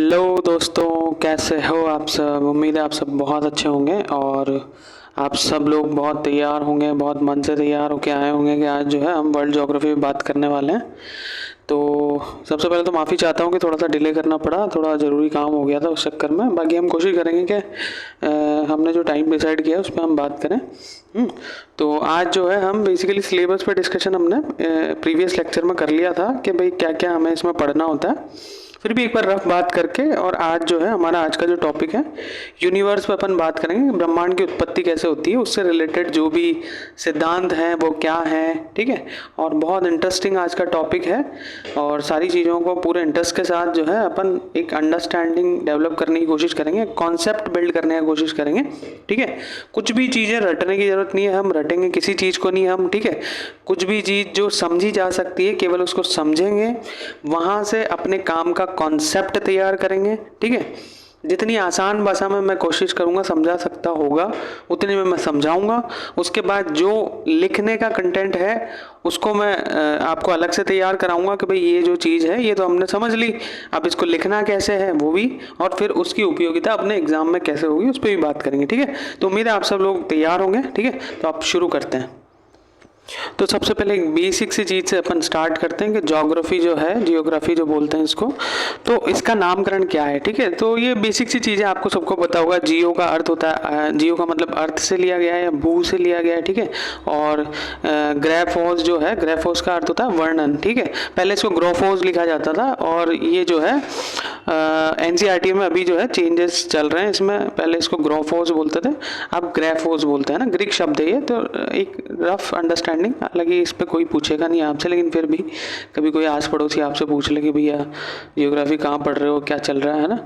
Hello दोस्तों, कैसे हो आप सब। उम्मीद है आप सब बहुत अच्छे होंगे और आप सब लोग बहुत तैयार होंगे, बहुत मन से तैयार होके आए होंगे कि आज जो है हम वर्ल्ड ज्योग्राफी पे बात करने वाले हैं। तो सबसे पहले तो माफ़ी चाहता हूँ कि थोड़ा सा डिले करना पड़ा, थोड़ा ज़रूरी काम हो गया था उस चक्कर में। बाकी हम कोशिश करेंगे कि हमने जो टाइम डिसाइड किया है उस पर हम बात करें। तो आज जो है हम बेसिकली सिलेबस पे डिस्कशन हमने प्रीवियस लेक्चर में कर लिया था कि भाई क्या क्या हमें इसमें पढ़ना होता है। फिर भी एक बार रफ बात करके, और आज जो है हमारा आज का जो टॉपिक है यूनिवर्स पे अपन बात करेंगे, ब्रह्मांड की उत्पत्ति कैसे होती है, उससे रिलेटेड जो भी सिद्धांत हैं वो क्या है। ठीक है, और बहुत इंटरेस्टिंग आज का टॉपिक है और सारी चीज़ों को पूरे इंटरेस्ट के साथ जो है अपन एक अंडरस्टैंडिंग डेवलप करने की कोशिश करेंगे, कॉन्सेप्ट बिल्ड करने की कोशिश करेंगे। ठीक है, कुछ भी चीज़ें रटने की ज़रूरत नहीं है, हम रटेंगे किसी चीज़ को नहीं हम। ठीक है, कुछ भी चीज़ जो समझी जा सकती है केवल उसको समझेंगे, वहाँ से अपने काम का कॉन्सेप्ट तैयार करेंगे। ठीक है, जितनी आसान भाषा में मैं कोशिश करूँगा समझा सकता होगा उतनी में मैं समझाऊंगा। उसके बाद जो लिखने का कंटेंट है उसको मैं आपको अलग से तैयार कराऊंगा कि भाई ये जो चीज़ है ये तो हमने समझ ली, अब इसको लिखना कैसे है वो भी, और फिर उसकी उपयोगिता अपने एग्जाम में कैसे होगी उस पर भी बात करेंगे। ठीक है, तो उम्मीद है आप सब लोग तैयार होंगे। ठीक है, तो आप शुरू करते हैं। तो सबसे पहले एक बेसिक सी चीज़ से अपन स्टार्ट करते हैं कि ज्योग्राफी जो है, जियोग्राफी जो बोलते हैं इसको, तो इसका नामकरण क्या है। ठीक है, तो ये बेसिक सी चीज़ें आपको सबको पता होगा। जियो का अर्थ होता है, जियो का मतलब अर्थ से लिया गया है या भू से लिया गया है। ठीक है, और ग्राफोस जो है, ग्राफोस का अर्थ होता है वर्णन। ठीक है, पहले इसको ग्रोफोस लिखा जाता था और ये जो है एनसीईआरटी में अभी जो है चेंजेस चल रहे हैं इसमें। पहले इसको ग्रोफोस बोलते थे, अब ग्राफोस बोलते हैं ना, ग्रीक शब्द है ये। तो एक रफ अंडरस्टैंडिंग, हालांकि इस पर कोई पूछेगा नहीं आपसे, लेकिन फिर भी कभी कोई आस पड़ोसी आपसे पूछ ले कि भैया जियोग्राफी कहाँ पढ़ रहे हो, क्या चल रहा है ना,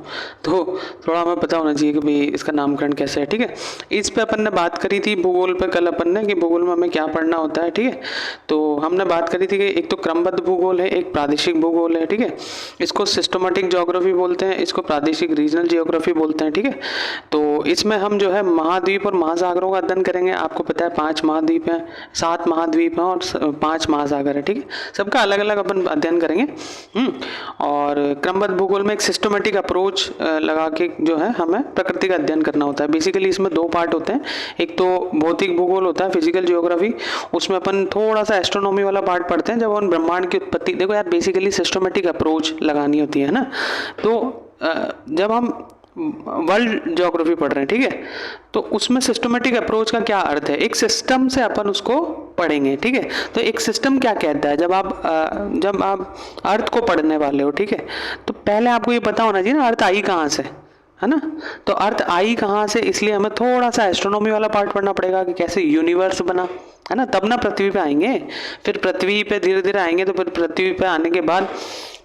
तो थोड़ा हमें पता होना चाहिए कि भाई इसका नामकरण कैसे है। ठीक है, इस पे अपन ने बात करी थी भूगोल पे कल अपन ने, कि भूगोल में हमें क्या पढ़ना होता है। ठीक है, तो हमने बात करी थी कि एक तो क्रमबद्ध भूगोल है, एक प्रादेशिक भूगोल है। ठीक है, इसको सिस्टमेटिक ज्योग्राफी बोलते हैं, इसको प्रादेशिक रीजनल जियोग्राफी बोलते हैं। ठीक है, तो इसमें हम जो है महाद्वीप और महासागरों का अध्ययन करेंगे। आपको पता है 5 महाद्वीप हैं, 7 महाद्वीप हैं और 5 महासागर है। ठीक है, सबका अलग अलग अपन अध्ययन करेंगे। और क्रमबद्ध भूगोल में एक सिस्टमेटिक अप्रोच लगा के जो है हमें प्रकृति का अध्ययन करना होता है। बेसिकली इसमें 2 पार्ट होते हैं, एक तो भौतिक भूगोल होता है, फिजिकल जियोग्राफी, उसमें अपन थोड़ा सा एस्ट्रोनॉमी वाला पार्ट पढ़ते हैं जब हम ब्रह्मांड की उत्पत्ति। देखो यार, बेसिकली सिस्टमेटिक अप्रोच लगानी होती है ना, तो जब हम वर्ल्ड ज्योग्राफी पढ़ रहे हैं, ठीक है, तो उसमें सिस्टमेटिक अप्रोच का क्या अर्थ है, एक सिस्टम से अपन उसको पढ़ेंगे। ठीक है, तो एक सिस्टम क्या कहता है, जब आप अर्थ को पढ़ने वाले हो, ठीक है, तो पहले आपको ये पता होना चाहिए ना अर्थ आई कहाँ से, है ना। तो अर्थ आई कहाँ से, इसलिए हमें थोड़ा सा एस्ट्रोनॉमी वाला पार्ट पढ़ना पड़ेगा कि कैसे यूनिवर्स बना, है ना, तब ना पृथ्वी पे आएंगे। फिर पृथ्वी पे धीरे धीरे आएंगे, तो फिर पृथ्वी पे आने के बाद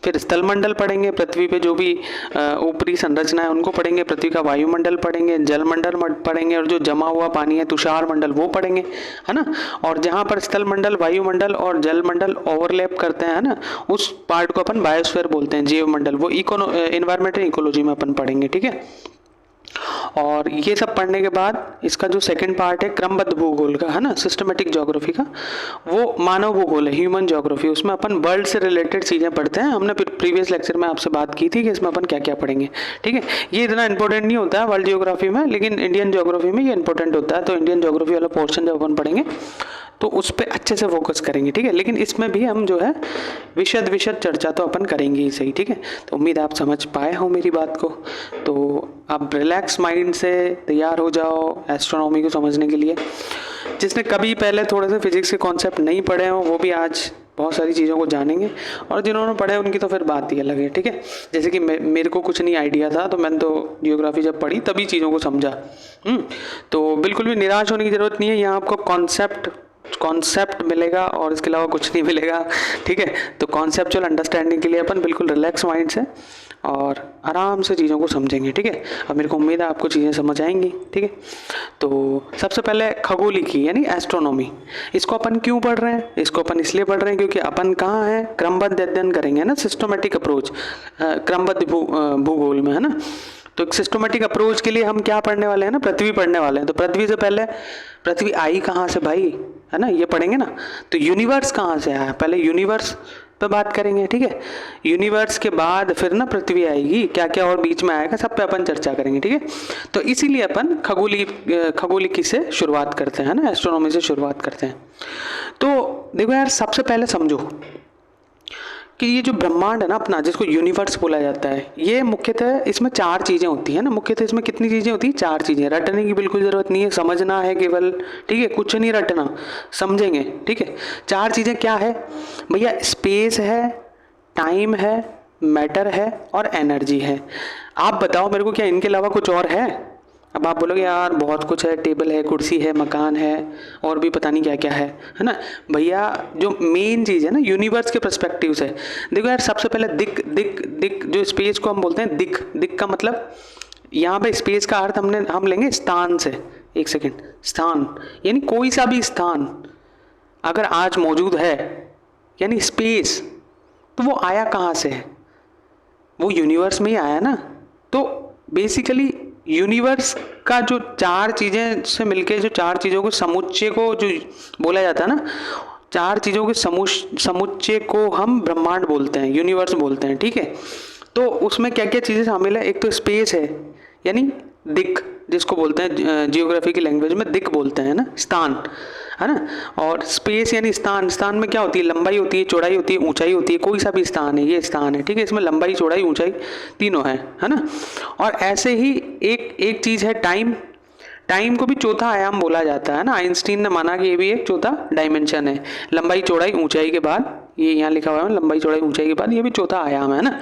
फिर स्थलमंडल पढ़ेंगे, पृथ्वी पे जो भी ऊपरी संरचना है उनको पढ़ेंगे, पृथ्वी का वायुमंडल पढ़ेंगे, जलमंडल पढ़ेंगे, और जो जमा हुआ पानी है तुषार मंडल वो पढ़ेंगे, है ना। और जहाँ पर स्थलमंडल, वायुमंडल और जलमंडल ओवरलैप करते हैं ना, उस पार्ट को अपन बायोस्फीयर बोलते हैं, जैव मंडल, वो एनवायरमेंटल इकोलॉजी में अपन पढ़ेंगे। ठीक है, और ये सब पढ़ने के बाद इसका जो सेकंड पार्ट है क्रमबद्ध भूगोल का, है ना, सिस्टमेटिक ज्योग्राफी का, वो मानव भूगोल है, ह्यूमन ज्योग्राफी। उसमें अपन वर्ल्ड से रिलेटेड चीज़ें पढ़ते हैं। हमने प्रीवियस लेक्चर में आपसे बात की थी कि इसमें अपन क्या क्या पढ़ेंगे। ठीक है, ये इतना इंपॉर्टेंट नहीं होता है वर्ल्ड ज्योग्राफी में, लेकिन इंडियन ज्योग्राफी में ये इंपॉर्टेंट होता है। तो इंडियन ज्योग्राफी वाला पोर्शन जब अपन पढ़ेंगे तो उस पर अच्छे से फोकस करेंगे। ठीक है, लेकिन इसमें भी हम जो है विशद चर्चा तो अपन करेंगे ही सही। ठीक है, तो उम्मीद आप समझ पाए हो मेरी बात को। तो आप रिलैक्स माइंड से तैयार हो जाओ एस्ट्रोनॉमी को समझने के लिए। जिसने कभी पहले थोड़े से फिजिक्स के कॉन्सेप्ट नहीं पढ़े हो वो भी आज बहुत सारी चीज़ों को जानेंगे, और जिन्होंने पढ़े उनकी तो फिर बात ही अलग है। ठीक है, जैसे कि मेरे को कुछ नहीं आइडिया था, तो मैंने तो जियोग्राफी जब पढ़ी तभी चीज़ों को समझा। तो बिल्कुल भी निराश होने की ज़रूरत नहीं है, यहाँ आपको कॉन्सेप्ट मिलेगा और इसके अलावा कुछ नहीं मिलेगा। ठीक है, तो कॉन्सेप्चुअल अंडरस्टैंडिंग के लिए अपन बिल्कुल रिलैक्स माइंड से और आराम से चीज़ों को समझेंगे। ठीक है, अब मेरे को उम्मीद है आपको चीज़ें समझ आएंगी। ठीक है, तो सबसे पहले खगोलिकी यानी एस्ट्रोनॉमी, इसको अपन क्यों पढ़ रहे हैं, इसको अपन इसलिए पढ़ रहे हैं क्योंकि अपन कहाँ हैं, क्रमबद्ध अध्ययन करेंगे ना, सिस्टमेटिक अप्रोच, क्रमबद्ध भूगोल में, है ना। तो एक सिस्टमेटिक अप्रोच के लिए हम क्या पढ़ने वाले हैं ना, पृथ्वी पढ़ने वाले हैं। तो पृथ्वी से पहले पृथ्वी आई कहाँ से भाई, है ना, ये पढ़ेंगे ना। तो यूनिवर्स कहाँ से आया, पहले यूनिवर्स पे बात करेंगे, ठीक है। यूनिवर्स के बाद फिर ना पृथ्वी आएगी, क्या क्या और बीच में आएगा सब पे अपन चर्चा करेंगे, ठीक है। तो इसीलिए अपन खगोलिकी से शुरुआत करते हैं ना, एस्ट्रोनॉमी से शुरुआत करते हैं। तो देखो यार, सबसे पहले समझो कि ये जो ब्रह्मांड है ना अपना, जिसको यूनिवर्स बोला जाता है, ये मुख्यतः इसमें 4 चीज़ें होती हैं ना। मुख्यतः इसमें कितनी चीज़ें होती हैं? 4 चीज़ें। रटने की बिल्कुल ज़रूरत नहीं है, समझना है केवल, ठीक है। कुछ नहीं रटना, समझेंगे, ठीक है। 4 चीज़ें क्या है भैया? स्पेस है, टाइम है, मैटर है और एनर्जी है। आप बताओ मेरे को, क्या इनके अलावा कुछ और है? अब आप बोलोगे यार बहुत कुछ है, टेबल है, कुर्सी है, मकान है, और भी पता नहीं क्या क्या है ना भैया। जो मेन चीज़ है ना यूनिवर्स के पर्सपेक्टिव से, देखो यार, सबसे पहले दिक दिक दिक, जो स्पेस को हम बोलते हैं दिक, दिक का मतलब यहाँ पे स्पेस का अर्थ हम लेंगे स्थान से। एक सेकेंड, स्थान यानी कोई सा भी स्थान अगर आज मौजूद है, यानी स्पेस, तो वो आया कहाँ से है? वो यूनिवर्स में ही आया ना। तो बेसिकली यूनिवर्स का जो 4 चीज़ें से मिलके, जो 4 चीज़ों को समुच्चय को जो बोला जाता है ना, 4 चीज़ों के समुच्चय को हम ब्रह्मांड बोलते हैं, यूनिवर्स बोलते हैं, ठीक है। तो उसमें क्या क्या चीज़ें शामिल है? एक तो स्पेस है, यानी दिक, जिसको बोलते हैं जियोग्राफी की लैंग्वेज में दिक बोलते हैं ना, स्थान, है ना। और स्पेस यानी स्थान, स्थान में क्या होती है? लंबाई होती है, चौड़ाई होती है, ऊंचाई होती है। कोई सा भी स्थान है, ये स्थान है, ठीक है। इसमें लंबाई, चौड़ाई, ऊंचाई तीनों है ना। और ऐसे ही एक चीज़ है टाइम। टाइम को भी चौथा आयाम बोला जाता है ना। आइंस्टीन ने माना कि ये भी एक चौथा डायमेंशन है। लंबाई, चौड़ाई, ऊंचाई के बाद, ये यहाँ लिखा हुआ है लंबाई, चौड़ाई, ऊंचाई के बाद, ये भी चौथा आयाम है ना।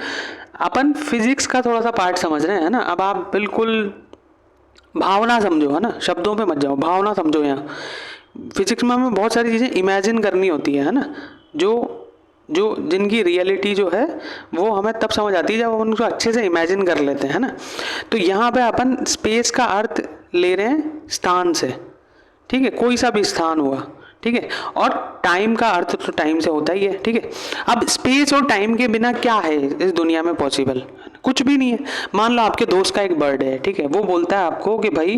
अपन फिजिक्स का थोड़ा सा पार्ट समझ रहे हैं ना। अब आप बिल्कुल भावना समझो, है ना, शब्दों पे मत जाओ, भावना समझो। यहाँ फिजिक्स में हमें बहुत सारी चीज़ें इमेजिन करनी होती है ना, जो जिनकी रियलिटी जो है वो हमें तब समझ आती है जब हम उनको अच्छे से इमेजिन कर लेते हैं ना। तो यहाँ पे अपन स्पेस का अर्थ ले रहे हैं स्थान से, ठीक है, कोई सा भी स्थान हुआ, ठीक है। और टाइम का अर्थ तो टाइम से होता ही है, ठीक है। अब स्पेस और टाइम के बिना क्या है इस दुनिया में पॉसिबल? कुछ भी नहीं है। मान लो आपके दोस्त का एक बर्थडे है, ठीक है। वो बोलता है आपको कि भाई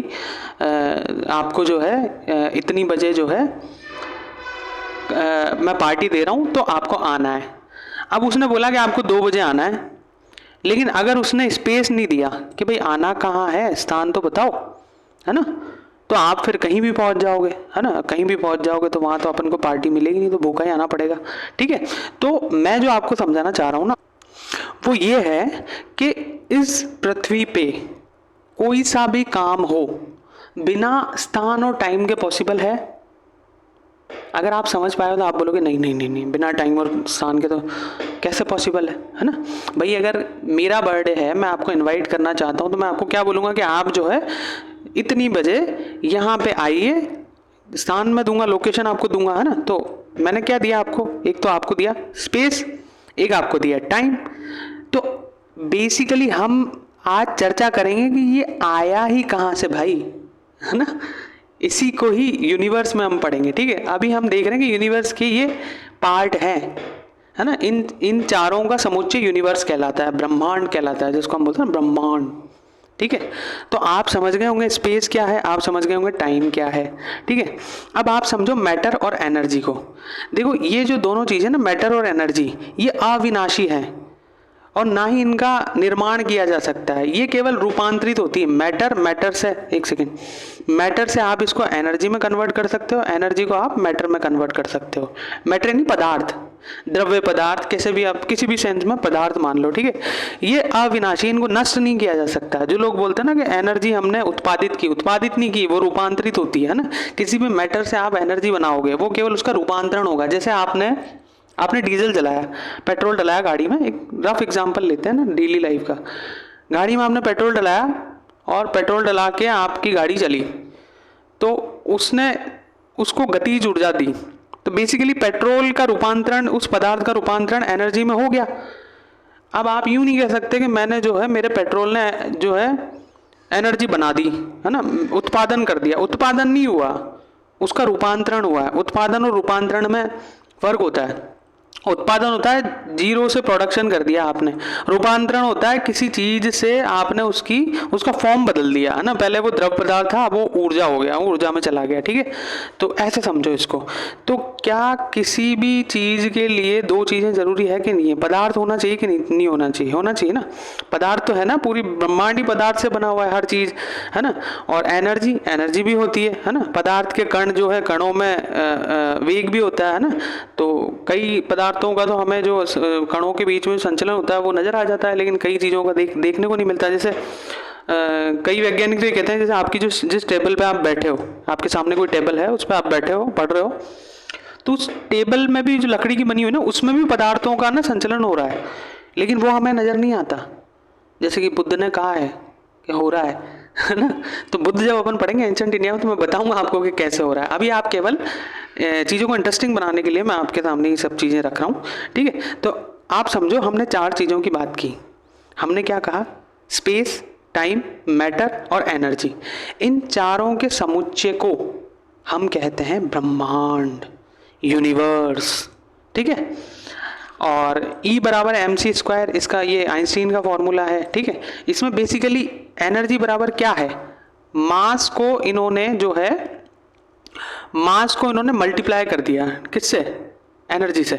आपको जो है इतनी बजे जो है मैं पार्टी दे रहा हूँ, तो आपको आना है। अब उसने बोला कि आपको 2 बजे आना है, लेकिन अगर उसने स्पेस नहीं दिया कि भाई आना कहाँ है, स्थान तो बताओ, है ना, तो आप फिर कहीं भी पहुंच जाओगे, है ना। कहीं भी पहुंच जाओगे तो वहाँ तो अपन को पार्टी मिलेगी नहीं, तो भूखा ही आना पड़ेगा, ठीक है। तो मैं जो आपको समझाना चाह रहा हूँ ना, वो ये है कि इस पृथ्वी पे कोई सा भी काम हो बिना स्थान और टाइम के पॉसिबल है? अगर आप समझ पाए तो आप बोलोगे नहीं नहीं नहीं नहीं, बिना टाइम और स्थान के तो कैसे पॉसिबल है ना। भाई अगर मेरा बर्थडे है, मैं आपको इनवाइट करना चाहता हूँ, तो मैं आपको क्या बोलूँगा कि आप जो है इतनी बजे यहाँ पे आइए, स्थान में दूंगा, लोकेशन आपको दूंगा, है ना। तो मैंने क्या दिया आपको? एक तो आपको दिया स्पेस, एक आपको दिया टाइम। तो बेसिकली हम आज चर्चा करेंगे कि ये आया ही कहाँ से भाई, है ना। इसी को ही यूनिवर्स में हम पढ़ेंगे, ठीक है। अभी हम देख रहे हैं कि यूनिवर्स के ये पार्ट हैं, है ना। इन चारों का समुच्चय यूनिवर्स कहलाता है, ब्रह्मांड कहलाता है, जिसको हम बोलते हैं ब्रह्मांड, ठीक है। तो आप समझ गए होंगे स्पेस क्या है, आप समझ गए होंगे टाइम क्या है, ठीक है। अब आप समझो मैटर और एनर्जी को। देखो ये जो दोनों चीज़ें ना, मैटर और एनर्जी, ये अविनाशी हैं और ना ही इनका निर्माण किया जा सकता है। ये केवल रूपांतरित होती है। मैटर से, एक सेकेंड, मैटर से आप इसको एनर्जी में कन्वर्ट कर सकते हो, एनर्जी को आप मैटर में कन्वर्ट कर सकते हो। मैटर यानी पदार्थ, द्रव्य पदार्थ, कैसे भी आप किसी भी सेंस में पदार्थ मान लो, ठीक है। ये अविनाशी, इनको नष्ट नहीं किया जा सकता। जो लोग बोलते हैं ना कि एनर्जी हमने उत्पादित नहीं की, वो रूपांतरित होती है ना। किसी भी मैटर से आप एनर्जी बनाओगे, वो केवल उसका रूपांतरण होगा। जैसे आपने डीजल जलाया, पेट्रोल डलाया गाड़ी में, एक रफ एग्जांपल लेते हैं ना डेली लाइफ का। गाड़ी में आपने पेट्रोल डलाया और पेट्रोल डला के आपकी गाड़ी चली, तो उसने उसको गतिज ऊर्जा दी। तो बेसिकली पेट्रोल का रूपांतरण, उस पदार्थ का रूपांतरण एनर्जी में हो गया। अब आप यूँ नहीं कह सकते कि मैंने जो है, मेरे पेट्रोल ने जो है एनर्जी बना दी, है ना, उत्पादन कर दिया। उत्पादन नहीं हुआ, उसका रूपांतरण हुआ है। उत्पादन और रूपांतरण में फर्क होता है। उत्पादन होता है जीरो से प्रोडक्शन कर दिया आपने, रूपांतरण होता है किसी चीज से आपने उसका फॉर्म बदल दिया, है ना। पहले वो द्रव पदार्थ था, अब वो ऊर्जा हो गया, ऊर्जा में चला गया, ठीक है। तो ऐसे समझो इसको। तो क्या किसी भी चीज के लिए दो चीजें जरूरी है कि नहीं है? पदार्थ होना चाहिए कि नहीं होना चाहिए? होना चाहिए ना। पदार्थ तो है ना, पूरी ब्रह्मांड ही पदार्थ से बना हुआ है, हर चीज, है ना। और एनर्जी भी होती है ना। पदार्थ के कण जो है, कणों में वेग भी होता है ना। तो कई पदार्थों का तो हमें जो कणों के बीच में संचलन होता है वो नजर आ जाता है, लेकिन कई चीज़ों का देखने को नहीं मिलता। जैसे कई वैज्ञानिक तो ये कहते हैं, जैसे आपकी जिस टेबल पे आप बैठे हो, आपके सामने कोई टेबल है, उस पर आप बैठे हो, पढ़ रहे हो, तो उस टेबल में भी जो लकड़ी की बनी हुई ना, उसमें भी पदार्थों का ना संचलन हो रहा है, लेकिन वो हमें नज़र नहीं आता। जैसे कि बुद्ध ने कहा है कि हो रहा है ना। तो बुद्ध जब अपन पढ़ेंगे एंशंट इंडिया में, तो मैं बताऊंगा आपको कि कैसे हो रहा है। अभी आप केवल चीज़ों को इंटरेस्टिंग बनाने के लिए मैं आपके सामने ये सब चीज़ें रख रहा हूँ, ठीक है। तो आप समझो, हमने 4 चीज़ों की बात की। हमने क्या कहा? स्पेस, टाइम, मैटर और एनर्जी। इन चारों के समुच्चय को हम कहते हैं ब्रह्मांड, यूनिवर्स, ठीक है। और E बराबर mc², इसका ये आइंस्टीन का फॉर्मूला है, ठीक है। इसमें बेसिकली एनर्जी बराबर क्या है? मास को इन्होंने मल्टीप्लाई कर दिया, किससे? एनर्जी से,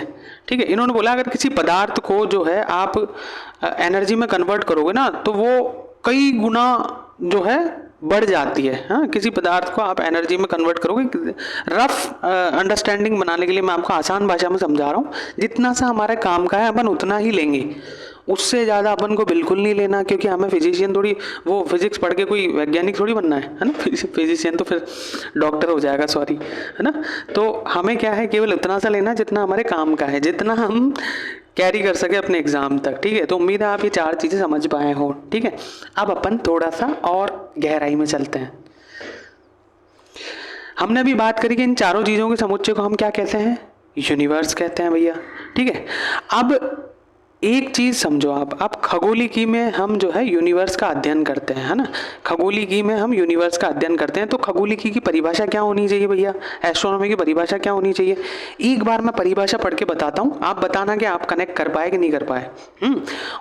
ठीक है। इन्होंने बोला अगर किसी पदार्थ को जो है आप एनर्जी में कन्वर्ट करोगे ना, तो वो कई गुना जो है बढ़ जाती है। हाँ, किसी पदार्थ को आप एनर्जी में कन्वर्ट करोगे। रफ अंडरस्टैंडिंग बनाने के लिए मैं आपको आसान भाषा में समझा रहा हूँ। जितना सा हमारे काम का है अपन उतना ही लेंगे, उससे ज़्यादा अपन को बिल्कुल नहीं लेना, क्योंकि हमें फिजिशियन थोड़ी, वो फिजिक्स पढ़ के कोई वैज्ञानिक थोड़ी बनना है ना। फिजिशियन तो फिर डॉक्टर हो जाएगा, सॉरी, है ना। तो हमें क्या है, केवल उतना सा लेना जितना हमारे काम का है, जितना हम कैरी कर सके अपने एग्जाम तक, ठीक है। तो उम्मीद है आप ये 4 चीज़ें समझ पाए हो, ठीक है। अब अपन थोड़ा सा और गहराई में चलते हैं। हमने अभी बात करी कि इन चारों चीज़ों के समुच्चय को हम क्या कहते हैं? यूनिवर्स कहते हैं भैया, ठीक है। अब एक चीज समझो आप खगोलिकी में हम जो है यूनिवर्स का अध्ययन करते हैं, है ना। खगोलिकी में हम यूनिवर्स का अध्ययन करते हैं, तो खगोलिकी की परिभाषा क्या होनी चाहिए भैया? एस्ट्रोनॉमी की परिभाषा क्या होनी चाहिए? एक बार मैं परिभाषा पढ़ के बताता हूँ, आप बताना कि आप कनेक्ट कर पाए कि नहीं कर पाए।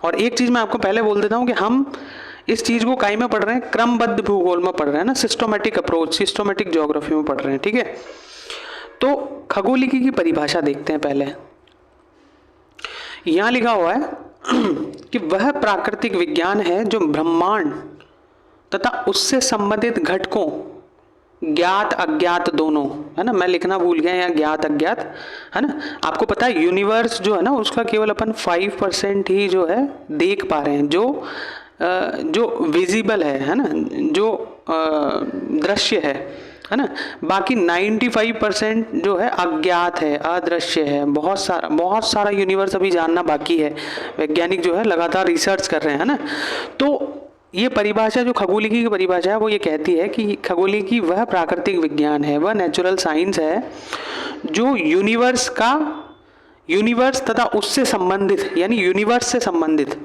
और एक चीज मैं आपको पहले बोल देता हूँ कि हम इस चीज को काई में पढ़ रहे हैं? क्रमबद्ध भूगोल में पढ़ रहे हैं ना, सिस्टोमेटिक अप्रोच, सिस्टोमेटिक ज्योग्राफी में पढ़ रहे हैं, ठीक है। तो खगोलिकी की परिभाषा देखते हैं पहले। यहां लिखा हुआ है कि वह प्राकृतिक विज्ञान है जो ब्रह्मांड तथा उससे संबंधित घटकों, ज्ञात अज्ञात दोनों, है ना। मैं लिखना भूल गया यहाँ, ज्ञात अज्ञात, है ना। आपको पता है यूनिवर्स जो है ना, उसका केवल अपन 5% ही जो है देख पा रहे हैं, जो विजिबल है ना, जो दृश्य है ना। बाकी 95% जो है अज्ञात है, अदृश्य है। बहुत सारा यूनिवर्स अभी जानना बाकी है। वैज्ञानिक जो है लगातार रिसर्च कर रहे हैं, है ना। तो ये परिभाषा, जो खगोलिकी की परिभाषा है, वो ये कहती है कि खगोलिकी वह प्राकृतिक विज्ञान है, वह नेचुरल साइंस है जो यूनिवर्स तथा उससे संबंधित, यानी यूनिवर्स से संबंधित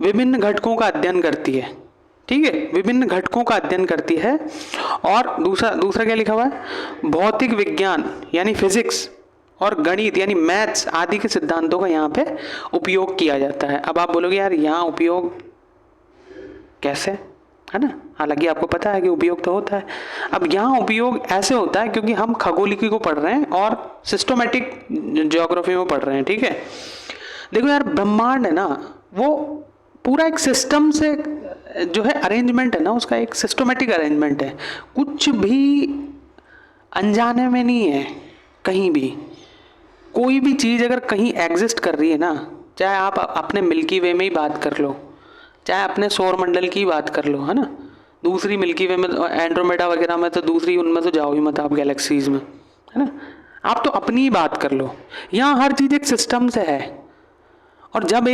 विभिन्न घटकों का अध्ययन करती है, ठीक है। विभिन्न घटकों का अध्ययन करती है। और दूसरा क्या लिखा हुआ है? भौतिक विज्ञान यानी फिजिक्स और गणित यानी मैथ्स आदि के सिद्धांतों का यहाँ पे उपयोग किया जाता है। अब आप बोलोगे यार यहाँ उपयोग कैसे, है ना। हालांकि आपको पता है कि उपयोग तो होता है। अब यहाँ उपयोग ऐसे होता है क्योंकि हम खगोलिकी को पढ़ रहे हैं और सिस्टोमेटिक ज्योग्राफी में पढ़ रहे हैं, ठीक है। देखो यार, ब्रह्मांड है ना, वो पूरा एक सिस्टम से जो है अरेंजमेंट है ना, उसका एक सिस्टमेटिक अरेंजमेंट है। कुछ भी अनजाने में नहीं है कहीं भी। कोई भी चीज़ अगर कहीं एग्जिस्ट कर रही है ना, चाहे आप अपने मिल्की वे में ही बात कर लो, चाहे अपने सौर मंडल की बात कर लो, है ना। दूसरी मिल्की वे में, एंड्रोमेडा वगैरह में तो दूसरी, उनमें तो जाओ ही मत आप, गैलेक्सीज में, है ना। आप तो अपनी ही बात कर लो। यहाँ हर चीज़ एक सिस्टम से है, और जब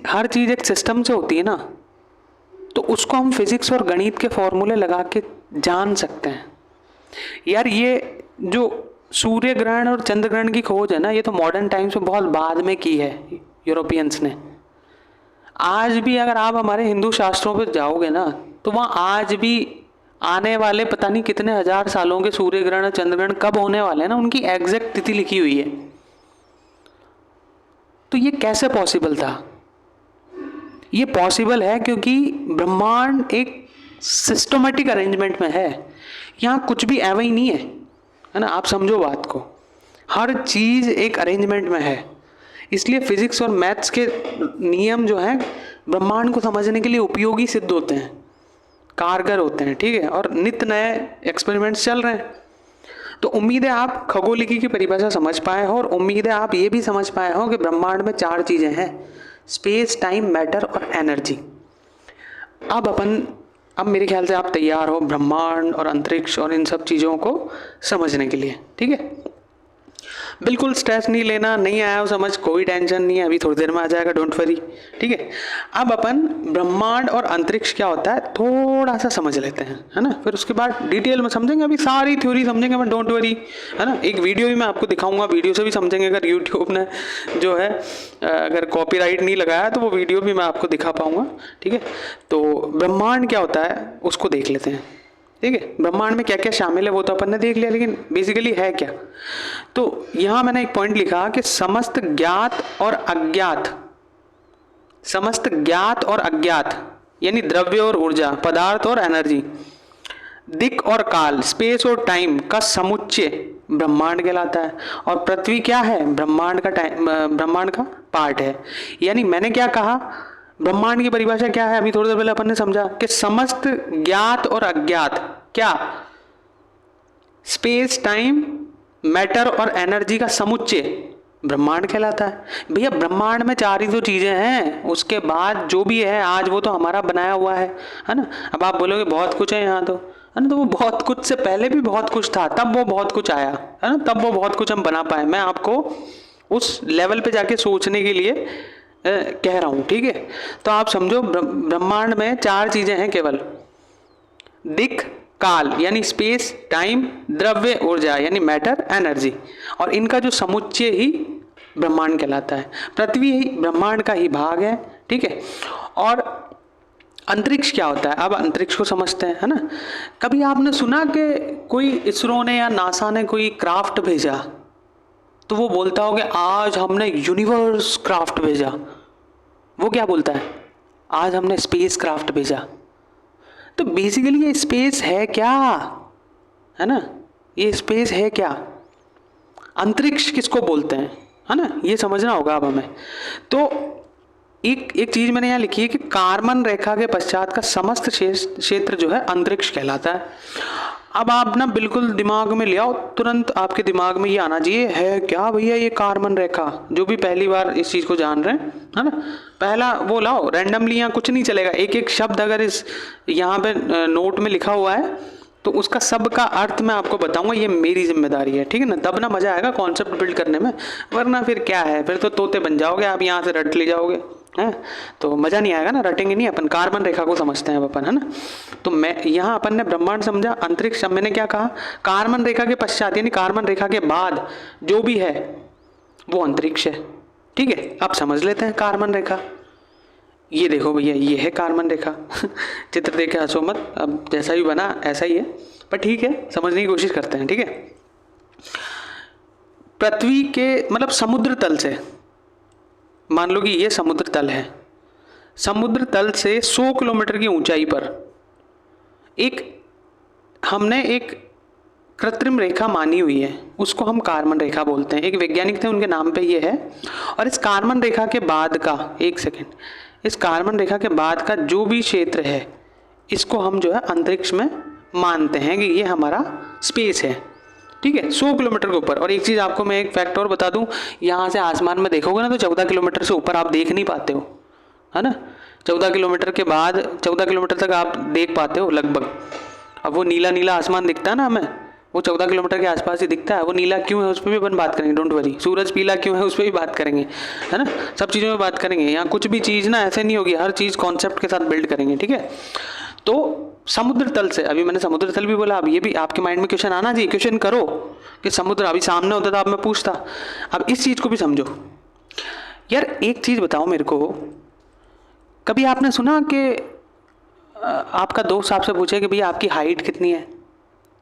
हर चीज़ एक सिस्टम से होती है ना, तो उसको हम फिजिक्स और गणित के फॉर्मूले लगा के जान सकते हैं। यार ये जो सूर्य ग्रहण और चंद्र ग्रहण की खोज है ना, ये तो मॉडर्न टाइम्स में बहुत बाद में की है यूरोपियंस ने। आज भी अगर आप हमारे हिंदू शास्त्रों पर जाओगे ना, तो वहाँ आज भी आने वाले पता नहीं कितने हजार सालों के सूर्य ग्रहण और चंद्र ग्रहण कब होने वाले हैं ना, उनकी एग्जैक्ट तिथि लिखी हुई है। तो ये कैसे पॉसिबल था? ये पॉसिबल है क्योंकि ब्रह्मांड एक सिस्टमेटिक अरेंजमेंट में है। यहाँ कुछ भी एवं ही नहीं है ना। आप समझो बात को, हर चीज़ एक अरेंजमेंट में है। इसलिए फिजिक्स और मैथ्स के नियम जो हैं ब्रह्मांड को समझने के लिए उपयोगी सिद्ध होते हैं, कारगर होते हैं, ठीक है। और नित्य नए एक्सपेरिमेंट्स चल रहे हैं। तो उम्मीद है आप खगोलिकी की परिभाषा समझ पाए हो, और उम्मीद है आप ये भी समझ पाए हो कि ब्रह्मांड में 4 चीज़ें हैं, स्पेस, टाइम, मैटर और एनर्जी। अब मेरे ख्याल से आप तैयार हो ब्रह्मांड और अंतरिक्ष और इन सब चीज़ों को समझने के लिए, ठीक है। बिल्कुल स्ट्रेस नहीं लेना, नहीं आया हो समझ, कोई टेंशन नहीं है, अभी थोड़ी देर में आ जाएगा, डोंट वरी, ठीक है। अब अपन ब्रह्मांड और अंतरिक्ष क्या होता है थोड़ा सा समझ लेते हैं, है ना। फिर उसके बाद डिटेल में समझेंगे, अभी सारी थ्योरी समझेंगे मैं, डोंट वरी, है ना। एक वीडियो भी मैं आपको दिखाऊंगा, वीडियो से भी समझेंगे। अगर यूट्यूब ने जो है अगर कॉपीराइट नहीं लगाया तो वो वीडियो भी मैं आपको दिखा पाऊंगा, ठीक है। तो ब्रह्मांड क्या होता है उसको देख लेते हैं, ठीक है। ब्रह्मांड में क्या क्या शामिल है वो तो अपन ने देख लिया, लेकिन बेसिकली है क्या। तो यहां मैंने एक पॉइंट लिखा कि समस्त ज्ञात और अज्ञात यानी द्रव्य और ऊर्जा, पदार्थ और एनर्जी, दिक और काल, स्पेस और टाइम का समुच्चय ब्रह्मांड कहलाता है। और पृथ्वी क्या है? ब्रह्मांड का पार्ट है। यानी मैंने क्या कहा, ब्रह्मांड की परिभाषा क्या है, अभी थोड़ी देर पहले अपन ने समझा कि समस्त ज्ञात और अज्ञात क्या, स्पेस, टाइम, मैटर और एनर्जी का समुच्चय ब्रह्मांड कहलाता है। भैया ब्रह्मांड में 4 ही तो चीजें हैं, उसके बाद जो भी है आज वो तो हमारा बनाया हुआ है ना। अब आप बोलोगे बहुत कुछ है यहाँ तो, है ना। तो वो बहुत कुछ से पहले भी बहुत कुछ था, तब वो बहुत कुछ आया, है ना, तब वो बहुत कुछ हम बना पाए। मैं आपको उस लेवल पे जाके सोचने के लिए कह रहा हूं, ठीक है। तो आप समझो ब्रह्मांड में 4 चीजें हैं केवल, दिक, काल यानी स्पेस, टाइम, द्रव्य, ऊर्जा यानी मैटर, एनर्जी, और इनका जो समुच्चय ही ब्रह्मांड कहलाता है। पृथ्वी ही ब्रह्मांड का ही भाग है, ठीक है। और अंतरिक्ष क्या होता है, अब अंतरिक्ष को समझते हैं, है ना। कभी आपने सुना कि कोई इसरो ने या नासा ने कोई क्राफ्ट भेजा तो वो बोलता हो कि आज हमने यूनिवर्स क्राफ्ट भेजा? वो क्या बोलता है? आज हमने स्पेस क्राफ्ट भेजा। तो बेसिकली ये स्पेस है क्या, है ना, ये स्पेस है क्या? अंतरिक्ष किसको बोलते हैं, है ना, ये समझना होगा अब हमें। तो एक चीज मैंने यहाँ लिखी है कि कारमन रेखा के पश्चात का समस्त क्षेत्र जो है अंतरिक्ष कहलाता है। अब आप ना बिल्कुल दिमाग में ले आओ, तुरंत आपके दिमाग में ये आना चाहिए, है क्या भैया ये कारमन रेखा? जो भी पहली बार इस चीज को जान रहे हैं, है ना, पहला वो लाओ, रैंडमली यहाँ कुछ नहीं चलेगा। एक एक शब्द अगर इस यहाँ पे नोट में लिखा हुआ है तो उसका सब का अर्थ मैं आपको बताऊंगा, ये मेरी जिम्मेदारी है, ठीक है ना। तब ना मजा आएगा कॉन्सेप्ट बिल्ड करने में, वरना फिर क्या है, फिर तो तोते बन जाओगे आप, यहाँ से रट ले जाओगे, है तो मजा नहीं आएगा ना, रटेंगे नहीं अपन। कार्बन रेखा को समझते हैं अपन, है ना। तो मैं यहाँ अपन ने ब्रह्मांड समझा, अंतरिक्ष, मैंने क्या कहा, कार्बन रेखा के पश्चात यानी कार्बन रेखा के बाद जो भी है वो अंतरिक्ष है, ठीक है। अब समझ लेते हैं कार्बन रेखा। ये देखो भैया, ये है कार्बन रेखा चित्र देखे हंसो मत, अब जैसा भी बना ऐसा ही है, पर ठीक है, समझने की कोशिश करते हैं, ठीक है। पृथ्वी के मतलब समुद्र तल से, मान लो कि ये समुद्र तल है, समुद्र तल से 100 किलोमीटर की ऊंचाई पर हमने एक कृत्रिम रेखा मानी हुई है, उसको हम कार्बन रेखा बोलते हैं। एक वैज्ञानिक थे, उनके नाम पे ये है। और इस कार्बन रेखा के बाद का, एक सेकेंड, इस कार्बन रेखा के बाद का जो भी क्षेत्र है इसको हम जो है अंतरिक्ष में मानते हैं कि ये हमारा स्पेस है, ठीक है, 100 किलोमीटर के ऊपर। और एक चीज़ आपको मैं एक फैक्ट और बता दूं, यहाँ से आसमान में देखोगे ना तो 14 किलोमीटर से ऊपर आप देख नहीं पाते हो, है ना। 14 किलोमीटर के बाद 14 किलोमीटर तक आप देख पाते हो लगभग। अब वो नीला नीला आसमान दिखता है ना हमें, वो 14 किलोमीटर के आसपास ही दिखता है। वो नीला क्यों है उस पर भी अपन बात करेंगे, डोंट वरी। सूरज पीला क्यों है उस पर भी बात करेंगे, है ना, सब चीज़ों में बात करेंगे। यहाँ कुछ भी चीज़ ना ऐसे नहीं होगी, हर चीज़ कॉन्सेप्ट के साथ बिल्ड करेंगे, ठीक है। तो समुद्र तल से, अभी मैंने समुद्र तल भी बोला, अब ये भी आपके माइंड में क्वेश्चन आना चाहिए, क्वेश्चन करो कि समुद्र अभी सामने होता था, अब मैं पूछता। अब इस चीज़ को भी समझो यार। एक चीज़ बताओ मेरे को, कभी आपने सुना कि आपका दोस्त आपसे पूछे कि भैया आपकी हाइट कितनी है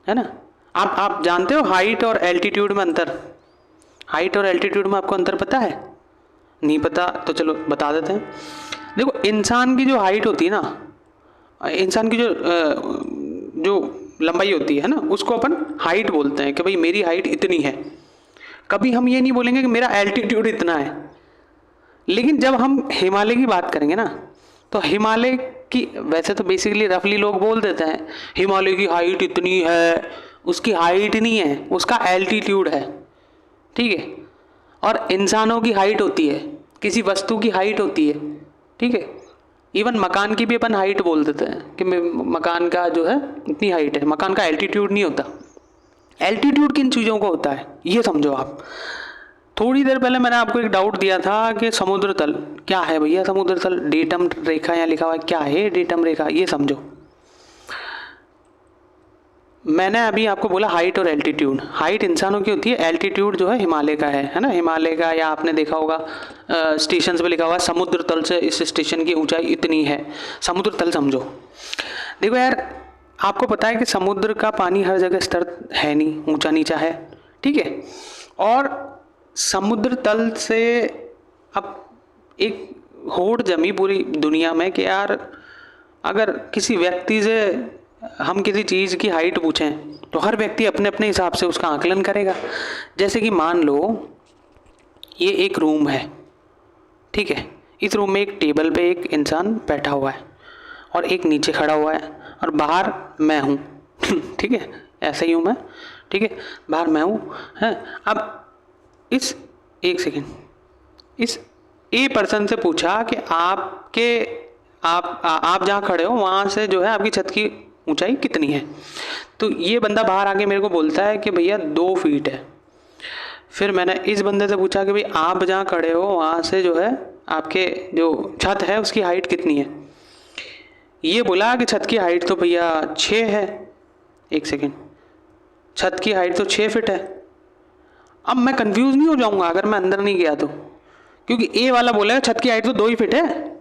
ना। आप जानते हो हाइट और एल्टीट्यूड में अंतर, हाइट और एल्टीट्यूड में आपको अंतर पता है? नहीं पता तो चलो बता देते हैं। देखो, इंसान की जो हाइट होती है ना, इंसान की जो लंबाई होती है ना, उसको अपन हाइट बोलते हैं कि भाई मेरी हाइट इतनी है। कभी हम ये नहीं बोलेंगे कि मेरा एल्टीट्यूड इतना है। लेकिन जब हम हिमालय की बात करेंगे ना, तो हिमालय की, वैसे तो बेसिकली रफली लोग बोल देते हैं हिमालय की हाइट इतनी है, उसकी हाइट नहीं है, उसका एल्टीट्यूड है, ठीक है। और इंसानों की हाइट होती है, किसी वस्तु की हाइट होती है, ठीक है। इवन मकान की भी अपन हाइट बोल देते हैं कि मकान का जो है इतनी हाइट है, मकान का एल्टीट्यूड नहीं होता। एल्टीट्यूड किन चीज़ों को होता है ये समझो आप। थोड़ी देर पहले मैंने आपको एक डाउट दिया था कि समुद्र तल क्या है भैया, समुद्र तल डेटम रेखा यहाँ लिखा हुआ है, क्या है डेटम रेखा ये समझो। मैंने अभी आपको बोला हाइट और एल्टीट्यूड। हाइट इंसानों की होती है, एल्टीट्यूड जो है हिमालय का है ना। हिमालय का, या आपने देखा होगा स्टेशन पे लिखा हुआ है समुद्र तल से इस स्टेशन की ऊंचाई इतनी है, समुद्र तल समझो। देखो यार, आपको पता है कि समुद्र का पानी हर जगह स्तर है नहीं, ऊंचा नीचा है, ठीक है। और समुद्र तल से अब एक होड़ जमी पूरी दुनिया में कि यार अगर किसी व्यक्ति से हम किसी चीज़ की हाइट पूछें तो हर व्यक्ति अपने अपने हिसाब से उसका आकलन करेगा। जैसे कि मान लो ये एक रूम है, ठीक है। इस रूम में एक टेबल पे एक इंसान बैठा हुआ है और एक नीचे खड़ा हुआ है और बाहर मैं हूँ ठीक है, ऐसे ही हूँ मैं, ठीक है, बाहर मैं हूँ हैं। अब इस एक सेकेंड, इस ए पर्सन से पूछा कि आप जहाँ खड़े हो वहाँ से जो है आपकी छत की ऊंचाई कितनी है। तो ये बंदा बाहर आके मेरे को बोलता है कि भैया 2 फीट है। फिर मैंने इस बंदे से पूछा कि भाई आप जहाँ खड़े हो वहाँ से जो है आपके जो छत है उसकी हाइट कितनी है। ये बोला कि छत की हाइट तो भैया 6 है। एक सेकेंड, छत की हाइट तो 6 फीट है। अब मैं कंफ्यूज नहीं हो जाऊंगा अगर मैं अंदर नहीं गया तो, क्योंकि ए वाला बोलेगा छत की हाइट तो 2 ही फीट है,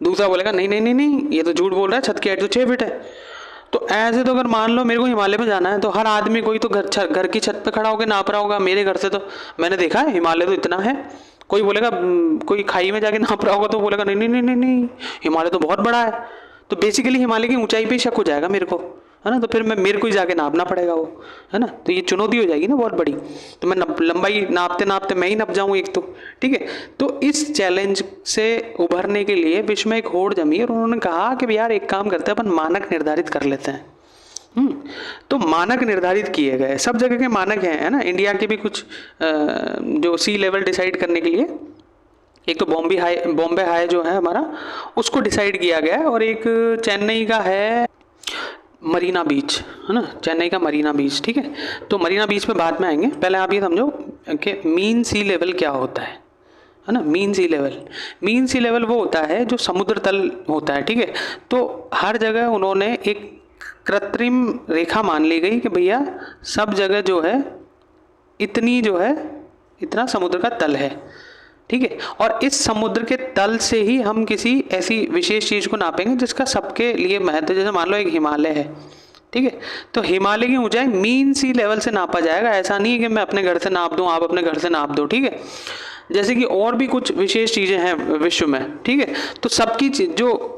दूसरा बोलेगा नहीं नहीं नहीं नहीं ये तो झूठ बोल रहा है, छत की हाइट तो 6 फीट है। तो ऐसे तो अगर मान लो मेरे को हिमालय में जाना है तो हर आदमी कोई तो घर की छत पे खड़ा होकर नाप रहा होगा। मेरे घर से तो मैंने देखा है हिमालय तो इतना है, कोई बोलेगा कोई खाई में जाके नाप रहा होगा तो बोलेगा नहीं नहीं नहीं नहीं नहीं हिमालय तो बहुत बड़ा है। तो बेसिकली हिमालय की ऊंचाई पे ही शक हो जाएगा मेरे को, है ना। तो फिर मेरे को ही जाके नापना पड़ेगा वो, है ना। तो ये चुनौती हो जाएगी ना बहुत बड़ी। तो मैं लंबाई नापते नापते मैं ही नप जाऊँ एक तो, ठीक है। तो इस चैलेंज से उभरने के लिए विश्व में एक होड़ जमी और उन्होंने कहा कि यार एक काम करते हैं अपन मानक निर्धारित कर लेते हैं। तो मानक निर्धारित किए गए, सब जगह के मानक हैं, है ना। इंडिया के भी कुछ जो सी लेवल डिसाइड करने के लिए, एक तो बॉम्बे हाई जो है हमारा उसको डिसाइड किया गया है, और एक चेन्नई का है मरीना बीच, है ना, चेन्नई का मरीना बीच, ठीक है। तो मरीना बीच पे बाद में आएंगे, पहले आप ये समझो कि मीन सी लेवल क्या होता है ना। मीन सी लेवल वो होता है जो समुद्र तल होता है, ठीक है। तो हर जगह उन्होंने एक कृत्रिम रेखा मान ली गई कि भैया सब जगह जो है इतनी जो है इतना समुद्र का तल है, ठीक है। और इस समुद्र के तल से ही हम किसी ऐसी विशेष चीज़ को नापेंगे जिसका सबके लिए महत्व, जैसे मान लो एक हिमालय है, ठीक है। तो हिमालय की ऊंचाई मीन सी लेवल से नापा जाएगा। ऐसा नहीं है कि मैं अपने घर से नाप दूं, आप अपने घर से नाप दो, ठीक है। जैसे कि और भी कुछ विशेष चीज़ें हैं विश्व में, ठीक है। तो सबकी जो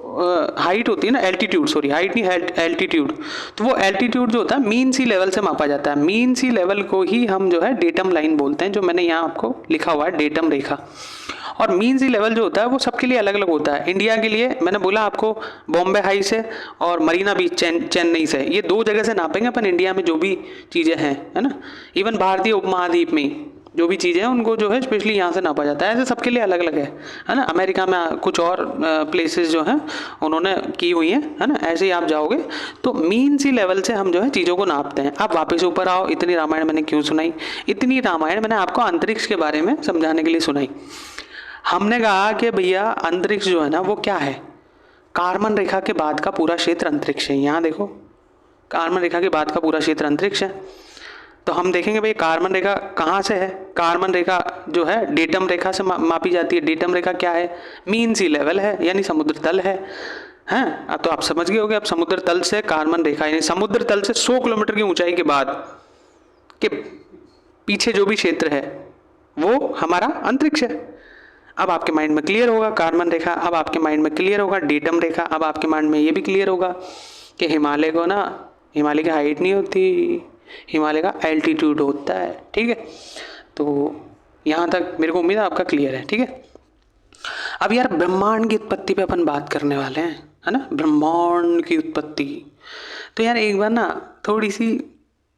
हाइट होती है ना, हाइट नहीं एल्टीट्यूड, तो वो एल्टीट्यूड जो होता है मीन सी लेवल से मापा जाता है। मीन सी लेवल को ही हम जो है डेटम लाइन बोलते हैं, जो मैंने यहाँ आपको लिखा हुआ है डेटम रेखा। और मीन सी लेवल जो होता है वो सबके लिए अलग अलग होता है। इंडिया के लिए मैंने बोला आपको बॉम्बे हाई से और मरीना बीच चेन्नई से, ये 2 जगह से नापेंगे अपन इंडिया में जो भी चीज़ें हैं, है ना। इवन भारतीय उपमहाद्वीप में जो भी चीज़ें हैं उनको जो है स्पेशली यहाँ से नापा जाता है। ऐसे सबके लिए अलग अलग है ना। अमेरिका में कुछ और प्लेसेस जो हैं उन्होंने की हुई हैं, है ना। ऐसे ही आप जाओगे तो मीन सी लेवल से हम जो है चीज़ों को नापते हैं। आप वापस ऊपर आओ, इतनी रामायण मैंने क्यों सुनाई? इतनी रामायण मैंने आपको अंतरिक्ष के बारे में समझाने के लिए सुनाई। हमने कहा कि भैया अंतरिक्ष जो है ना वो क्या है, कार्बन रेखा के बाद का पूरा क्षेत्र अंतरिक्ष है। यहाँ देखो, कार्बन रेखा के बाद का पूरा क्षेत्र अंतरिक्ष है। तो हम देखेंगे भाई कार्बन रेखा कहाँ से है। कार्बन रेखा जो है डेटम रेखा से मापी जाती है। डेटम रेखा क्या है? मीन सी लेवल है, यानी समुद्र तल है। हैं, अब तो आप समझ गए होंगे। अब समुद्र तल से कार्बन रेखा, यानी समुद्र तल से 100 किलोमीटर की ऊंचाई के बाद के पीछे जो भी क्षेत्र है वो हमारा अंतरिक्ष है। अब आपके माइंड में क्लियर होगा कार्बन रेखा, अब आपके माइंड में क्लियर होगा डेटम रेखा, अब आपके माइंड में ये भी क्लियर होगा कि हिमालय को ना, हिमालय की हाइट नहीं होती, हिमालय का एल्टीट्यूड होता है। ठीक है, तो यहाँ तक मेरे को उम्मीद है आपका क्लियर है। ठीक है, अब यार ब्रह्मांड की उत्पत्ति पे अपन बात करने वाले हैं, है ना, ब्रह्मांड की उत्पत्ति। तो यार एक बार ना थोड़ी सी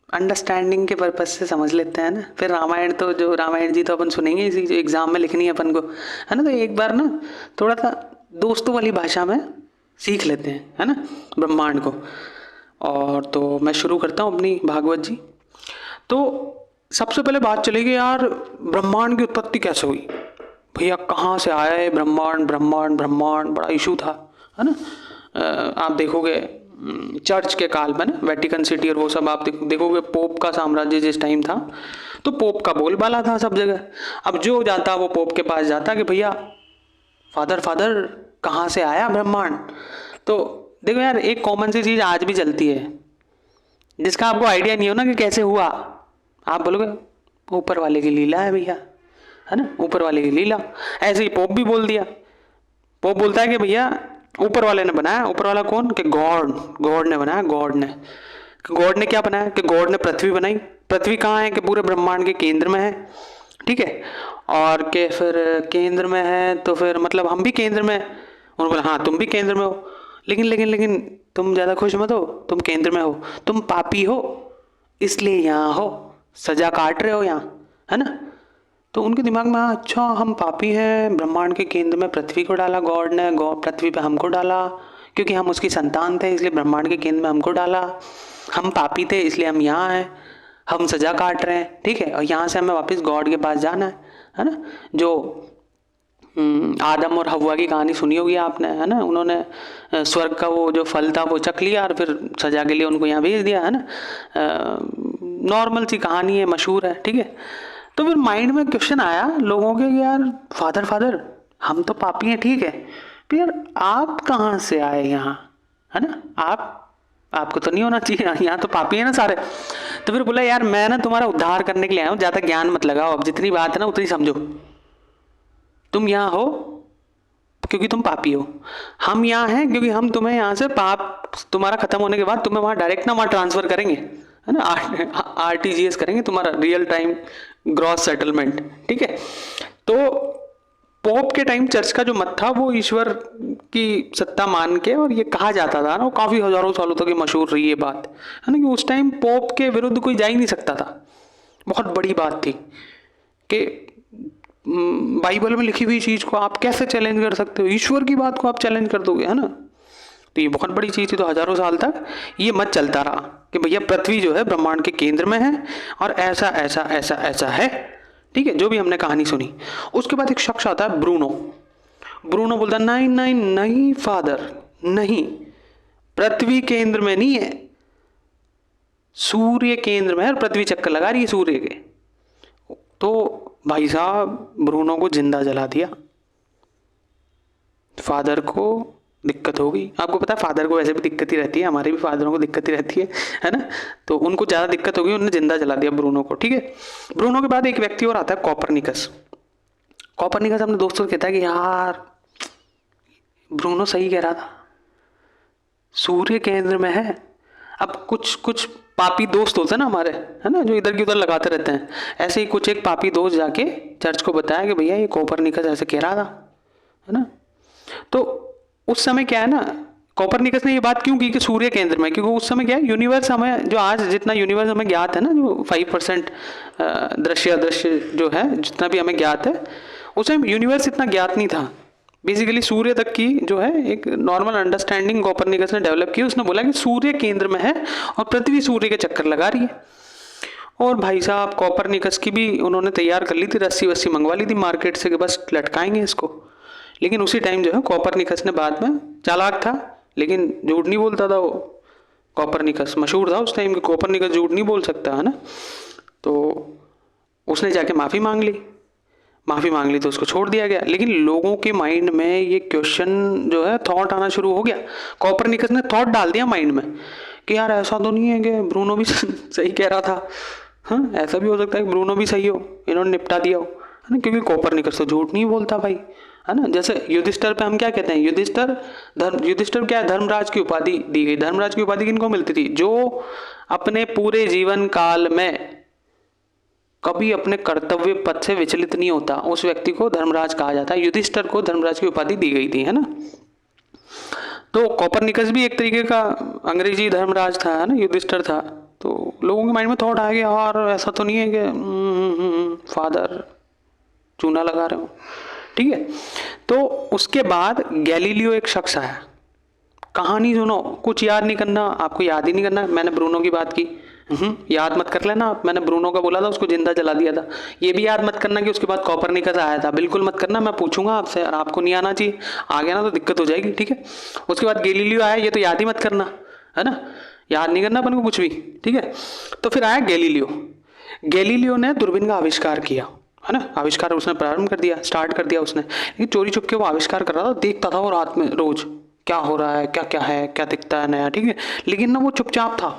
अंडरस्टैंडिंग के पर्पज से समझ लेते हैं ना, फिर रामायण तो जो रामायण जी तो अपन सुनेंगे इसी जो एग्जाम में लिखनी है अपन को, है ना। तो एक बार ना थोड़ा सा दोस्तों वाली भाषा में सीख लेते हैं, है ना, ब्रह्मांड को। और तो मैं शुरू करता हूँ अपनी भागवत जी। तो सबसे पहले बात चलेगी यार ब्रह्मांड की उत्पत्ति कैसे हुई, भैया कहाँ से आया है ब्रह्मांड, ब्रह्मांड ब्रह्मांड बड़ा इशू था, है ना। आप देखोगे चर्च के काल में ना, वेटिकन सिटी और वो सब आप देखोगे, पोप का साम्राज्य जिस टाइम था तो पोप का बोलबाला था सब जगह। अब जो जाता वो पोप के पास जाता कि भैया फादर फादर कहाँ से आया ब्रह्मांड। तो देखो यार एक कॉमन सी चीज़ आज भी चलती है जिसका आपको आइडिया नहीं हो ना कि कैसे हुआ, आप बोलोगे ऊपर वाले की लीला है भैया, है ना, ऊपर वाले की लीला। ऐसे ही पोप भी बोल दिया, पोप बोलता है कि भैया ऊपर वाले ने बनाया। ऊपर वाला कौन, कि गॉड, गॉड ने बनाया, गॉड ने। गॉड ने क्या बनाया, कि गॉड ने पृथ्वी बनाई। पृथ्वी कहाँ है, कि पूरे ब्रह्मांड के केंद्र में है। ठीक है, और के फिर केंद्र में है तो फिर मतलब हम भी केंद्र में। उन्होंने बोला हाँ तुम भी केंद्र में हो, लेकिन लेकिन लेकिन तुम ज़्यादा खुश मत हो, तुम केंद्र में हो, तुम पापी हो इसलिए यहाँ हो, सजा काट रहे हो यहाँ, है ना। तो उनके दिमाग में अच्छा हम पापी हैं, ब्रह्मांड के केंद्र में पृथ्वी को डाला गॉड ने, गॉड पृथ्वी पे हमको डाला क्योंकि हम उसकी संतान थे, इसलिए ब्रह्मांड के केंद्र में हमको डाला। हम पापी थे इसलिए हम यहाँ हैं, हम सजा काट रहे हैं। ठीक है, और यहाँ से हमें वापस गॉड के पास जाना है ना। जो आदम और हव्वा की कहानी सुनी होगी आपने, है ना, उन्होंने स्वर्ग का वो जो फल था वो चख लिया और फिर सजा के लिए उनको यहाँ भेज दिया, है ना। नॉर्मल सी कहानी है, मशहूर है। ठीक है, तो फिर माइंड में क्वेश्चन आया लोगों के, यार फादर फादर हम तो पापी हैं, ठीक है, तो यार आप कहाँ से आए यहाँ, है ना, आपको तो नहीं होना चाहिए, यहाँ तो पापी है ना सारे। तो फिर बोला यार मैं ना तुम्हारा उद्धार करने के लिए आया हूँ, ज़्यादा ज्ञान मत लगाओ, अब जितनी बात है ना उतनी समझो। तुम यहाँ हो क्योंकि तुम पापी हो, हम यहाँ हैं क्योंकि हम तुम्हें यहाँ से पाप तुम्हारा खत्म होने के बाद तुम्हें वहाँ डायरेक्ट ना वहाँ ट्रांसफर करेंगे, है ना, RTGS करेंगे, तुम्हारा रियल टाइम ग्रॉस सेटलमेंट। ठीक है, तो पोप के टाइम चर्च का जो मत था वो ईश्वर की सत्ता मान के, और ये कहा जाता था ना, वो काफ़ी हजारों सालों तक ये मशहूर रही ये बात, है ना, कि उस टाइम पोप के विरुद्ध कोई जा ही नहीं सकता था। बहुत बड़ी बात थी कि बाइबल में लिखी हुई चीज़ को आप कैसे चैलेंज कर सकते हो, ईश्वर की बात को आप चैलेंज कर दोगे, है ना। तो ये बहुत बड़ी चीज़ थी। तो हजारों साल तक ये मत चलता रहा कि भैया पृथ्वी जो है ब्रह्मांड के केंद्र में है और ऐसा ऐसा ऐसा ऐसा है। ठीक है, जो भी हमने कहानी सुनी। उसके बाद एक शख्स आता है ब्रूनो। ब्रूनो बोलता है नहीं नहीं नहीं फादर नहीं, पृथ्वी केंद्र में नहीं है, सूर्य केंद्र में है और पृथ्वी चक्कर लगा रही है सूर्य के। तो भाई साहब ब्रूनो को जिंदा जला दिया। फादर को दिक्कत हो गई। आपको पता है फादर को वैसे भी दिक्कत ही रहती है, हमारे भी फादरों को दिक्कत ही रहती है ना। तो उनको ज़्यादा दिक्कत हो गई, उन्होंने जिंदा जला दिया ब्रूनो को। ठीक है, ब्रूनो के बाद एक व्यक्ति और आता है कॉपरनिकस। कॉपरनिकस अपने दोस्तों से कहता है कि यार ब्रूनो सही कह रहा था, सूर्य केंद्र में है। अब कुछ कुछ पापी दोस्त होते हैं ना हमारे, है ना, जो इधर की उधर लगाते रहते हैं। ऐसे ही कुछ एक पापी दोस्त जाके चर्च को बताया कि भैया ये कॉपरनिकस ऐसे कह रहा था, है ना। तो उस समय क्या है ना, कॉपरनिकस ने ये बात क्यों की कि सूर्य केंद्र में, क्योंकि उस समय क्या है, यूनिवर्स हमें जो आज जितना यूनिवर्स हमें ज्ञात है ना, जो 5% दृश्य अदृश्य जो है जितना भी हमें ज्ञात है, उस टाइम यूनिवर्स इतना ज्ञात नहीं था। बेसिकली सूर्य तक की जो है एक नॉर्मल अंडरस्टैंडिंग कॉपरनिकस ने डेवलप की। उसने बोला कि सूर्य केंद्र में है और पृथ्वी सूर्य के चक्कर लगा रही है। और भाई साहब कॉपरनिकस की भी उन्होंने तैयार कर ली थी, रस्सी वस्सी मंगवा ली थी मार्केट से कि बस लटकाएंगे इसको। लेकिन उसी टाइम जो है कॉपरनिकस ने बाद में, चालाक था लेकिन झूठ नहीं बोलता था वो, कॉपरनिकस मशहूर था उस टाइम कि कॉपरनिकस झूठ नहीं बोल सकता, है ना। तो उसने जाके माफ़ी मांग ली तो उसको छोड़ दिया गया। लेकिन लोगों के माइंड में ये क्वेश्चन जो है थॉट आना शुरू हो गया। कॉपरनिकस ने थॉट डाल दिया माइंड में कि यार ऐसा तो नहीं है कि ब्रूनो भी सही कह रहा था, हाँ ऐसा भी हो सकता है कि ब्रूनो भी सही हो, इन्होंने निपटा दिया हो, है ना, क्योंकि कोपरनिकस तो झूठ नहीं बोलता भाई, है ना। जैसे युधिष्ठिर पे हम क्या कहते हैं, युधिष्ठिर क्या है, धर्मराज की उपाधि दी गई। धर्मराज की उपाधि किनको मिलती थी, जो अपने पूरे जीवन काल में कभी अपने कर्तव्य पथ से विचलित नहीं होता, उस व्यक्ति को धर्मराज कहा जाता है। युधिष्ठिर को धर्मराज की उपाधि दी गई थी, है ना। तो कोपरनिकस भी एक तरीके का अंग्रेजी धर्मराज था, है ना, युधिष्ठिर था। तो लोगों के माइंड में थॉट आ गया, यार ऐसा तो नहीं है कि फादर चूना लगा रहे हो, ठीक है। तो उसके बाद गैलीलियो एक शख्स आया। कहानी सुनो, कुछ याद नहीं करना, आपको याद ही नहीं करना। मैंने ब्रूनो की बात की, याद मत कर लेना आप, मैंने ब्रूनो का बोला था, उसको जिंदा जला दिया था। ये भी याद मत करना कि उसके बाद कोपरनिकस आया था, बिल्कुल मत करना। मैं पूछूंगा आपसे और आपको नहीं आना चाहिए, आ गया ना तो दिक्कत हो जाएगी, ठीक है। उसके बाद गैलीलियो आया, ये तो याद ही मत करना, है ना, याद नहीं करना अपन को कुछ भी, ठीक है। तो फिर आया गैलीलियो। गैलीलियो ने दूरबीन का आविष्कार किया, है ना, आविष्कार उसने प्रारंभ कर दिया, स्टार्ट कर दिया उसने। लेकिन चोरी छुप के वो आविष्कार कर रहा था, देखता था वो रात में रोज क्या हो रहा है, क्या क्या है, क्या दिखता है नया, ठीक है। लेकिन ना वो चुपचाप था,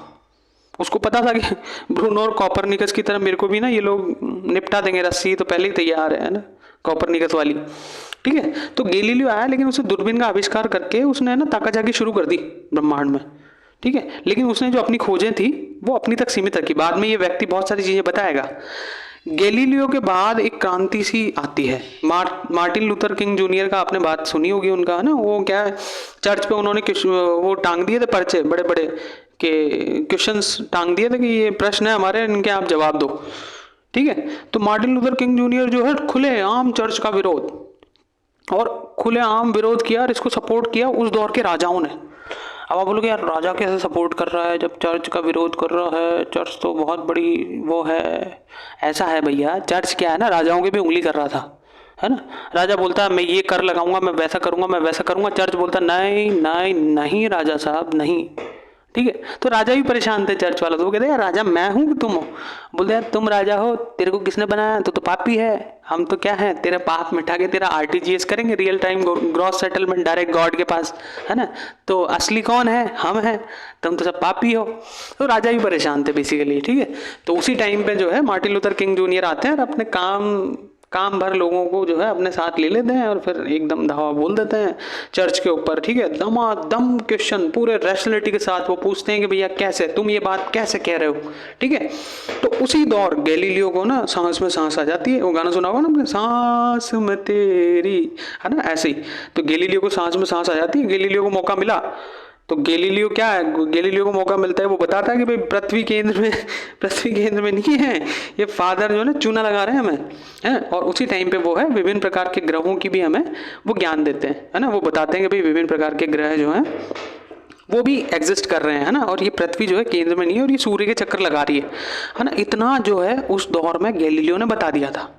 उसको पता था कि ब्रूनो और कोपरनिकस की तरह मेरे को भी ना ये लोग निपटा देंगे, रस्सी तो पहले ही तैयार है ना, कोपरनिकस वाली, ठीक है। तो गैलीलियो आया, लेकिन उसे दूरबीन का आविष्कार करके उसने ना ताकाझाकी शुरू कर दी ब्रह्मांड में, ठीक है। लेकिन उसने जो अपनी खोजें थी वो अपनी तक सीमित रखी। बाद में ये व्यक्ति बहुत सारी चीजें बताएगा। गैलीलियो के बाद एक क्रांति सी आती है। मार्टिन लूथर किंग जूनियर का आपने बात सुनी होगी उनका, है ना, वो क्या है, चर्च पे उन्होंने वो टांग दिए थे पर्चे बड़े बड़े के क्वेश्चंस टांग दिए थे कि ये प्रश्न है हमारे, इनके आप जवाब दो, ठीक है। तो मार्टिन लूथर किंग जूनियर जो है खुले आम चर्च का विरोध, और खुले आम विरोध किया और इसको सपोर्ट किया उस दौर के राजाओं ने। अब आप बोलोगे यार राजा कैसे सपोर्ट कर रहा है जब चर्च का विरोध कर रहा है, चर्च तो बहुत बड़ी वो है। ऐसा है भैया, चर्च क्या है ना, राजाओं की भी उंगली कर रहा था, है ना। राजा बोलता है मैं ये कर लगाऊंगा, मैं वैसा करूंगा, मैं वैसा करूंगा, चर्च बोलता नहीं नहीं नहीं राजा साहब नहीं, ठीक है। तो राजा भी परेशान थे चर्च वाला, तो वो कहते यार राजा मैं हूँ कि तुम हो। बोलते यार तुम राजा हो, तेरे को किसने बनाया, तो पापी है, हम तो क्या है, तेरा पाप मिटा के तेरा आरटीजीएस करेंगे, real time gross settlement direct God के पास, है ना। तो असली कौन है, हम हैं, तुम तो सब पापी हो। तो राजा भी परेशान थे बेसिकली, ठीक है। तो उसी टाइम पे जो है मार्टिन लूथर किंग जूनियर आते हैं और अपने काम भर लोगों को जो है अपने साथ ले लेते हैं और फिर एकदम धावा बोल देते हैं चर्च के ऊपर, ठीक है। दमादम क्वेश्चन पूरे रैशनैलिटी के साथ वो पूछते हैं कि भैया कैसे, तुम ये बात कैसे कह रहे हो, ठीक है। तो उसी दौर गैलीलियो को ना सांस में सांस आ जाती है। वो गाना सुना होगा ना आपने, सांस में तेरी, है ना, ऐसे ही। तो गैलीलियो को सांस में सांस आ जाती है, गैलीलियो को मौका मिला। तो गैलीलियो क्या है, गैलीलियो को मौका मिलता है, वो बताता है कि भाई पृथ्वी केंद्र में नहीं है, ये फादर जो है ना चूना लगा रहे हैं हमें, है। और उसी टाइम पे वो है विभिन्न प्रकार के ग्रहों की भी हमें वो ज्ञान देते हैं, है ना। वो बताते हैं कि भाई विभिन्न प्रकार के ग्रह जो हैं वो भी एग्जिस्ट कर रहे हैं, है ना। और ये पृथ्वी जो है केंद्र में नहीं है और ये सूर्य के चक्कर लगा रही है ना। इतना जो है उस दौर में गैलीलियो ने बता दिया था,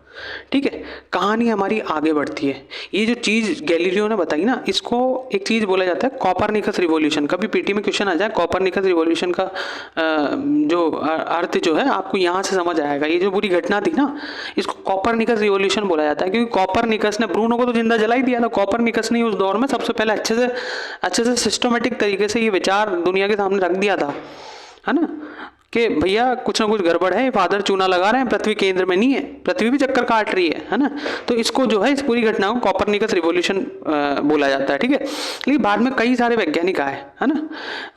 ठीक है। कहानी हमारी आगे बढ़ती है। ये जो चीज़ गैलीलियो ने बताई ना, इसको एक चीज़ बोला जाता है कॉपरनिकस रिवॉल्यूशन। कभी पीटी में क्वेश्चन आ जाए कॉपरनिकस रिवॉल्यूशन का जो अर्थ जो है आपको यहाँ से समझ आएगा। ये जो पूरी घटना थी ना, इसको कॉपरनिकस रिवॉल्यूशन बोला जाता है, क्योंकि कॉपरनिकस ने ब्रूनो को तो जिंदा जला ही दिया था। कॉपरनिकस ने उस दौर में सबसे पहले अच्छे से सिस्टमेटिक तरीके से ये विचार दुनिया के सामने रख दिया था, है ना, कि भैया कुछ ना कुछ गड़बड़ है, फादर चूना लगा रहे हैं, पृथ्वी केंद्र में नहीं है, पृथ्वी भी चक्कर काट रही है ना। तो इसको जो है इस पूरी घटना को कॉपरनिकस रिवॉल्यूशन बोला जाता है, ठीक है। लेकिन बाद में कई सारे वैज्ञानिक आए, है ना,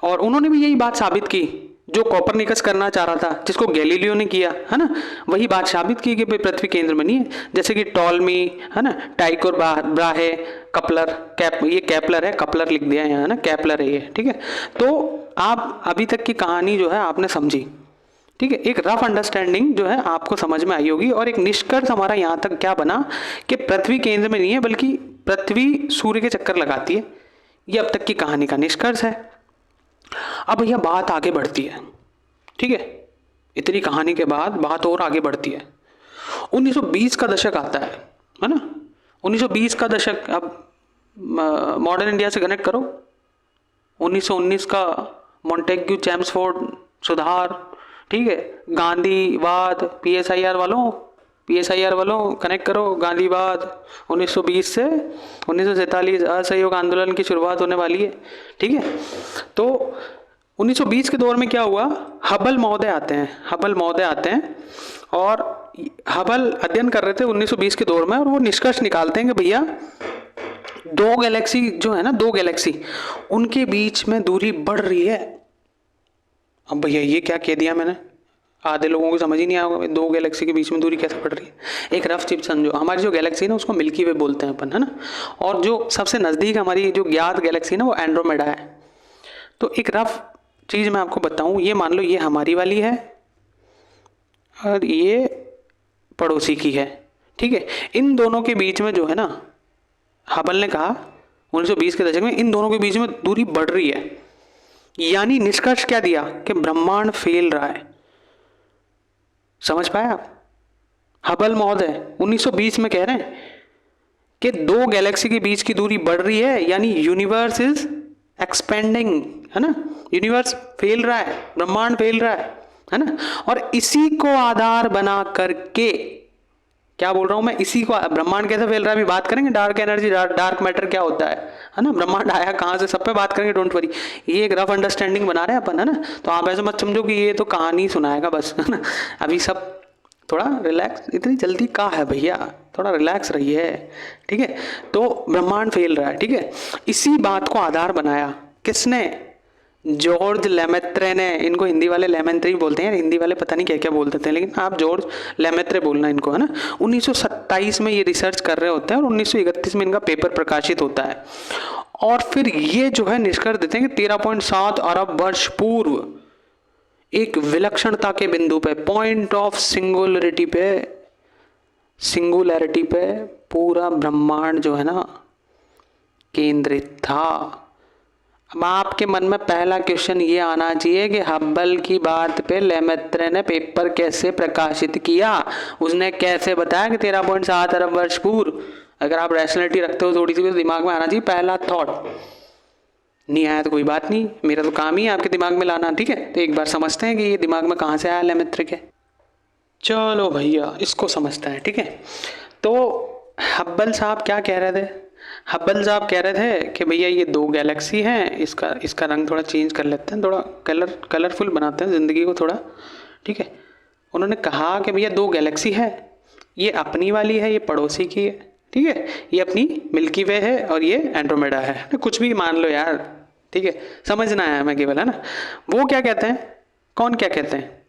और उन्होंने भी यही बात साबित की जो कॉपरनिकस करना चाह रहा था, जिसको गैलीलियो ने किया, है ना। वही बात साबित की कि भाई पृथ्वी केंद्र में नहीं है। जैसे कि टॉलमी, है ना, टाइकोर ब्राहे, कपलर, ये कैपलर है, कपलर लिख दिया यहाँ, है ना, कैपलर है ये, ठीक है। तो आप अभी तक की कहानी जो है आपने समझी, ठीक है। एक रफ अंडरस्टैंडिंग जो है आपको समझ में आई होगी, और एक निष्कर्ष हमारा यहाँ तक क्या बना कि पृथ्वी केंद्र में नहीं है बल्कि पृथ्वी सूर्य के चक्कर लगाती है। ये अब तक की कहानी का निष्कर्ष है। अब यह बात आगे बढ़ती है, ठीक है। इतनी कहानी के बाद बात और आगे बढ़ती है। 1920 का दशक आता है ना। 1920 का दशक, अब मॉडर्न इंडिया से कनेक्ट करो। 1919 का मॉन्टेग्यू चैम्सफोर्ड सुधार, ठीक है। गांधीवाद, पीएसआईआर वालों कनेक्ट करो। गांधीवाद 1920 से 1947 असहयोग आंदोलन की शुरुआत होने वाली है, ठीक है। तो 1920 के दौर में क्या हुआ, हबल महोदय आते हैं और हबल अध्ययन कर रहे थे 1920 के दौर में, और वो निष्कर्ष निकालते हैं कि भैया दो गैलेक्सी जो है ना, दो गैलेक्सी, उनके बीच में दूरी बढ़ रही है। अब भैया ये क्या कह दिया मैंने, आधे लोगों को समझ ही नहीं आएगा दो गैलेक्सी के बीच में दूरी कैसे बढ़ रही है। एक रफ चिप समझो, हमारी जो गैलेक्सी है ना उसको मिल्की वे बोलते हैं अपन, है ना, और जो सबसे नज़दीक हमारी जो ज्ञात गैलेक्सी है ना वो एंड्रोमेडा है। तो एक रफ चीज़ मैं आपको बताऊं, ये मान लो ये हमारी वाली है और ये पड़ोसी की है, ठीक है। इन दोनों के बीच में जो है ना, हबल ने कहा 1920 के दशक में इन दोनों के बीच में दूरी बढ़ रही है, यानी निष्कर्ष क्या दिया कि ब्रह्मांड फैल रहा है। समझ पाए आप? हबल महोदय 1920 में कह रहे हैं कि दो गैलेक्सी के बीच की दूरी बढ़ रही है, यानी यूनिवर्स इज एक्सपेंडिंग, है ना, यूनिवर्स फैल रहा है, ब्रह्मांड फैल रहा है ना। और इसी को आधार बना करके, क्या बोल रहा हूं मैं, इसी को, ब्रह्मांड कैसे फैल रहा है अभी बात करेंगे, डार्क एनर्जी, डार्क मैटर क्या होता है ना, ब्रह्मांड आया कहां से, सब पे बात करेंगे, डोंट वरी। ये एक रफ अंडरस्टैंडिंग बना रहे हैं अपन, है ना। तो आप ऐसे मत समझो कि ये तो कहानी सुनाएगा बस, है ना। अभी सब थोड़ा रिलैक्स, इतनी जल्दी का है भैया, थोड़ा रिलैक्स रहिए, ठीक है। तो ब्रह्मांड फैल रहा है, ठीक है। इसी बात को आधार बनाया किसने, जॉर्ज लेमेत्रे ने। इनको हिंदी वाले लेमेंट्री बोलते हैं, हिंदी वाले पता नहीं क्या क्या बोल देते हैं, लेकिन आप जॉर्ज लेमेत्रे बोलना इनको, है ना। 1927 में ये रिसर्च कर रहे होते हैं और 1931 में इनका पेपर प्रकाशित होता है। और फिर ये जो है निष्कर्ष देते हैं कि 13.7 अरब वर्ष पूर्व एक विलक्षणता के बिंदु पे, पॉइंट ऑफ सिंगुलैरिटी पे पूरा ब्रह्मांड जो है ना केंद्रित था। अब आपके मन में पहला क्वेश्चन ये आना चाहिए कि हब्बल की बात पे लेमेत्रे ने पेपर कैसे प्रकाशित किया, उसने कैसे बताया कि 13.7 अरब वर्ष पूर्व। अगर आप रैशनलिटी रखते हो थोड़ी सी, तो दिमाग में आना चाहिए पहला थॉट। नहीं आया तो कोई बात नहीं, मेरा तो काम ही है आपके दिमाग में लाना, ठीक है। तो एक बार समझते हैं कि ये दिमाग में कहाँ से आया लेमेत्रे के। चलो भैया इसको समझते हैं, ठीक है। तो हब्बल साहब क्या कह रहे थे, हब्बल साहब कह रहे थे कि भैया ये दो गैलेक्सी हैं, इसका रंग थोड़ा चेंज कर लेते हैं, थोड़ा कलरफुल बनाते हैं ज़िंदगी को थोड़ा, ठीक है। उन्होंने कहा कि भैया दो गैलेक्सी है, ये अपनी वाली है, ये पड़ोसी की है, ठीक है। ये अपनी मिल्की वे है और ये एंड्रोमेडा है, कुछ भी मान लो यार, ठीक है, समझना है हमें केवल, है ना। वो क्या कहते हैं, कौन क्या कहते हैं,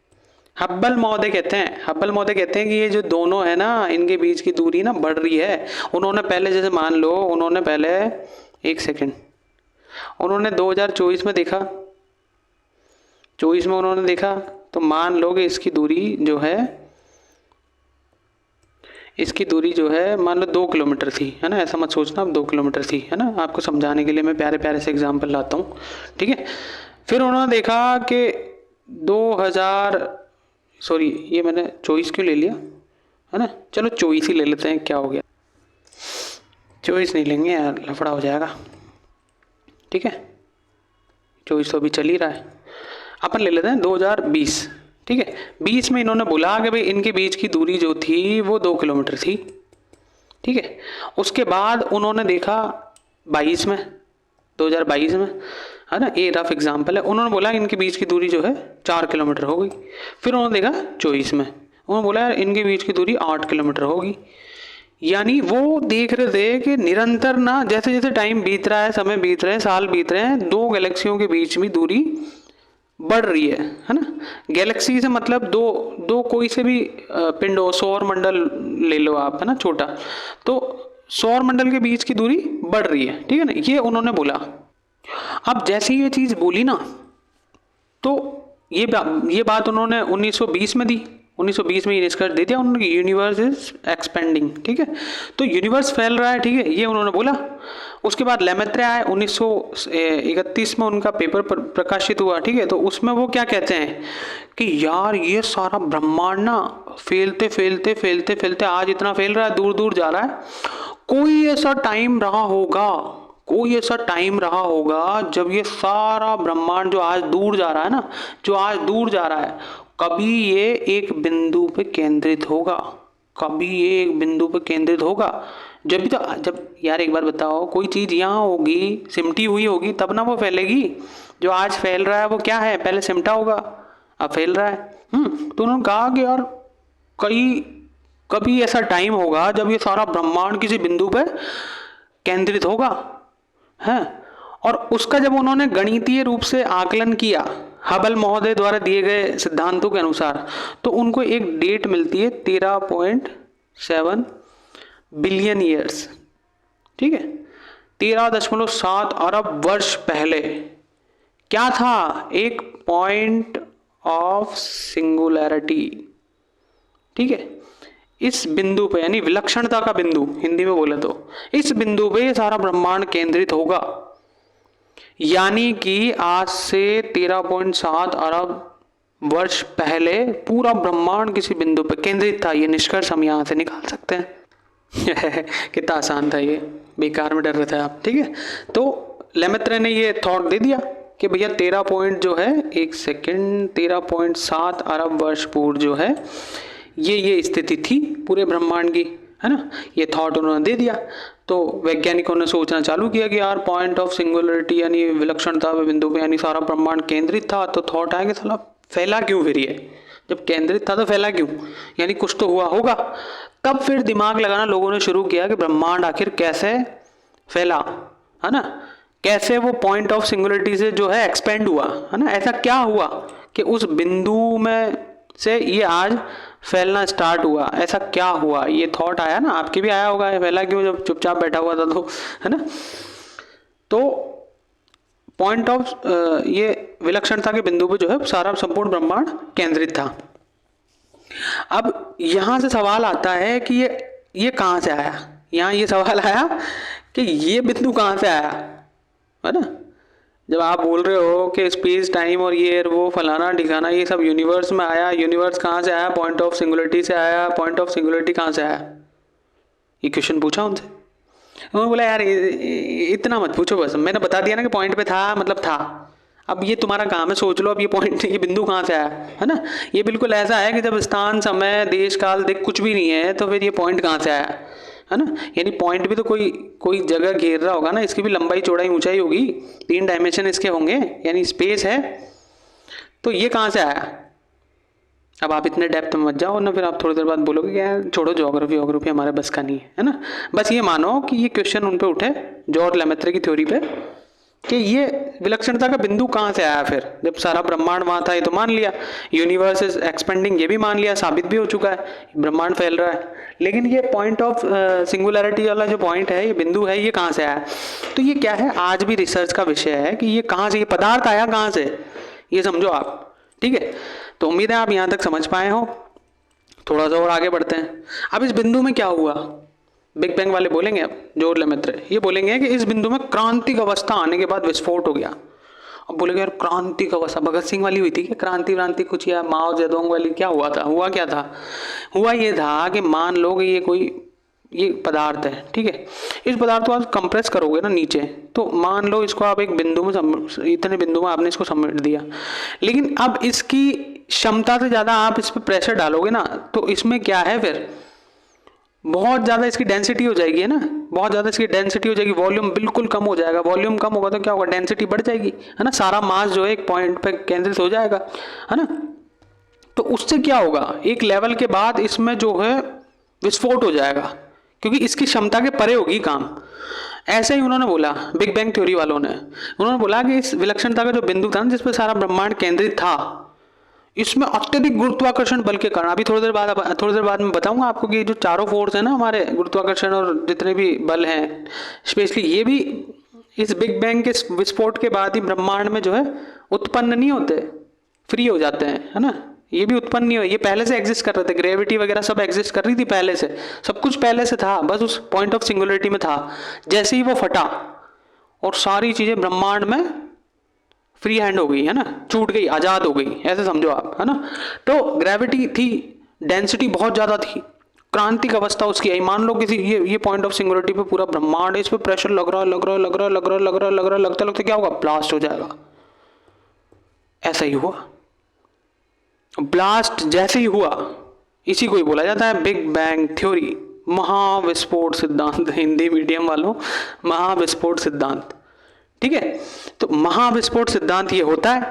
हब्बल महोदय कहते हैं, हब्बल महोदय कहते हैं कि ये जो दोनों है ना, इनके बीच की दूरी ना बढ़ रही है। उन्होंने पहले, जैसे मान लो, उन्होंने पहले, एक सेकंड, उन्होंने 2024 में देखा, 24 में उन्होंने देखा, तो मान लो कि इसकी दूरी जो है मान लो 2 किलोमीटर थी, है ना। ऐसा मत सोचना अब 2 किलोमीटर थी, है ना। आपको समझाने के लिए मैं प्यारे प्यारे से एग्जाम्पल लाता हूँ, ठीक है। फिर उन्होंने देखा कि 2000, सॉरी ये मैंने 24 क्यों ले लिया, है ना, चलो 24 ही ले लेते हैं, क्या हो गया, 24 नहीं लेंगे यार, लफड़ा हो जाएगा, ठीक है। 24 तो अभी चल ही रहा है, अपन ले लेते हैं 2020, ठीक है। 20 में इन्होंने बोला कि भाई इनके बीच की दूरी जो थी वो 2 किलोमीटर थी, ठीक है। उसके बाद उन्होंने देखा 22 में, 2022 में, है ना, ये रफ एग्जाम्पल है, उन्होंने बोला इनके बीच की दूरी जो है 4 किलोमीटर हो गई। फिर उन्होंने देखा 24 में, उन्होंने बोला इनके बीच की दूरी 8 किलोमीटर होगी। यानी वो देख रहे थे कि निरंतर ना, जैसे जैसे टाइम बीत रहा है, समय बीत रहे हैं, साल बीत रहे हैं, दो गैलेक्सियों के बीच में दूरी बढ़ रही है ना। गैलेक्सी से मतलब दो कोई से भी पिंड हो, सौर मंडल ले लो आप, है ना, छोटा, तो सौर मंडल के बीच की दूरी बढ़ रही है, ठीक है ना, ये उन्होंने बोला। अब जैसे ये चीज़ बोली ना, तो ये बात उन्होंने 1920 में दी, 1920 में ये निष्कर्ष दे दिया उन्होंने, यूनिवर्स इज एक्सपेंडिंग, ठीक है। तो यूनिवर्स फैल रहा है, ठीक है, ये उन्होंने बोला। उसके बाद लेमेत्रे आए, 1931 में उनका पेपर प्रकाशित हुआ, ठीक है। तो उसमें वो क्या कहते हैं कि यार ये सारा ब्रह्मांड ना फैलते फैलते फैलते फैलते आज इतना फैल रहा है, दूर दूर जा रहा है। कोई ऐसा टाइम रहा होगा जब ये सारा ब्रह्मांड जो आज दूर जा रहा है, कभी ये एक बिंदु पे केंद्रित होगा, जब यार एक बार बताओ, कोई चीज़ यहाँ होगी, सिमटी हुई होगी, तब ना वो फैलेगी। जो आज फैल रहा है वो क्या है, पहले सिमटा होगा, अब फैल रहा है। तो उन्होंने कहा कि यार कई कभी ऐसा टाइम होगा जब ये सारा ब्रह्मांड किसी बिंदु पे केंद्रित होगा है। और उसका जब उन्होंने गणितीय रूप से आकलन किया हबल महोदय द्वारा दिए गए सिद्धांतों के अनुसार, तो उनको एक डेट मिलती है 13.7 बिलियन ईयर्स। ठीक है, 13.7 अरब वर्ष पहले क्या था, एक पॉइंट ऑफ सिंगुलैरिटी। ठीक है, इस बिंदु पे यानी विलक्षणता का बिंदु हिंदी में बोले तो, इस बिंदु पे ये सारा ब्रह्मांड केंद्रित होगा। यानी कि आज से 13.7 अरब वर्ष पहले पूरा ब्रह्मांड किसी बिंदु पे केंद्रित था। ये निष्कर्ष हम यहां से निकाल सकते हैं। कितना आसान था ये, बेकार में डर रहे थे आप। ठीक है, तो लेमेत्रे ने ये थॉट दे दिया कि भैया 13 पॉइंट जो है, एक सेकेंड, 13.7 अरब वर्ष पूर्व जो है ये स्थिति थी पूरे ब्रह्मांड की, है ना। ये थॉट उन्होंने दे दिया, तो वैज्ञानिकों ने सोचना चालू किया कि यार पॉइंट ऑफ सिंगुलरिटी यानी विलक्षणता बिंदु पे यानी सारा ब्रह्मांड केंद्रित था, तो थॉट आया कि साला फैला क्यों फिर ये, जब केंद्रित था तो फैला क्यों, यानी कुछ तो हुआ होगा। तब फिर दिमाग लगाना लोगों ने शुरू किया कि ब्रह्मांड आखिर कैसे फैला, है ना, कैसे वो पॉइंट ऑफ सिंगुलरिटी से जो है एक्सपेंड हुआ, है ना, ऐसा क्या हुआ कि उस बिंदु में से ये आज फैलना स्टार्ट हुआ, ऐसा क्या हुआ। ये थॉट आया ना, आपके भी आया होगा, फैला क्यों जब चुपचाप बैठा हुआ था तो, है ना। तो पॉइंट ऑफ ये विलक्षणता के बिंदु पे जो है सारा संपूर्ण ब्रह्मांड केंद्रित था। अब यहां से सवाल आता है कि ये कहां से आया। यहां ये सवाल आया कि ये बिंदु कहां से आया, है ना। जब आप बोल रहे हो कि स्पेस टाइम और ये वो फलाना ठिकाना ये सब यूनिवर्स में आया, यूनिवर्स कहाँ से आया, पॉइंट ऑफ सिंगुलरिटी से आया, पॉइंट ऑफ सिंगुलरिटी कहाँ से आया, ये क्वेश्चन पूछा उनसे। उन्होंने बोला यार इतना मत पूछो, बस मैंने बता दिया ना कि पॉइंट पे था मतलब था। अब ये तुम्हारा काम है, सोच लो अब ये पॉइंट ये बिंदु कहाँ से आया, है ना। ये बिल्कुल ऐसा है कि जब स्थान समय देश काल देख कुछ भी नहीं है तो फिर ये पॉइंट कहाँ से आया, है ना। यानी पॉइंट भी तो कोई जगह घेर रहा होगा ना, इसकी भी लंबाई चौड़ाई ऊंचाई होगी, 3 डायमेंशन इसके होंगे, यानी स्पेस है, तो ये कहाँ से आया। अब आप इतने डेप्थ में मत जाओ ना, फिर आप थोड़ी देर बाद बोलोगे कि यार छोड़ो ज्योग्राफी हमारे बस का नहीं है ना। बस ये मानो कि ये क्वेश्चन उन पे उठे जॉर्ज लेमेत्रे की थ्योरी पे कि ये विलक्षणता का बिंदु कहाँ से आया। फिर जब सारा ब्रह्मांड वहाँ था ये तो मान लिया, यूनिवर्स इज एक्सपेंडिंग ये भी मान लिया, साबित भी हो चुका है ब्रह्मांड फैल रहा है, लेकिन ये पॉइंट ऑफ सिंगुलैरिटी वाला जो पॉइंट है, ये बिंदु है, ये कहाँ से आया। तो ये क्या है, आज भी रिसर्च का विषय है कि ये कहाँ से, ये पदार्थ आया कहाँ से, ये समझो आप। ठीक है, तो उम्मीद है आप यहाँ तक समझ पाए हो। थोड़ा सा और आगे बढ़ते हैं। अब इस बिंदु में क्या हुआ, बिग बैंग वाले बोलेंगे, अब जॉर्ज लेमेत्रे ये बोलेंगे कि इस बिंदु में क्रांतिक अवस्था आने के बाद विस्फोट हो गया। अब बोलेंगे यार क्रांतिक अवस्था भगत सिंह वाली हुई थी कि क्रांति कुछ, या माओ जेडोंग वाली, क्या हुआ था, हुआ क्या था। हुआ ये था कि मान लो कि ये पदार्थ है, ठीक है, इस पदार्थ को आप कंप्रेस करोगे ना नीचे, तो मान लो इसको आप एक बिंदु में इतने बिंदु में आपने इसको समेट दिया, लेकिन अब इसकी क्षमता से ज़्यादा आप इस पर प्रेशर डालोगे ना, तो इसमें क्या है, फिर बहुत ज़्यादा इसकी डेंसिटी हो जाएगी, है ना, बहुत ज़्यादा इसकी डेंसिटी हो जाएगी, वॉल्यूम बिल्कुल कम हो जाएगा। वॉल्यूम कम होगा तो क्या होगा, डेंसिटी बढ़ जाएगी, है ना, सारा मास जो है एक पॉइंट पे केंद्रित हो जाएगा, है ना। तो उससे क्या होगा, एक लेवल के बाद इसमें जो है विस्फोट हो जाएगा, क्योंकि इसकी क्षमता के परे होगी काम। ऐसे ही उन्होंने बोला, बिग बैंग थ्योरी वालों ने, उन्होंने बोला कि इस विलक्षणता का जो बिंदु था जिस पर सारा ब्रह्मांड केंद्रित था, इसमें अत्यधिक गुरुत्वाकर्षण बल के कारण, अभी थोड़ी देर बाद मैं बताऊंगा आपको कि जो चारों फोर्स है ना हमारे, गुरुत्वाकर्षण और जितने भी बल हैं, स्पेशली ये भी इस बिग बैंग के विस्फोट के बाद ही ब्रह्मांड में जो है उत्पन्न नहीं होते, फ्री हो जाते हैं, है ना। ये भी उत्पन्न नहीं हुए, ये पहले से एग्जिस्ट कर रहे थे, ग्रेविटी वगैरह सब एग्जिस्ट कर रही थी पहले से, सब कुछ पहले से था, बस उस पॉइंट ऑफ सिंगुलरिटी में था। जैसे ही वो फटा और सारी चीजें ब्रह्मांड में फ्री हैंड हो गई, है ना, छूट गई, आजाद हो गई, ऐसे समझो आप, है ना। तो ग्रेविटी थी, डेंसिटी बहुत ज्यादा थी, क्रांतिक अवस्था उसकी आई। मान लो किसी ये पॉइंट ऑफ सिंगुलरिटी पे पूरा ब्रह्मांड, इस पे प्रेशर लगता लगता क्या होगा, ब्लास्ट हो जाएगा। ऐसा ही हुआ, ब्लास्ट जैसे ही हुआ, इसी को ही बोला जाता है बिग बैंग थ्योरी, महाविस्फोट सिद्धांत, हिंदी मीडियम वालों, महाविस्फोट सिद्धांत। ठीक है, तो महाविस्फोट सिद्धांत ये होता है,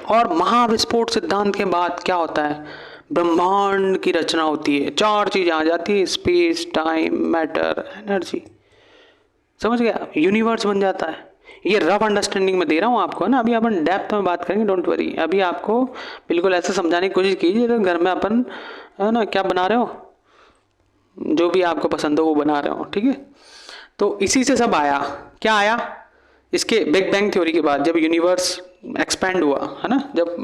और महाविस्फोट सिद्धांत के बाद क्या होता है, ब्रह्मांड की रचना होती है, 4 चीज़ आ जाती है, स्पेस, टाइम, मैटर, एनर्जी। समझ गया? यूनिवर्स बन जाता है। ये रफ अंडरस्टैंडिंग में दे रहा हूँ आपको, है ना। अभी अपन डेप्थ में बात करेंगे, डोंट वरी। अभी आपको बिल्कुल ऐसे समझाने की कोशिश कीजिए तो घर में अपन, है ना, क्या बना रहे हो, जो भी आपको पसंद हो वो बना रहे हो, ठीक है। तो इसी से सब आया। क्या आया? इसके बिग बैंग थ्योरी के बाद जब यूनिवर्स एक्सपैंड हुआ, है ना, जब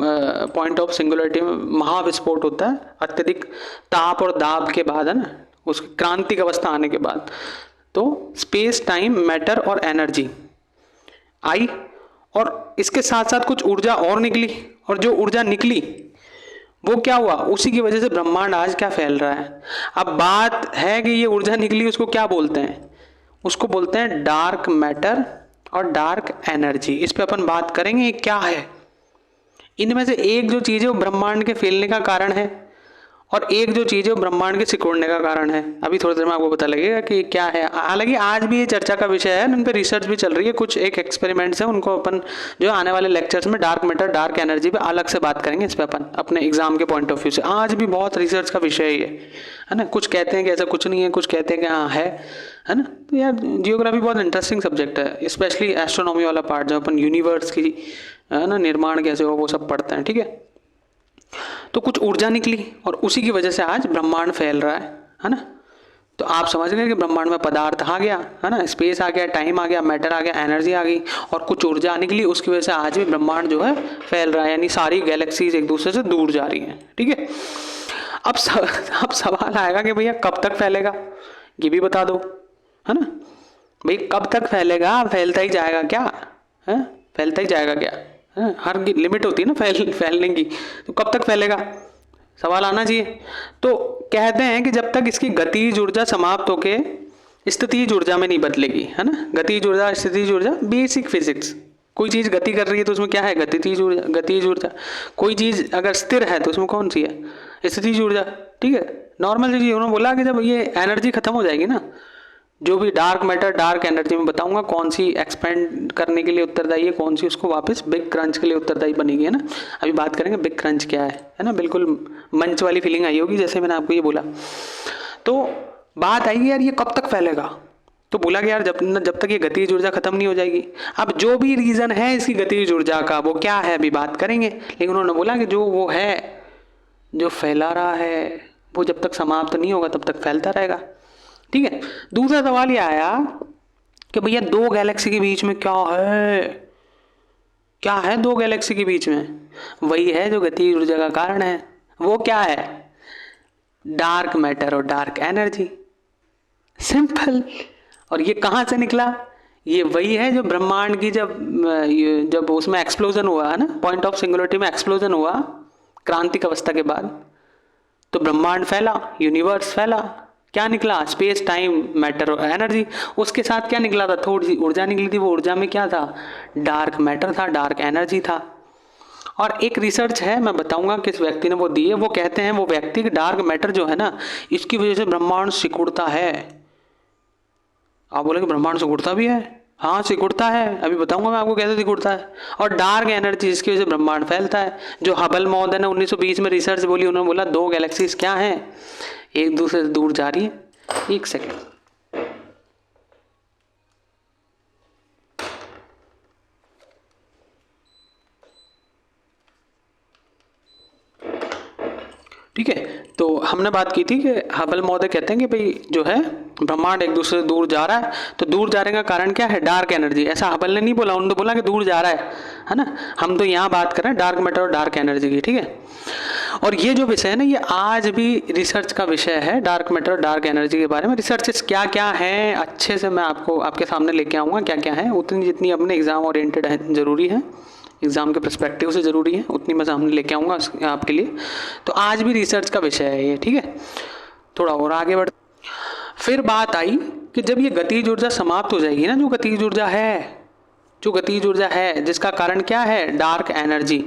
पॉइंट ऑफ सिंगुलरिटी में महाविस्फोट होता है, अत्यधिक ताप और दाब के बाद, है ना, उस क्रांतिक अवस्था आने के बाद, तो स्पेस, टाइम, मैटर और एनर्जी आई, और इसके साथ साथ कुछ ऊर्जा और निकली, और जो ऊर्जा निकली वो क्या हुआ, उसी की वजह से ब्रह्मांड आज क्या फैल रहा है। अब बात है कि ये ऊर्जा निकली, उसको क्या बोलते हैं? उसको बोलते हैं डार्क मैटर और डार्क एनर्जी। इस पे अपन बात करेंगे, ये क्या है। इनमें से एक जो चीज़ है वो ब्रह्मांड के फैलने का कारण है, और एक जो चीज़ है वो ब्रह्मांड के सिकुड़ने का कारण है। अभी थोड़ी देर में आपको पता लगेगा कि क्या है। हालांकि आज भी ये चर्चा का विषय है, उन पर रिसर्च भी चल रही है, कुछ एक एक्सपेरिमेंट्स हैं, उनको अपन जो आने वाले लेक्चर्स में डार्क मैटर, डार्क एनर्जी पे अलग से बात करेंगे। इस पर अपन अपने एग्जाम के पॉइंट ऑफ व्यू से आज भी बहुत रिसर्च का विषय ही है ना। कुछ कहते हैं कि ऐसा कुछ नहीं है, कुछ कहते हैं कि हाँ है ना। तो यार जियोग्राफी बहुत इंटरेस्टिंग सब्जेक्ट है, स्पेशली एस्ट्रोनॉमी वाला पार्ट, जब अपन यूनिवर्स की, है ना, निर्माण कैसे हो वो सब पढ़ते हैं, ठीक है। तो कुछ ऊर्जा निकली और उसी की वजह से आज ब्रह्मांड फैल रहा है ना। तो आप समझ गए कि ब्रह्मांड में पदार्थ आ गया, है ना, स्पेस आ गया, टाइम आ गया, मैटर आ गया, एनर्जी आ गई, और कुछ ऊर्जा निकली, उसकी वजह से आज भी ब्रह्मांड जो है फैल रहा है, यानी सारी गैलेक्सीज एक दूसरे से दूर जा रही हैं, ठीक है। अब सवाल आएगा कि भैया कब तक फैलेगा, ये भी बता दो, है ना। भाई कब तक फैलेगा, फैलता ही जाएगा क्या, है, फैलता ही जाएगा क्या, है? हर लिमिट होती है ना फैलने की, तो कब तक फैलेगा, सवाल आना चाहिए। तो कहते हैं कि जब तक इसकी गतिज ऊर्जा समाप्त होके स्थितिज ऊर्जा में नहीं बदलेगी, है ना। गतिज ऊर्जा, स्थितिज ऊर्जा, बेसिक फिजिक्स। कोई चीज़ गति कर रही है तो उसमें क्या है, गतिज ऊर्जा, गतिज ऊर्जा। कोई चीज़ अगर स्थिर है तो उसमें कौन सी है, स्थितिज ऊर्जा, ठीक है। नॉर्मल चीज़ उन्होंने बोला कि जब ये एनर्जी खत्म हो जाएगी ना, जो भी डार्क मैटर, डार्क एनर्जी में बताऊंगा कौन सी एक्सपेंड करने के लिए उत्तरदायी है, कौन सी उसको वापस बिग क्रंच के लिए उत्तरदायी बनेगी, है ना। अभी बात करेंगे बिग क्रंच क्या है ना। बिल्कुल मंच वाली फीलिंग आई होगी जैसे मैंने आपको ये बोला। तो बात आएगी यार ये कब तक फैलेगा, तो बोला कि यार जब तक ये गतिज ऊर्जा खत्म नहीं हो जाएगी। अब जो भी रीजन है इसकी गतिज ऊर्जा का वो क्या है अभी बात करेंगे, लेकिन उन्होंने बोला कि जो वो है जो फैला रहा है वो जब तक समाप्त नहीं होगा तब तक फैलता रहेगा, ठीक है। दूसरा सवाल ये आया कि भैया दो गैलेक्सी के बीच में क्या है, क्या है दो गैलेक्सी के बीच में, वही है जो गतिज ऊर्जा का कारण है। वो क्या है, डार्क मैटर और डार्क एनर्जी, सिंपल। और ये कहाँ से निकला, ये वही है जो ब्रह्मांड की जब उसमें एक्सप्लोजन हुआ है ना, पॉइंट ऑफ सिंगुलरिटी में एक्सप्लोजन हुआ क्रांतिक अवस्था के बाद, तो ब्रह्मांड फैला, यूनिवर्स फैला, क्या निकला, स्पेस, टाइम, मैटर और एनर्जी। उसके साथ क्या निकला था, थोड़ी सी ऊर्जा निकली थी, वो ऊर्जा में क्या था, डार्क मैटर था, डार्क एनर्जी था। और एक रिसर्च है, मैं बताऊंगा किस व्यक्ति ने वो दी है, वो कहते हैं वो व्यक्ति डार्क मैटर जो है ना, इसकी वजह से ब्रह्मांड सिकुड़ता है। आप बोले कि ब्रह्मांड सिकुड़ता भी है, हाँ सिकुड़ता है, अभी बताऊंगा मैं आपको कैसे सिकुड़ता है। और डार्क एनर्जी इसकी वजह से ब्रह्मांड फैलता है। जो हबल महोदय ने 1920 में रिसर्च बोली, उन्होंने बोला दो गैलेक्सीज क्या हैं, एक दूसरे से दूर जा रही है। एक सेकेंड, ठीक है। तो हमने बात की थी कि हबल महोदय कहते हैं कि भाई जो है ब्रह्मांड एक दूसरे से दूर जा रहा है, तो दूर जाने का कारण क्या है, डार्क एनर्जी। ऐसा हबल ने नहीं बोला, उन्होंने बोला कि दूर जा रहा है ना। हम तो यहाँ बात कर रहे हैं डार्क मैटर और डार्क एनर्जी की, ठीक है। और ये जो विषय है ना, ये आज भी रिसर्च का विषय है, डार्क मैटर और डार्क एनर्जी के बारे में रिसर्चेस क्या क्या हैं, अच्छे से मैं आपको आपके सामने लेके आऊँगा क्या क्या है। उतनी जितनी अपने एग्जाम ओरिएंटेड है, ज़रूरी है, एग्जाम के पर्सपेक्टिव से ज़रूरी है, उतनी मैं सामने लेके आऊँगा आपके लिए। तो आज भी रिसर्च का विषय है ये, ठीक है। थोड़ा और आगे बढ़, फिर बात आई कि जब ये गतिज ऊर्जा समाप्त हो जाएगी ना, जो गतिज ऊर्जा है जिसका कारण क्या है, डार्क एनर्जी,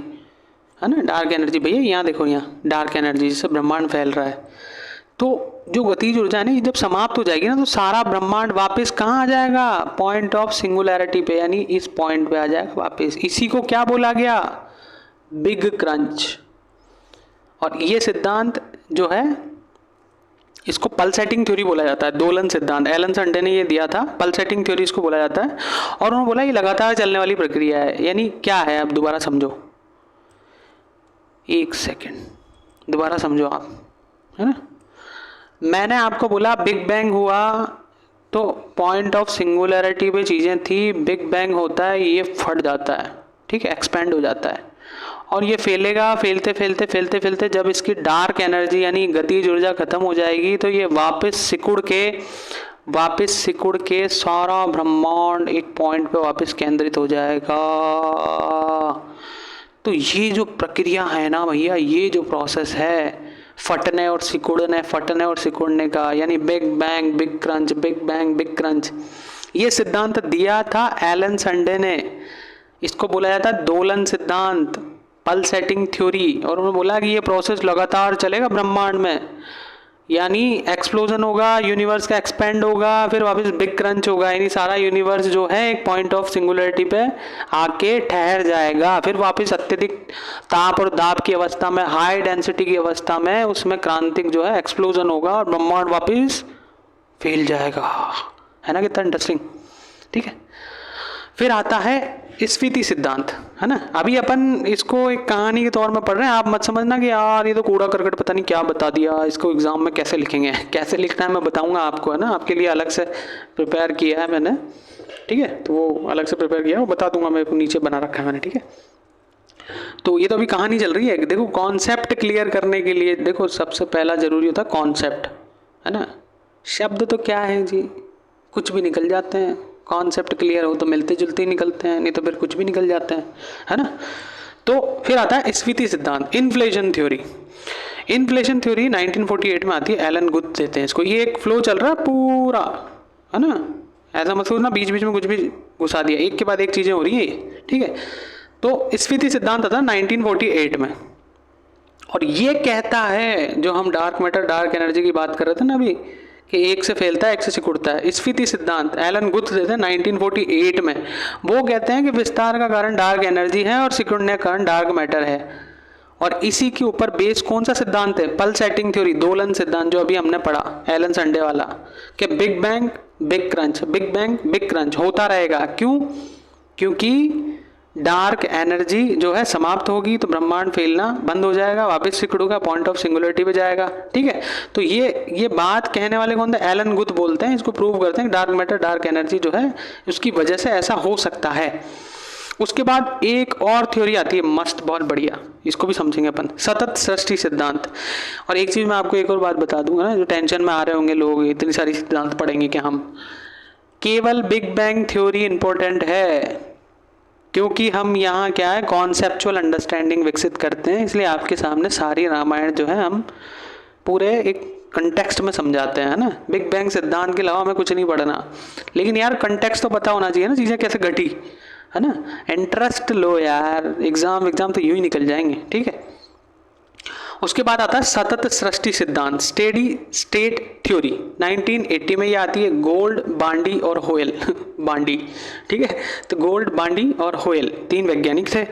है ना। डार्क एनर्जी भैया यहाँ देखो, यहाँ डार्क एनर्जी जिससे ब्रह्मांड फैल रहा है। तो जो गतिज ऊर्जा है ना, जब समाप्त हो जाएगी ना, तो सारा ब्रह्मांड वापस कहाँ आ जाएगा, पॉइंट ऑफ सिंगुलैरिटी पे, यानी इस पॉइंट पे आ जाएगा वापस। इसी को क्या बोला गया, बिग क्रंच। और ये सिद्धांत जो है इसको पल्सेटिंग थ्योरी बोला जाता है, दोलन सिद्धांत। एलन संडे ने ये दिया था, पल्सेटिंग थ्योरी इसको बोला जाता है। और उन्होंने बोला ये लगातार चलने वाली प्रक्रिया है। यानी क्या है, अब दोबारा समझो, एक सेकेंड दोबारा समझो आप, है ना। मैंने आपको बोला बिग बैंग हुआ तो पॉइंट ऑफ सिंगुलैरिटी पे चीज़ें थी, बिग बैंग होता है ये फट जाता है, ठीक है, एक्सपेंड हो जाता है और ये फैलेगा, फैलते फैलते फैलते फैलते जब इसकी डार्क एनर्जी यानी गतिज ऊर्जा खत्म हो जाएगी तो ये वापस सिकुड़ के सारा ब्रह्मांड एक पॉइंट पे वापस केंद्रित हो जाएगा। तो ये जो प्रक्रिया है ना भैया, ये जो प्रोसेस है फटने और सिकुड़ने का, यानी big bang big crunch, big bang big crunch, ये सिद्धांत दिया था एलन संडे ने। इसको बोला जाता है दोलन सिद्धांत, पल्सेटिंग थ्योरी। और उन्होंने बोला कि ये प्रोसेस लगातार चलेगा ब्रह्मांड में, यानी एक्सप्लोजन होगा, यूनिवर्स का एक्सपेंड होगा, फिर वापस बिग क्रंच होगा, यानी सारा यूनिवर्स जो है एक पॉइंट ऑफ सिंगुलरिटी पे आके ठहर जाएगा, फिर वापस अत्यधिक ताप और दाब की अवस्था में, हाई डेंसिटी की अवस्था में उसमें क्रांतिक जो है एक्सप्लोजन होगा और ब्रह्मांड वापस फैल जाएगा। है ना, कितना इंटरेस्टिंग। ठीक है, फिर आता है स्फीति सिद्धांत, है ना। अभी अपन इसको एक कहानी के तौर में पढ़ रहे हैं, आप मत समझना कि यार ये तो कूड़ा करकट पता नहीं क्या बता दिया, इसको एग्जाम में कैसे लिखेंगे, कैसे लिखना है मैं बताऊंगा आपको, है ना। आपके लिए अलग से प्रिपेयर किया है मैंने, ठीक है, तो वो अलग से प्रिपेयर किया है, वो बता दूंगा, मेरे को नीचे बना रखा है मैंने, ठीक है। तो ये तो अभी कहानी चल रही है। देखो कॉन्सेप्ट क्लियर करने के लिए देखो सबसे पहला जरूरी होता है कॉन्सेप्ट, है ना। शब्द तो क्या है जी, कुछ भी निकल जाते हैं, कॉन्सेप्ट क्लियर हो तो मिलते जुलते ही निकलते हैं, नहीं तो फिर कुछ भी निकल जाते हैं, है ना। तो फिर आता है स्फीति सिद्धांत, इन्फ्लेशन थ्योरी। इन्फ्लेशन थ्योरी 1948 में आती है, एलन गुथ देते हैं इसको। ये एक फ्लो चल रहा है पूरा, है ना, ऐसा मत सोचना बीच बीच में कुछ भी घुसा दिया, एक के बाद एक चीज़ें हो रही है, ठीक है। तो स्फीति सिद्धांत आता है 1948 में, और ये कहता है जो हम डार्क मैटर डार्क एनर्जी की बात कर रहे थे ना अभी, कि एक से फैलता है एक से सिकुड़ता है। स्फीति सिद्धांत एलन गुथ देते हैं 1948 में। वो कहते हैं कि विस्तार का कारण डार्क एनर्जी है और सिकुड़ने का कारण डार्क मैटर है, और इसी के ऊपर बेस कौन सा सिद्धांत है, पल्सेटिंग थ्योरी, दोलन सिद्धांत, जो अभी हमने पढ़ा एलन संडे वाला, कि big bang big crunch, big bang big crunch होता रहेगा। क्यों? क्योंकि डार्क एनर्जी जो है समाप्त होगी तो ब्रह्मांड फैलना बंद हो जाएगा, वापस सिकुड़ेगा, पॉइंट ऑफ सिंगुलरिटी पे जाएगा, ठीक है। तो ये बात कहने वाले कौन थे, एलन गुथ बोलते हैं, इसको प्रूव करते हैं डार्क मैटर डार्क एनर्जी जो है उसकी वजह से ऐसा हो सकता है। उसके बाद एक और थ्योरी आती है मस्त, बहुत बढ़िया, इसको भी समझेंगे अपन, सतत सृष्टि सिद्धांत। और एक चीज मैं आपको एक और बात बता दूंगा ना, जो टेंशन में आ रहे होंगे लोग, इतनी सारी सिद्धांत पढ़ेंगे कि हम, केवल बिग बैंग थ्योरी इंपॉर्टेंट है, क्योंकि हम यहाँ क्या है कॉन्सेप्चुअल अंडरस्टैंडिंग विकसित करते हैं, इसलिए आपके सामने सारी रामायण जो है हम पूरे एक कंटेक्स्ट में समझाते हैं, ना। बिग बैंग सिद्धांत के अलावा हमें कुछ नहीं पढ़ना, लेकिन यार कंटेक्स्ट तो पता होना चाहिए ना, चीज़ें कैसे घटी, है ना। इंटरेस्ट लो यार, एग्जाम तो यूं ही निकल जाएंगे, ठीक है। उसके बाद आता है सतत सृष्टि सिद्धांत, स्टेडी स्टेट थ्योरी, 1980 में ये आती है, गोल्ड, बांडी और होयल बांडी, ठीक है। तो गोल्ड, बांडी और होयल 3 वैज्ञानिक थे,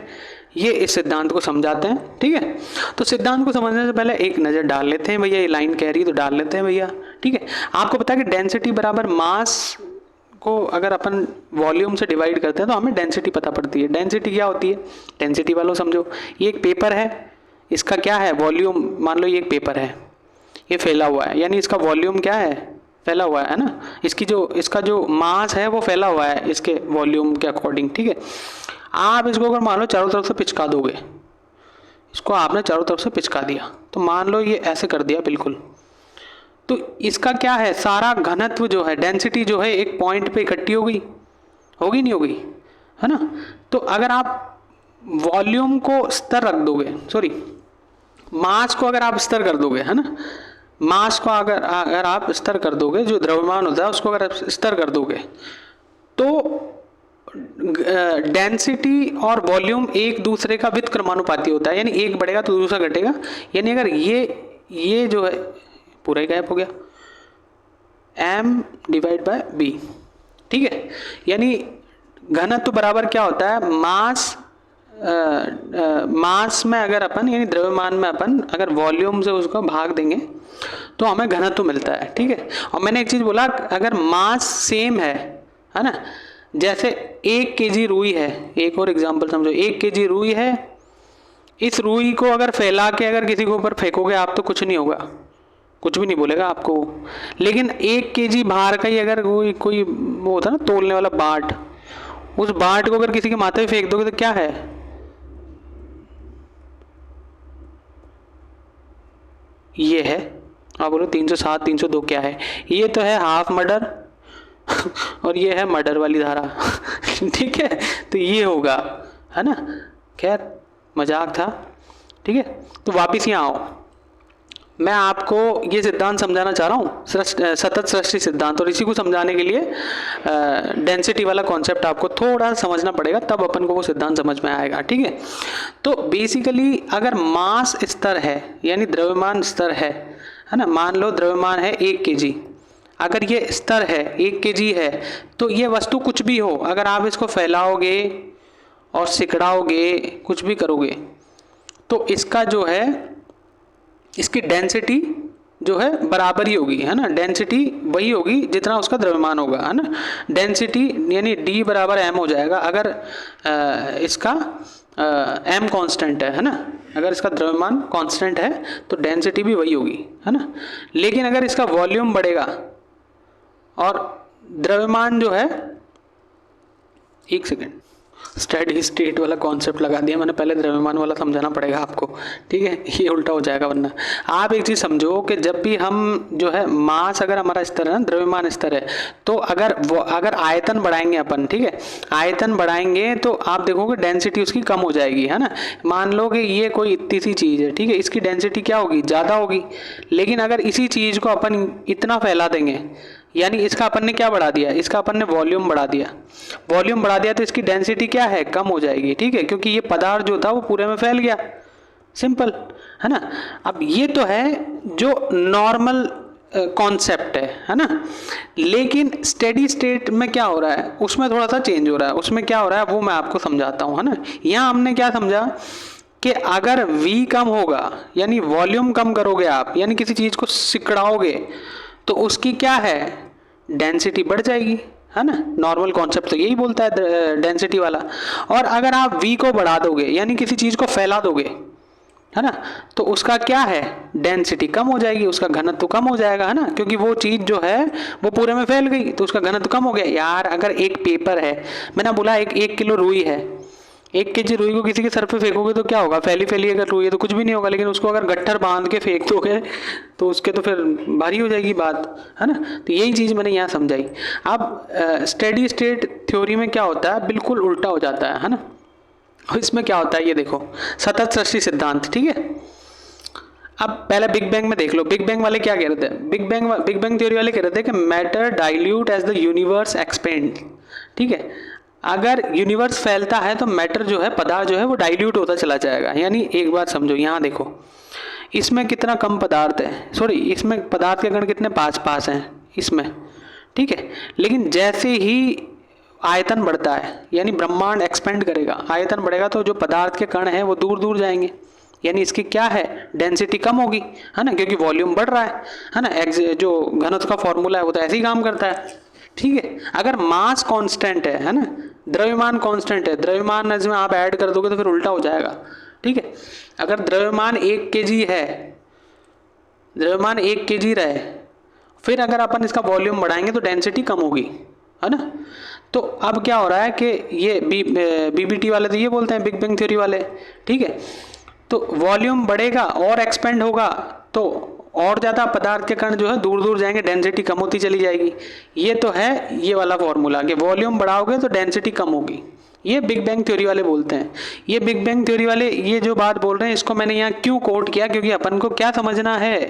ये इस सिद्धांत को समझाते हैं, ठीक है। तो सिद्धांत को समझने से पहले एक नज़र डाल लेते हैं भैया, ये लाइन कह रही है तो डाल लेते हैं भैया, ठीक है। आपको पता है कि डेंसिटी बराबर मास को अगर अपन वॉल्यूम से डिवाइड करते हैं तो हमें डेंसिटी पता पड़ती है। डेंसिटी क्या होती है, डेंसिटी वालों समझो, ये एक पेपर है, इसका क्या है वॉल्यूम, मान लो ये एक पेपर है, ये फैला हुआ है, यानी इसका वॉल्यूम क्या है, फैला हुआ है ना। इसका जो मास है वो फैला हुआ है इसके वॉल्यूम के अकॉर्डिंग, ठीक है। आप इसको अगर मान लो चारों तरफ से पिचका दोगे, इसको आपने चारों तरफ से पिचका दिया, तो मान लो ये ऐसे कर दिया बिल्कुल, तो इसका क्या है, सारा घनत्व जो है, डेंसिटी जो है एक पॉइंट पे इकट्ठी होगी नहीं होगी, है ना। तो अगर आप वॉल्यूम को स्तर रख दोगे, सॉरी मास को अगर आप स्तर कर दोगे, है ना, मास को अगर आप स्तर कर दोगे, जो द्रव्यमान होता है उसको अगर आप स्तर कर दोगे, तो डेंसिटी और वॉल्यूम एक दूसरे का व्युत्क्रमानुपाती होता है, यानी एक बढ़ेगा तो दूसरा घटेगा। यानी अगर ये जो है पूरा ही गायब हो गया, m/b, ठीक है। यानी घनत्व बराबर क्या होता है, मास मास में अगर अपन यानी द्रव्यमान में अपन अगर वॉल्यूम से उसको भाग देंगे तो हमें घनत्व मिलता है, ठीक है। और मैंने एक चीज़ बोला, अगर मास सेम है ना, जैसे 1 kg रुई है, एक और एग्जांपल समझो, 1 kg रुई है, इस रुई को अगर फैला के अगर किसी के ऊपर फेंकोगे आप तो कुछ नहीं होगा, कुछ भी नहीं बोलेगा आपको। लेकिन 1 kg भार का ही अगर कोई वो होता है ना तोलने वाला बाट, उस बाट को अगर किसी के माथे पे फेंक दोगे तो क्या है, ये है, आप बोलो 307 302 क्या है, ये तो है हाफ मर्डर और ये है मर्डर वाली धारा ठीक है, तो ये होगा, है ना। खैर मजाक था, ठीक है। तो वापिस यहाँ आओ, मैं आपको ये सिद्धांत समझाना चाह रहा हूँ, सतत सृष्टि सिद्धांत, और इसी को समझाने के लिए डेंसिटी वाला कॉन्सेप्ट आपको थोड़ा समझना पड़ेगा, तब अपन को वो सिद्धांत समझ में आएगा, ठीक है। तो बेसिकली अगर मास स्तर है यानी द्रव्यमान स्तर है ना, मान लो द्रव्यमान है 1 kg, अगर ये स्तर है 1 kg है, तो ये वस्तु कुछ भी हो, अगर आप इसको फैलाओगे और सिकड़ाओगे, कुछ भी करोगे, तो इसका जो है, इसकी डेंसिटी जो है बराबर ही होगी, है ना। डेंसिटी वही होगी जितना उसका द्रव्यमान होगा, है ना। डेंसिटी यानी D बराबर m हो जाएगा अगर इसका m कांस्टेंट है ना। अगर इसका द्रव्यमान कांस्टेंट है तो डेंसिटी भी वही होगी, है ना। लेकिन अगर इसका वॉल्यूम बढ़ेगा और द्रव्यमान जो है, एक सेकेंड, स्टेडी स्टेट वाला कॉन्सेप्ट लगा दिया मैंने, पहले द्रव्यमान वाला समझाना पड़ेगा आपको, ठीक है, ये उल्टा हो जाएगा वरना। आप एक चीज़ समझो कि जब भी हम जो है मास अगर हमारा स्तर है ना, द्रव्यमान स्तर है, तो अगर आयतन बढ़ाएंगे अपन, ठीक है, आयतन बढ़ाएंगे तो आप देखोगे डेंसिटी उसकी कम हो जाएगी, है ना। मान लो कि ये कोई इतनी सी चीज़ है, ठीक है, इसकी डेंसिटी क्या होगी, ज़्यादा होगी। लेकिन अगर इसी चीज़ को अपन इतना फैला देंगे, यानी इसका अपन ने क्या बढ़ा दिया, इसका अपन ने वॉल्यूम बढ़ा दिया, वॉल्यूम बढ़ा दिया तो इसकी डेंसिटी क्या है, कम हो जाएगी, ठीक है, क्योंकि ये पदार्थ जो था वो पूरे में फैल गया, सिंपल, है ना। अब ये तो है जो नॉर्मल कॉन्सेप्ट है ना। लेकिन स्टेडी स्टेट में क्या हो रहा है, उसमें थोड़ा सा चेंज हो रहा है। उसमें क्या हो रहा है वो मैं आपको समझाता हूँ, है ना। यहाँ हमने क्या समझा कि अगर V कम होगा यानी वॉल्यूम कम करोगे आप, यानी किसी चीज़ को सिकड़ाओगे तो उसकी क्या है, डेंसिटी बढ़ जाएगी, है ना। नॉर्मल कॉन्सेप्ट तो यही बोलता है डेंसिटी वाला। और अगर आप V को बढ़ा दोगे यानी किसी चीज़ को फैला दोगे, है ना, तो उसका क्या है, डेंसिटी कम हो जाएगी, उसका घनत्व कम हो जाएगा, है ना, क्योंकि वो चीज़ जो है वो पूरे में फैल गई तो उसका घनत्व कम हो गया। यार अगर एक पेपर है, मैंने बोला 1 किलो रुई है, 1 kg रुई को किसी के सर पे फेंकोगे तो क्या होगा, फैली फैली अगर रुई है तो कुछ भी नहीं होगा। लेकिन उसको अगर गट्ठर बांध के फेंक दोगे तो उसके तो फिर भारी हो जाएगी बात, है ना। तो यही चीज़ मैंने यहाँ समझाई। अब स्टेडी स्टेट थ्योरी में क्या होता है, बिल्कुल उल्टा हो जाता है ना। और इसमें क्या होता है ये देखो, सतत सृष्टि सिद्धांत, ठीक है। अब पहले बिग बैंग में देख लो, बिग बैंग वाले क्या कह रहे थे, बिग बैंग थ्योरी वाले कह रहे थे कि matter dilute as the universe expand, ठीक है। अगर यूनिवर्स फैलता है तो मैटर जो है, पदार्थ जो है वो डाइल्यूट होता चला जाएगा। यानी एक बात समझो, यहाँ देखो इसमें कितना कम पदार्थ है, सॉरी इसमें पदार्थ के कण कितने 5 हैं इसमें, ठीक है। लेकिन जैसे ही आयतन बढ़ता है यानी ब्रह्मांड एक्सपेंड करेगा, आयतन बढ़ेगा तो जो पदार्थ के कण हैं वो दूर दूर जाएंगे, यानी इसकी क्या है, डेंसिटी कम होगी, है ना, क्योंकि वॉल्यूम बढ़ रहा है ना। जो घनत्व का फॉर्मूला है वो तो ऐसे ही काम करता है, ठीक है। अगर मास कांस्टेंट है ना, द्रव्यमान कांस्टेंट है, द्रव्यमान में आप ऐड कर दोगे तो फिर उल्टा हो जाएगा, ठीक है। अगर द्रव्यमान 1 kg है, द्रव्यमान 1 kg रहे, फिर अगर अपन इसका वॉल्यूम बढ़ाएंगे तो डेंसिटी कम होगी, है ना। तो अब क्या हो रहा है कि ये बीबीटी वाले तो ये बोलते हैं, बिग बैंग थ्योरी वाले, ठीक है। तो वॉल्यूम बढ़ेगा और एक्सपेंड होगा तो और ज़्यादा पदार्थ के कण जो है दूर दूर जाएंगे, डेंसिटी कम होती चली जाएगी। ये तो है ये वाला फॉर्मूला कि वॉल्यूम बढ़ाओगे तो डेंसिटी कम होगी। ये बिग बैंग थ्योरी वाले बोलते हैं। ये बिग बैंग थ्योरी वाले ये जो बात बोल रहे हैं इसको मैंने यहाँ क्यों कोट किया, क्योंकि अपन को क्या समझना है,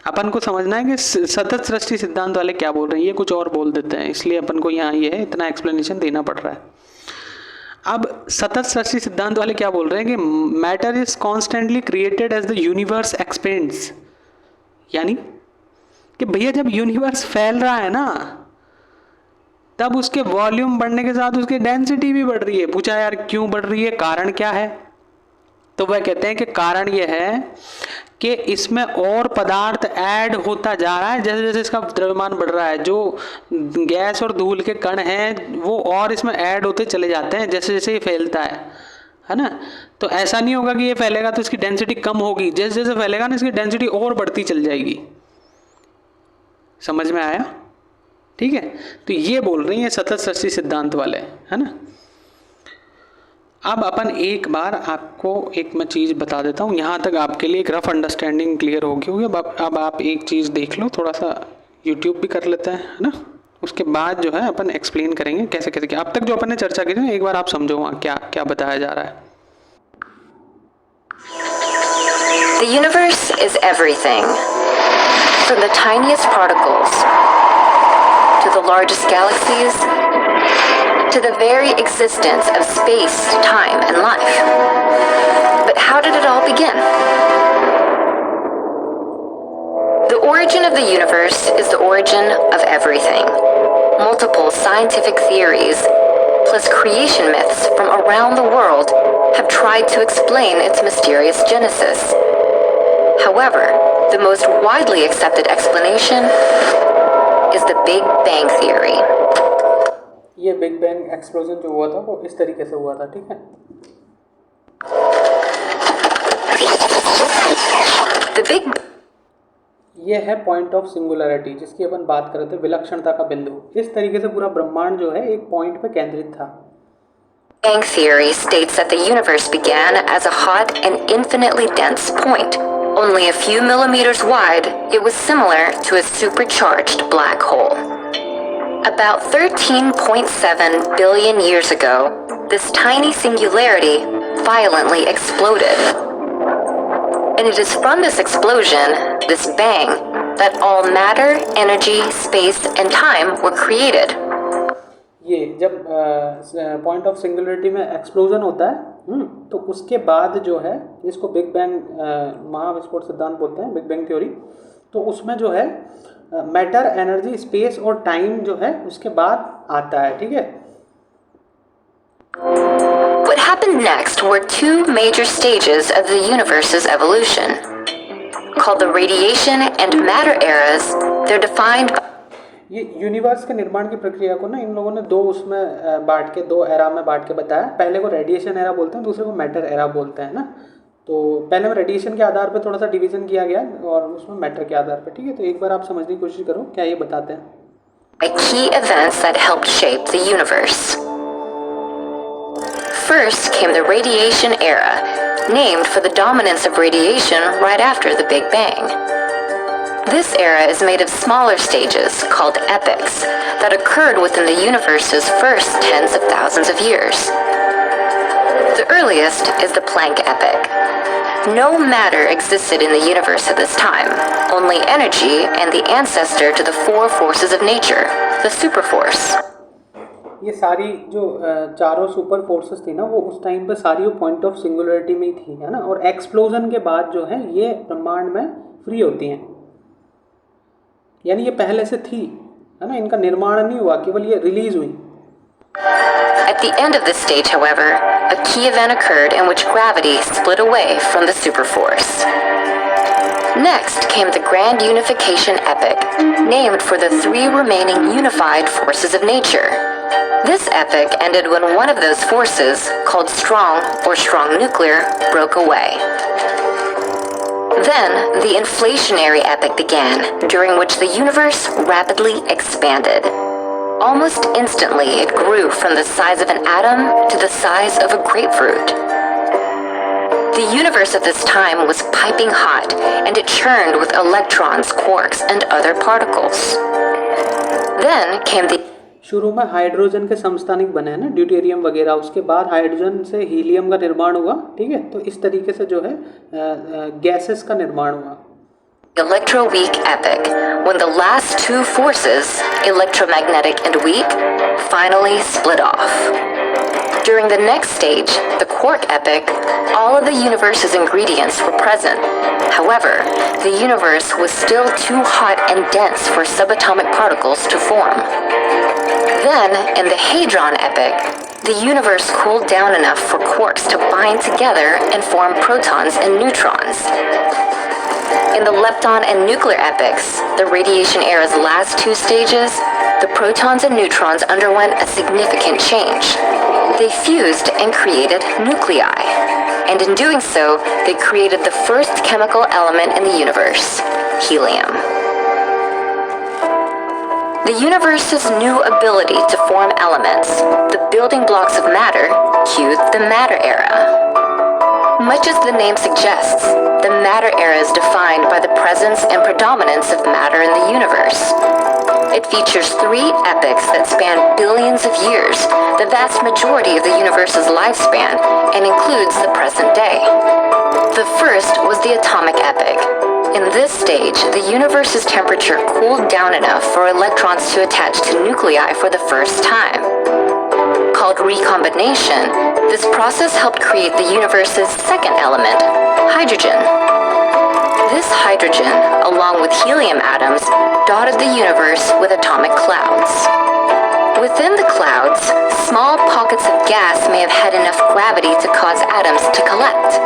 अपन को समझना है कि सतत सृष्टि सिद्धांत वाले क्या बोल रहे हैं, ये कुछ और बोल देते हैं, इसलिए अपन को यहाँ ये इतना एक्सप्लेनेशन देना पड़ रहा है। अब सतत सृष्टि सिद्धांत वाले क्या बोल रहे हैं कि matter is constantly created as the universe expands, यानी कि भैया जब यूनिवर्स फैल रहा है ना तब उसके वॉल्यूम बढ़ने के साथ उसकी डेंसिटी भी बढ़ रही है। पूछा यार क्यों बढ़ रही है, कारण क्या है? तो वह कहते हैं कि कारण यह है कि इसमें और पदार्थ ऐड होता जा रहा है जैसे जैसे इसका द्रव्यमान बढ़ रहा है। जो गैस और धूल के कण हैं वो और इसमें ऐड होते चले जाते हैं जैसे जैसे ये फैलता है ना। तो ऐसा नहीं होगा कि ये फैलेगा तो इसकी डेंसिटी कम होगी, जैसे जैसे फैलेगा ना इसकी डेंसिटी और बढ़ती चल जाएगी। समझ में आया? ठीक है, तो ये बोल रही है सतत सृष्टि सिद्धांत वाले, है ना। अब अपन एक बार आपको एक मैं चीज़ बता देता हूँ, यहाँ तक आपके लिए एक रफ अंडरस्टैंडिंग क्लियर होगी होगी। अब आप एक चीज़ देख लो, थोड़ा सा यूट्यूब भी कर लेते हैं, है ना। उसके बाद जो है अपन एक्सप्लेन करेंगे कैसे कैसे क्या। अब तक जो अपन ने चर्चा की थी ना, एक बार आप समझो वहाँ क्या क्या बताया जा रहा है। The universe is everything, from the tiniest particles to the largest galaxies, to the very existence of space, time, and life. But how did it all begin? The origin of the universe is the origin of everything. Multiple scientific theories, plus creation myths from around the world, have tried to explain its mysterious genesis. However, the most widely accepted explanation is the Big Bang Theory. ये big bang explosion जो हुआ था वो इस तरीके से हुआ था, ठीक है। The Big ये है पॉइंट ऑफ सिंगुलैरिटी जिसकी अपन बात कर रहे थे, विलक्षणता का बिंदु। इस तरीके से पूरा ब्रह्मांड जो है एक पॉइंट पे केंद्रित था। Bang Theory states that the universe began as a hot and infinitely dense point. Only a few millimeters wide, it was similar to a supercharged black hole. About 13.7 billion years ago, this tiny singularity violently exploded. And it is from this explosion, this bang, that all matter, energy, space, and time were created. ये जब point of singularity में explosion होता है तो उसके बाद जो है इसको बिग बैंग महाविस्फोट सिद्धांत बोलते हैं, बिग बैंग थ्योरी। तो उसमें जो है मैटर, एनर्जी, स्पेस और टाइम जो है उसके बाद आता है, ठीक है। What happened next were two major stages of the universe's evolution. Called the radiation and matter eras, they're defined by ये यूनिवर्स के निर्माण की प्रक्रिया को ना इन लोगों ने दो उसमें बांट के, दो एरा में बांट के बताया। पहले को रेडिएशन एरा बोलते हैं, दूसरे को मैटर एरा बोलते हैं ना। तो पहले में रेडिएशन के आधार पे थोड़ा सा डिवीजन किया गया और उसमें मैटर के आधार पे, ठीक है। तो एक बार आप समझने की कोशिश करो क्या ये बताते हैं। key events that helped shape the universe. First came the radiation era, named for the dominance of radiation right after the Big Bang. This era is made of smaller stages, called epochs, that occurred within the universe's first tens of thousands of years. The earliest is the Planck epoch. No matter existed in the universe at this time, only energy and the ancestor to the four forces of nature, the superforce. ये सारी जो चारों super forces थी ना वो उस time पे सारी वो पॉइंट ऑफ सिंगुलरिटी में ही थी, है ना। और एक्सप्लोजन के बाद जो है ये ब्रह्मांड में फ्री होती हैं, यानी ये पहले से थी, है ना। इनका निर्माण नहीं हुआ, केवल ये रिलीज हुई। At the end of this stage, however, a key event occurred in which gravity split away from the superforce. Next came the Grand Unification epoch, named for the three remaining unified forces of nature. This epoch ended when one of those forces, called strong or strong nuclear, broke away. Then, the inflationary epoch began, during which the universe rapidly expanded. Almost instantly, it grew from the size of an atom to the size of a grapefruit. The universe at this time was piping hot, and it churned with electrons, quarks, and other particles. Then came the शुरू में hydrogen के समस्थानिक बने ना, deuterium वगैरह। उसके बाद hydrogen से हीलियम का निर्माण हुआ, ठीक है। तो इस तरीके से जो है गैसेस का निर्माण हुआ। electroweak epoch, when the last two forces, electromagnetic and weak, finally split off. During the next stage, the quark epoch, all of the universe's ingredients were present. However, the universe was still too hot and dense for subatomic particles to form. Then, in the Hadron epoch, the universe cooled down enough for quarks to bind together and form protons and neutrons. In the lepton and nuclear epochs, the radiation era's last two stages, the protons and neutrons underwent a significant change. They fused and created nuclei, and in doing so, they created the first chemical element in the universe, helium. The universe's new ability to form elements, the building blocks of matter, cued the matter era. Much as the name suggests, the matter era is defined by the presence and predominance of matter in the universe. It features three epochs that span billions of years, the vast majority of the universe's lifespan, and includes the present day. The first was the atomic epoch. In this stage, the universe's temperature cooled down enough for electrons to attach to nuclei for the first time. Called recombination, this process helped create the universe's second element, hydrogen. This hydrogen, along with helium atoms, dotted the universe with atomic clouds. Within the clouds, small pockets of gas may have had enough gravity to cause atoms to collect.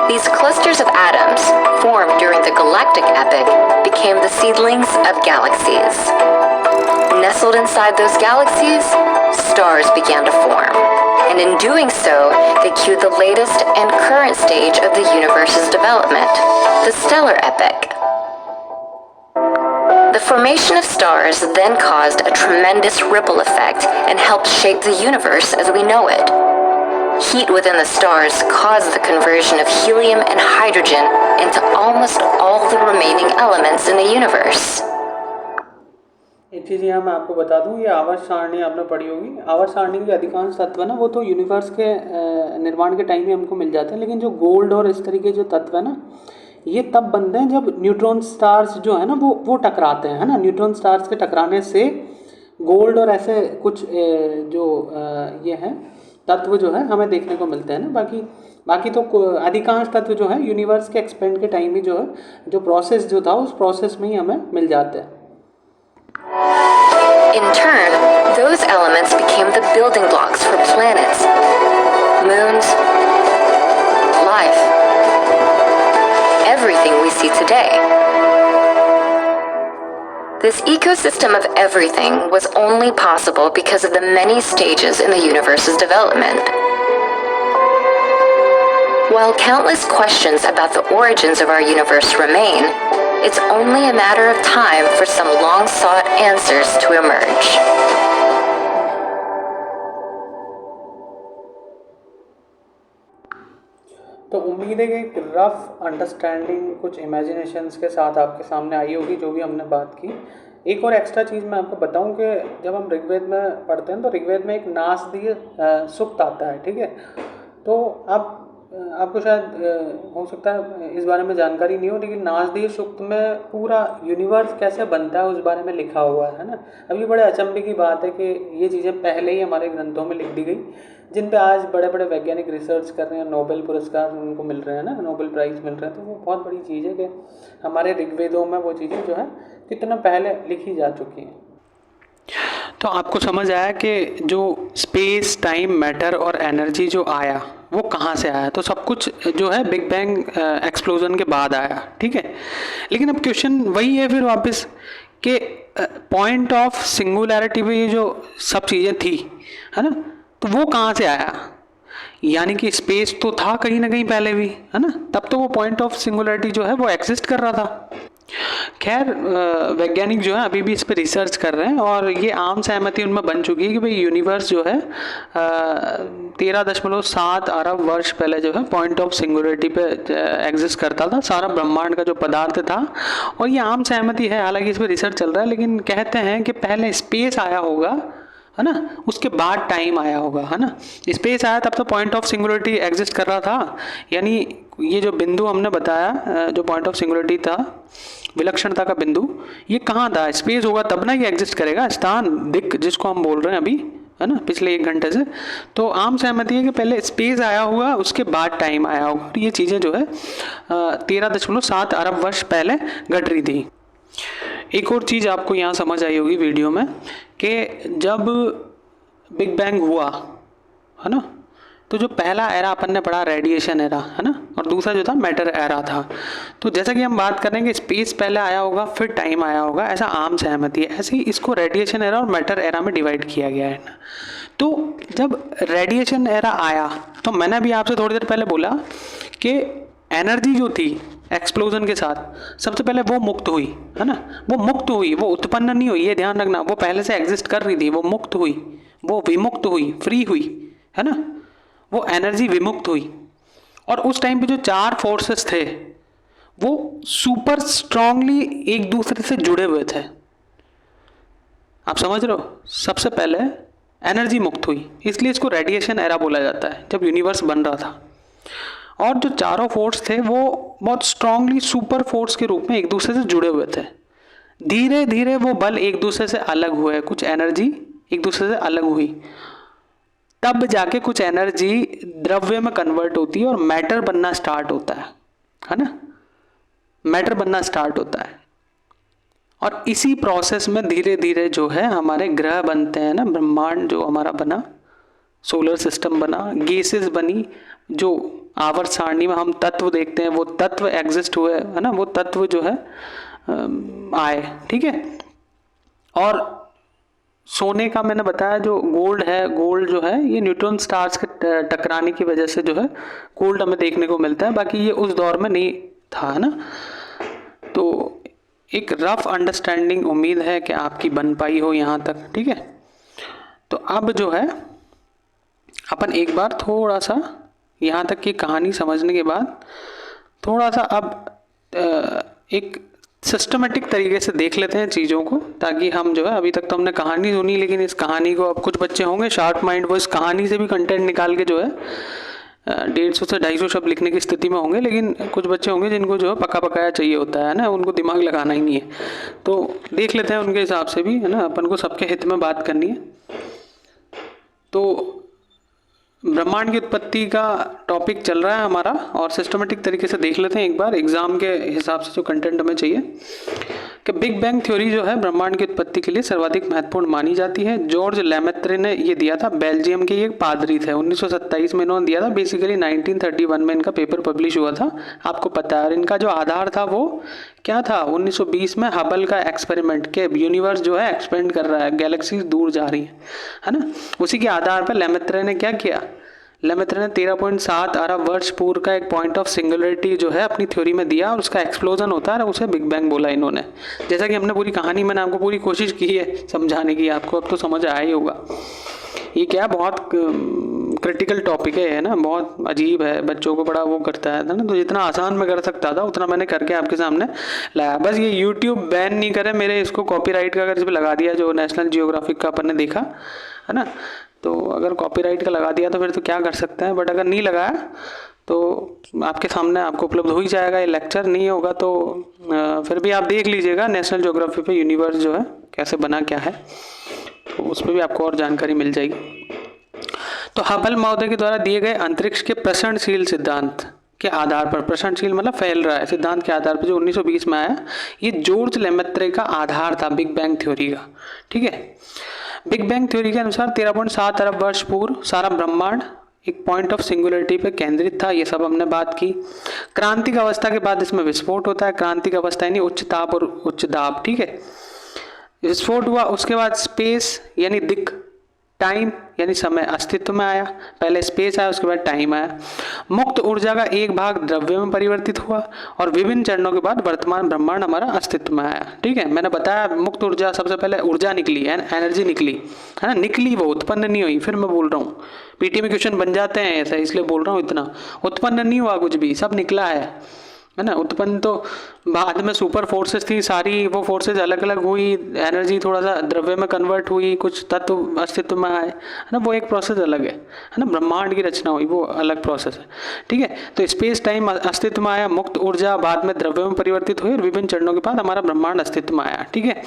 These clusters of atoms, formed during the galactic epoch, became the seedlings of galaxies. Nestled inside those galaxies, stars began to form. And in doing so, they cued the latest and current stage of the universe's development, the stellar epoch. The formation of stars then caused a tremendous ripple effect and helped shape the universe as we know it. Heat within the stars caused the conversion of helium and hydrogen into almost all the remaining elements in the universe. एक चीज़ यहाँ मैं आपको बता दूँ, ये आवर्त सारणी आपने पढ़ी होगी। आवर्त सारणी के अधिकांश तत्व ना वो तो यूनिवर्स के निर्माण के टाइम में हमको मिल जाते हैं, लेकिन जो गोल्ड और इस तरीके जो तत्व है ना, ये तब बनते हैं जब न्यूट्रॉन स्टार्स जो है ना वो टकराते हैं, है ना। न्यूट्रॉन स्टार्स के टकराने से गोल्ड और ऐसे कुछ ये हैं तत्व जो है हमें देखने को मिलते हैं ना। बाकी तो अधिकांश तत्व जो है यूनिवर्स के एक्सपेंड के टाइम में जो है जो प्रोसेस जो था उस प्रोसेस में ही हमें मिल जाते हैं। In turn, those elements became the building blocks for planets, moons, life, everything we see today. This ecosystem of everything was only possible because of the many stages in the universe's development. While countless questions about the origins of our universe remain, it's only a matter of time for some long-sought answers to emerge. तो उम्मीद है कि एक rough understanding कुछ imaginations के साथ आपके सामने आई होगी जो भी हमने बात की। एक और एक्स्ट्रा चीज़ मैं आपको बताऊं कि जब हम ऋग्वेद में पढ़ते हैं तो ऋग्वेद में एक नासदीय सूक्त आता है, ठीक है। तो आपको शायद हो सकता है इस बारे में जानकारी नहीं हो, लेकिन नासदीय सूक्त में पूरा यूनिवर्स कैसे बनता है उस बारे में लिखा हुआ है ना। अब ये बड़े अचंभे की बात है कि ये चीज़ें पहले ही हमारे ग्रंथों में लिख दी गई, जिन पे आज बड़े बड़े वैज्ञानिक रिसर्च कर रहे हैं, नोबेल पुरस्कार उनको मिल रहे हैं ना, नोबेल प्राइज़ मिल रहे हैं। तो वो बहुत बड़ी चीज़ है कि हमारे ऋग्वेदों में वो चीज़ें जो है कितना पहले लिखी जा चुकी हैं। तो आपको समझ आया कि जो स्पेस, टाइम, मैटर और एनर्जी जो आया वो कहाँ से आया। तो सब कुछ जो है बिग बैंग एक्सप्लोजन के बाद आया, ठीक है। लेकिन अब क्वेश्चन वही है फिर वापस कि पॉइंट ऑफ सिंगुलैरिटी पे ये जो सब चीज़ें थी, है ना, तो वो कहाँ से आया। यानी कि स्पेस तो था कहीं ना कहीं पहले भी, है ना, तब तो वो पॉइंट ऑफ सिंगुलैरिटी जो है वो एग्जिस्ट कर रहा था। खैर वैज्ञानिक जो है अभी भी इस पर रिसर्च कर रहे हैं और ये आम सहमति उनमें बन चुकी है कि भाई यूनिवर्स जो है 13.7 अरब वर्ष पहले जो है पॉइंट ऑफ सिंगुलरिटी पे एग्जिस्ट करता था सारा ब्रह्मांड का जो पदार्थ था। और ये आम सहमति है, हालांकि इस पर रिसर्च चल रहा है, लेकिन कहते हैं कि पहले स्पेस आया होगा, है ना, उसके बाद टाइम आया होगा, है ना। स्पेस आया तब तो पॉइंट ऑफ सिंगुलरिटी एग्जिस्ट कर रहा था। यानी ये जो बिंदु हमने बताया जो पॉइंट ऑफ सिंगुलरिटी था, विलक्षणता का बिंदु, ये कहाँ था। स्पेस होगा तब ना ये एग्जिस्ट करेगा, स्थान, दिक् जिसको हम बोल रहे हैं अभी, है ना, पिछले 1 घंटे से। तो आम सहमति है कि पहले स्पेस आया होगा, उसके बाद टाइम आया होगा। और ये चीज़ें जो है 13.7 अरब वर्ष पहले घट रही थी। एक और चीज़ आपको यहाँ समझ आई होगी वीडियो में कि जब बिग बैंग हुआ, है ना, तो जो पहला एरा अपन ने पढ़ा रेडिएशन एरा, है ना, और दूसरा जो था मैटर एरा था। तो जैसा कि हम बात कर रहे हैं कि स्पेस पहले आया होगा फिर टाइम आया होगा, ऐसा आम सहमति है। ऐसे ही इसको रेडिएशन एरा और मैटर एरा में डिवाइड किया गया है ना। तो जब रेडिएशन एरा आया तो मैंने भी आपसे थोड़ी देर पहले बोला कि एनर्जी जो थी एक्सप्लोजन के साथ सबसे पहले वो मुक्त हुई, है ना, वो मुक्त हुई, वो उत्पन्न नहीं हुई, ये ध्यान रखना। वो पहले से एग्जिस्ट कर रही थी, वो मुक्त हुई, वो विमुक्त हुई, फ्री हुई, है ना, वो एनर्जी विमुक्त हुई। और उस टाइम पे जो 4 फोर्सेस थे वो सुपर स्ट्रांगली एक दूसरे से जुड़े हुए थे। आप समझ रहे हो, सबसे पहले एनर्जी मुक्त हुई, इसलिए इसको रेडिएशन एरा बोला जाता है, जब यूनिवर्स बन रहा था। और जो चारों फोर्स थे वो बहुत स्ट्रांगली सुपर फोर्स के रूप में एक दूसरे से जुड़े हुए थे। धीरे धीरे वो बल एक दूसरे से अलग हुए, कुछ एनर्जी एक दूसरे से अलग हुई, तब जाके कुछ एनर्जी द्रव्य में कन्वर्ट होती है और मैटर बनना स्टार्ट होता है ना, मैटर बनना स्टार्ट होता है। और इसी प्रोसेस में धीरे धीरे जो है हमारे ग्रह बनते हैं ना, ब्रह्मांड जो हमारा बना, सोलर सिस्टम बना, गैसेस बनी, जो आवर्त सारणी में हम तत्व देखते हैं वो तत्व एग्जिस्ट हुए, है ना, वो तत्व जो है आए, ठीक है। और सोने का मैंने बताया जो गोल्ड है, गोल्ड जो है ये न्यूट्रॉन स्टार्स के टकराने की वजह से जो है गोल्ड हमें देखने को मिलता है, बाकी ये उस दौर में नहीं था, है ना। तो एक रफ अंडरस्टैंडिंग उम्मीद है कि आपकी बन पाई हो यहाँ तक, ठीक है। तो अब जो है अपन एक बार थोड़ा सा यहाँ तक की कहानी समझने के बाद थोड़ा सा अब एक सिस्टमेटिक तरीके से देख लेते हैं चीज़ों को, ताकि हम जो है, अभी तक तो हमने कहानी सुनी, लेकिन इस कहानी को अब कुछ बच्चे होंगे शार्प माइंड, वो इस कहानी से भी कंटेंट निकाल के जो है 150 से 250 शब्द लिखने की स्थिति में होंगे। लेकिन कुछ बच्चे होंगे जिनको जो है पका पकाया चाहिए होता है ना, उनको दिमाग लगाना ही नहीं है। तो देख लेते हैं उनके हिसाब से भी, है ना, अपन को सबके हित में बात करनी है। तो ब्रह्मांड की उत्पत्ति का टॉपिक चल रहा है हमारा, और सिस्टमेटिक तरीके से देख लेते हैं एक बार एग्जाम के हिसाब से जो कंटेंट हमें चाहिए, कि बिग बैंग थ्योरी जो है ब्रह्मांड की उत्पत्ति के लिए सर्वाधिक महत्वपूर्ण मानी जाती है। जॉर्ज लेमेत्रे ने ये दिया था, बेल्जियम के एक पादरी थे, 1927 में इन्होंने दिया था। बेसिकली 1931 में इनका पेपर पब्लिश हुआ था, आपको पता है। और इनका जो आधार था वो क्या था, 1920 में हबल का एक्सपेरिमेंट के यूनिवर्स जो है एक्सपेंड कर रहा है, गैलेक्सीज दूर जा रही है ना, उसी के आधार पर लेमेत्रे ने क्या किया, लेमेत्रे ने 13.7 अरब वर्ष पूर्व का एक पॉइंट ऑफ सिंगुलरिटी जो है अपनी थ्योरी में दिया, और उसका एक्सप्लोजन होता है, उसे बिग बैंग बोला इन्होंने। जैसा कि हमने पूरी कहानी, मैंने आपको पूरी कोशिश की है समझाने की, आपको अब तो समझ आया ही होगा। ये क्या बहुत क्रिटिकल टॉपिक है ना, बहुत अजीब है, बच्चों को बड़ा वो करता है ना। तो जितना आसान मैं कर सकता था उतना मैंने करके आपके सामने लाया। बस ये यूट्यूब बैन नहीं करे मेरे, इसको कॉपीराइट का अगर इस पर लगा दिया, जो नेशनल जियोग्राफिक का अपन ने देखा है ना, तो अगर कॉपीराइट का लगा दिया तो फिर तो क्या कर सकते हैं। बट अगर नहीं लगाया तो आपके सामने आपको उपलब्ध हो ही जाएगा ये लेक्चर। नहीं होगा तो फिर भी आप देख लीजिएगा नेशनल ज्योग्राफी पे यूनिवर्स जो है कैसे बना क्या है, तो उस पर भी आपको और जानकारी मिल जाएगी। तो हबल महोदय के द्वारा दिए गए अंतरिक्ष के प्रसरणशील सिद्धांत के आधार पर, प्रसरणशील मतलब फैल रहा है, सिद्धांत के आधार पर जो 1920 में आया, ये जॉर्ज लेमेत्रे का आधार था बिग बैंग थ्योरी का, ठीक है। बिग बैंग थ्योरी के अनुसार 13.7 अरब वर्ष पूर्व सारा ब्रह्मांड एक पॉइंट ऑफ सिंगुलरिटी पे केंद्रित था, ये सब हमने बात की। क्रांतिक अवस्था के बाद इसमें विस्फोट होता है, क्रांतिक अवस्था यानी उच्च ताप और उच्च दाब, ठीक है। विस्फोट हुआ, उसके बाद स्पेस यानी दिक्, टाइम यानी समय अस्तित्व में आया। पहले स्पेस आया, उसके बाद टाइम आया। मुक्त ऊर्जा का एक भाग द्रव्य में परिवर्तित हुआ, और विभिन्न चरणों के बाद वर्तमान ब्रह्मांड हमारा अस्तित्व में आया, ठीक है। मैंने बताया मुक्त ऊर्जा, सबसे पहले ऊर्जा निकली, एनर्जी निकली, है ना, निकली, वो उत्पन्न नहीं हुई। फिर मैं बोल रहा हूँ पीटी में क्वेश्चन बन जाते हैं ऐसा, इसलिए बोल रहा हूँ, इतना उत्पन्न नहीं हुआ कुछ भी, सब निकला है, है ना। उत्पन्न तो बाद में सुपर फोर्सेस थी सारी, वो फोर्सेस अलग अलग हुई, एनर्जी थोड़ा सा द्रव्य में कन्वर्ट हुई, कुछ तत्व अस्तित्व में आए, है ना, वो एक प्रोसेस अलग है ना। ब्रह्मांड की रचना हुई, वो अलग प्रोसेस है, ठीक है। तो स्पेस टाइम अस्तित्व में आया, मुक्त ऊर्जा बाद में द्रव्य में परिवर्तित हुई और विभिन्न चरणों के बाद हमारा ब्रह्मांड अस्तित्व में आया, ठीक है।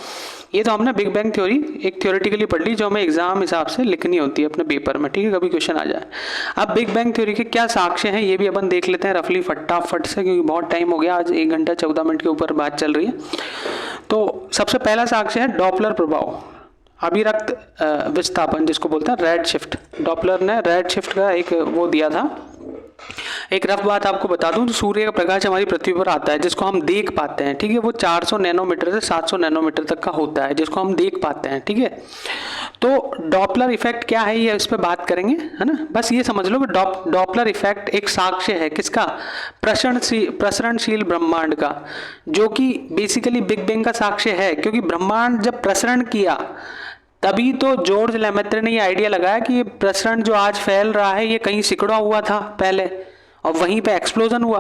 ये तो हमने बिग बैंग थ्योरी एक थ्योरेटिकली पढ़ ली, जो हमें एग्जाम हिसाब से लिखनी होती है अपने पेपर में, ठीक है, कभी क्वेश्चन आ जाए। अब बिग बैंग थ्योरी के क्या साक्ष्य हैं ये भी अपन देख लेते हैं रफली फटाफट से, क्योंकि बहुत टाइम हो गया, आज 1 घंटा 14 मिनट के ऊपर बात चल रही है। तो सबसे पहला साक्ष्य है डॉपलर प्रभाव, अभिरक्त विस्थापन जिसको बोलते हैं रेड शिफ्ट। डॉपलर ने रेड शिफ्ट का एक वो दिया था। एक रफ बात आपको बता दूं, तो सूर्य का प्रकाश हमारी पृथ्वी पर आता है जिसको हम देख पाते हैं, ठीक है, वो 400 नैनोमीटर से 700 नैनोमीटर तक का होता है जिसको हम देख पाते हैं, ठीक है। तो डॉपलर इफेक्ट क्या है ये इस पे बात करेंगे, है ना। बस ये समझ लो कि डॉपलर इफेक्ट एक साक्ष्य है किसका, प्रसरणशील ब्रह्मांड का, जो कि बेसिकली बिग बैंग का साक्ष्य है। क्योंकि ब्रह्मांड जब प्रसरण किया तभी तो जॉर्ज लेमेत्र ने ये आइडिया लगाया कि ये प्रसरण जो आज फैल रहा है ये कहीं सिकुड़ा हुआ था पहले और वहीं पे एक्सप्लोजन हुआ,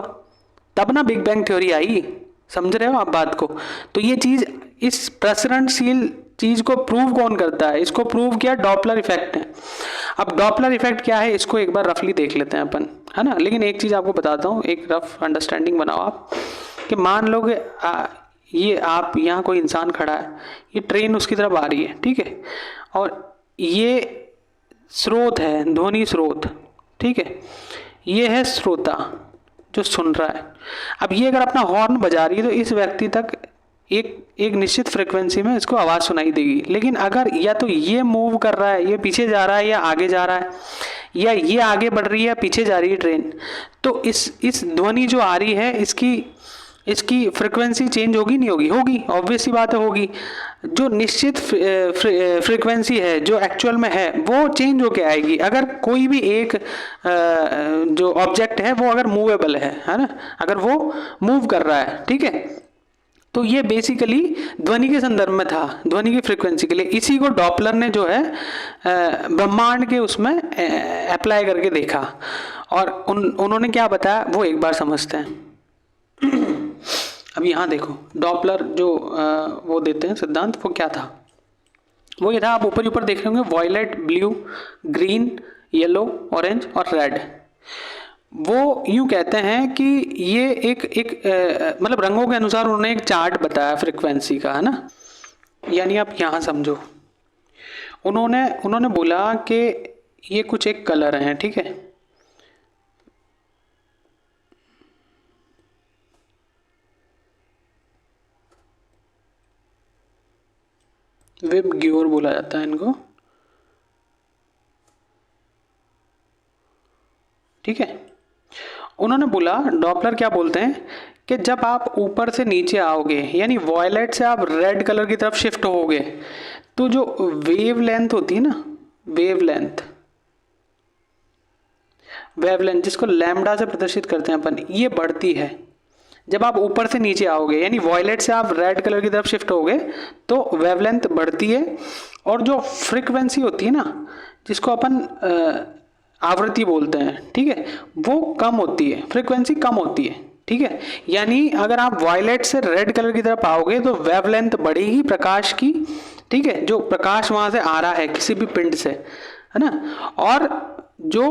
तब ना बिग बैंग थ्योरी आई। समझ रहे हो आप बात को। तो ये चीज, इस प्रसरणशील चीज को प्रूव कौन करता है, इसको प्रूव किया डॉपलर इफेक्ट ने। अब डॉपलर इफेक्ट क्या है इसको एक बार रफली देख लेते हैं अपन, है ना। लेकिन एक चीज आपको बताता हूँ, एक रफ अंडरस्टैंडिंग बनाओ आप, कि मान लो कि ये आप यहाँ कोई इंसान खड़ा है, ये ट्रेन उसकी तरफ आ रही है, ठीक है, और ये स्रोत है, ध्वनि स्रोत, ठीक है, ये है श्रोता जो सुन रहा है। अब ये अगर अपना हॉर्न बजा रही है तो इस व्यक्ति तक एक निश्चित फ्रिक्वेंसी में इसको आवाज़ सुनाई देगी। लेकिन अगर या तो ये मूव कर रहा है, ये पीछे जा रहा है या आगे जा रहा है, या ये आगे बढ़ रही है या पीछे जा रही है ट्रेन, तो इस ध्वनि जो आ रही है इसकी फ्रिक्वेंसी चेंज होगी नहीं होगी, होगी, ऑब्वियस सी बात है होगी। जो निश्चित फ्रिक्वेंसी है जो एक्चुअल में है वो चेंज होके आएगी अगर कोई भी एक जो ऑब्जेक्ट है वो अगर मूवेबल है ना, अगर वो मूव कर रहा है, ठीक है। तो ये बेसिकली ध्वनि के संदर्भ में था, ध्वनि की फ्रिक्वेंसी के लिए। इसी को डॉपलर ने जो है ब्रह्मांड के उसमें अप्लाई करके देखा और उन्होंने क्या बताया वो एक बार समझते हैं। अब यहाँ देखो डॉपलर जो वो देते हैं सिद्धांत, वो क्या था, वो ये था, आप ऊपर ऊपर देख रहे होंगे, violet, blue, green, yellow, orange और रेड। वो यूं कहते हैं कि ये एक मतलब रंगों के अनुसार उन्होंने एक चार्ट बताया फ्रिक्वेंसी का, है ना। यानी आप यहाँ समझो, उन्होंने बोला कि ये कुछ एक कलर हैं, ठीक है, वेब ग्योर बोला जाता है इनको, ठीक है। उन्होंने बोला, डॉपलर क्या बोलते हैं कि जब आप ऊपर से नीचे आओगे यानी वॉयलेट से आप रेड कलर की तरफ शिफ्ट होगे तो जो वेव लेंथ होती है ना, वेवलेंथ जिसको लैम्डा से प्रदर्शित करते हैं अपन, ये बढ़ती है। जब आप ऊपर से नीचे आओगे यानी वॉयलेट से आप रेड कलर की तरफ शिफ्ट होगे तो वेवलेंथ बढ़ती है और जो फ्रीक्वेंसी होती है ना, जिसको अपन आवृत्ति बोलते हैं, ठीक है, वो कम होती है, फ्रीक्वेंसी कम होती है, ठीक है। यानी अगर आप वॉयलेट से रेड कलर की तरफ आओगे तो वेवलेंथ बढ़ेगी प्रकाश की, ठीक है, जो प्रकाश वहां से आ रहा है किसी भी पिंड से, है ना, और जो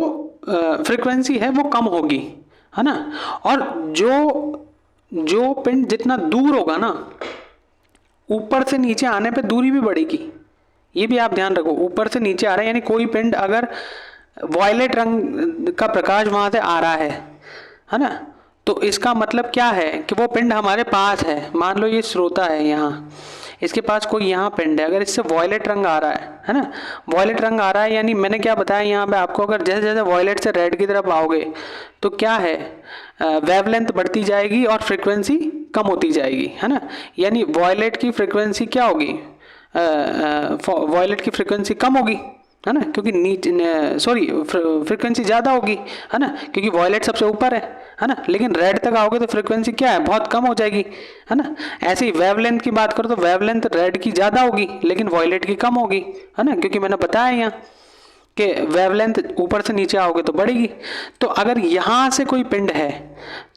फ्रीक्वेंसी है वो कम होगी, है ना। और जो पिंड जितना दूर होगा ना, ऊपर से नीचे आने पे दूरी भी बढ़ेगी। ये भी आप ध्यान रखो, ऊपर से नीचे आ रहा है यानी कोई पिंड अगर वॉयलेट रंग का प्रकाश वहां से आ रहा है ना, तो इसका मतलब क्या है कि वो पिंड हमारे पास है। मान लो ये श्रोता है, यहाँ इसके पास कोई यहाँ पिंड है, अगर इससे वॉयलेट रंग आ रहा है ना, वॉयलेट रंग आ रहा है यानी मैंने क्या बताया यहाँ पे आपको, अगर जैसे जैसे वॉयलेट से रेड की तरफ आओगे तो क्या है, वेवलेंथ बढ़ती जाएगी और फ्रिक्वेंसी कम होती जाएगी, है ना। यानी वॉयलेट की फ्रिक्वेंसी क्या होगी, वॉयलेट की फ्रिक्वेंसी कम होगी, है ना, क्योंकि फ्रिक्वेंसी ज़्यादा होगी, है ना, क्योंकि वॉयलेट सबसे ऊपर है ना। लेकिन रेड तक आओगे तो फ्रिक्वेंसी क्या है, बहुत कम हो जाएगी, है ना। ऐसे ही वेवलेंथ की बात करो तो वेवलेंथ रेड की ज़्यादा होगी लेकिन वॉयलेट की कम होगी, है ना, क्योंकि मैंने बताया यहाँ कि वेवलेंथ ऊपर से नीचे आओगे तो बढ़ेगी। तो अगर यहाँ से कोई पिंड है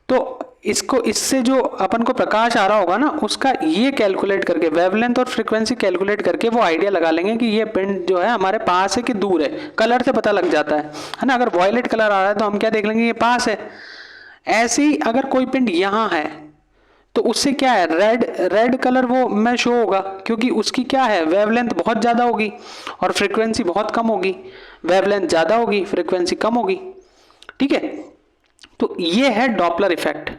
तो इसको इससे जो अपन को प्रकाश आ रहा होगा ना, उसका ये कैलकुलेट करके वेवलेंथ और फ्रीक्वेंसी कैलकुलेट करके वो आइडिया लगा लेंगे कि ये पिंड जो है हमारे पास है कि दूर है। कलर से पता लग जाता है ना। अगर वॉयलेट कलर आ रहा है तो हम क्या देख लेंगे, ये पास है। ऐसे ही अगर कोई पिंड यहाँ है तो उससे क्या है, रेड कलर वो में शो होगा, क्योंकि उसकी क्या है, वेवलेंथ बहुत ज़्यादा होगी और फ्रीक्वेंसी बहुत कम होगी। वेवलेंथ ज़्यादा होगी, फ्रीक्वेंसी कम होगी। ठीक है, तो ये है डॉपलर इफेक्ट।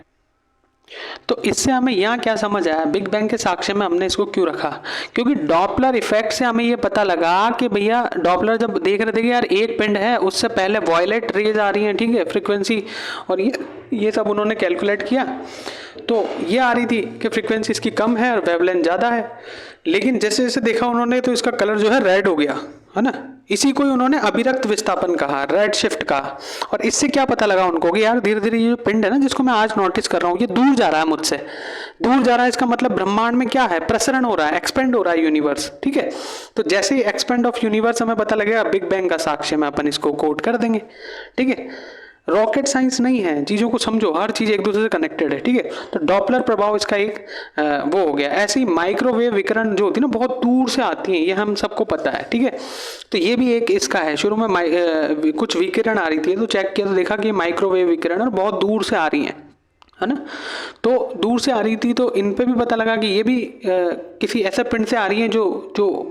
तो इससे हमें यहाँ क्या समझ आया, बिग बैंग के साक्ष्य में हमने इसको क्यों रखा, क्योंकि डॉपलर इफेक्ट से हमें ये पता लगा कि भैया डॉपलर जब देख रहे थे कि यार एक पिंड है, उससे पहले वॉयलेट रेज आ रही हैं, ठीक है, फ्रीक्वेंसी और ये सब उन्होंने कैलकुलेट किया, तो ये आ रही थी कि फ्रीक्वेंसी इसकी कम है और वेवलेंथ ज़्यादा है। लेकिन जैसे जैसे देखा उन्होंने तो इसका कलर जो है रेड हो गया, है ना। इसी को ही उन्होंने अभिरक्त विस्थापन कहा, रेड शिफ्ट कहा। और इससे क्या पता लगा उनको कि यार धीरे धीरे ये जो पिंड है ना, जिसको मैं आज नोटिस कर रहा हूँ, ये दूर जा रहा है मुझसे, दूर जा रहा है। इसका मतलब ब्रह्मांड में क्या है, प्रसरण हो रहा है, एक्सपेंड हो रहा है यूनिवर्स। ठीक है, तो जैसे ही एक्सपेंड ऑफ यूनिवर्स हमें पता लगेगा, बिग बैंग का साक्ष्य में अपन इसको कोट कर देंगे। ठीक है, रॉकेट साइंस नहीं है, चीज़ों को समझो, हर चीज़ एक दूसरे से कनेक्टेड है। ठीक है, तो डॉपलर प्रभाव इसका एक वो हो गया। ऐसे ही माइक्रोवेव विकिरण जो होती है ना, बहुत दूर से आती है, ये हम सबको पता है। ठीक है, तो ये भी एक इसका है। शुरू में कुछ विकिरण आ रही थी तो चेक किया तो देखा कि माइक्रोवेव विकिरण और बहुत दूर से आ रही हैं, है ना। तो दूर से आ रही थी तो इन पे भी पता लगा कि ये भी किसी ऐसे पिंड से आ रही है जो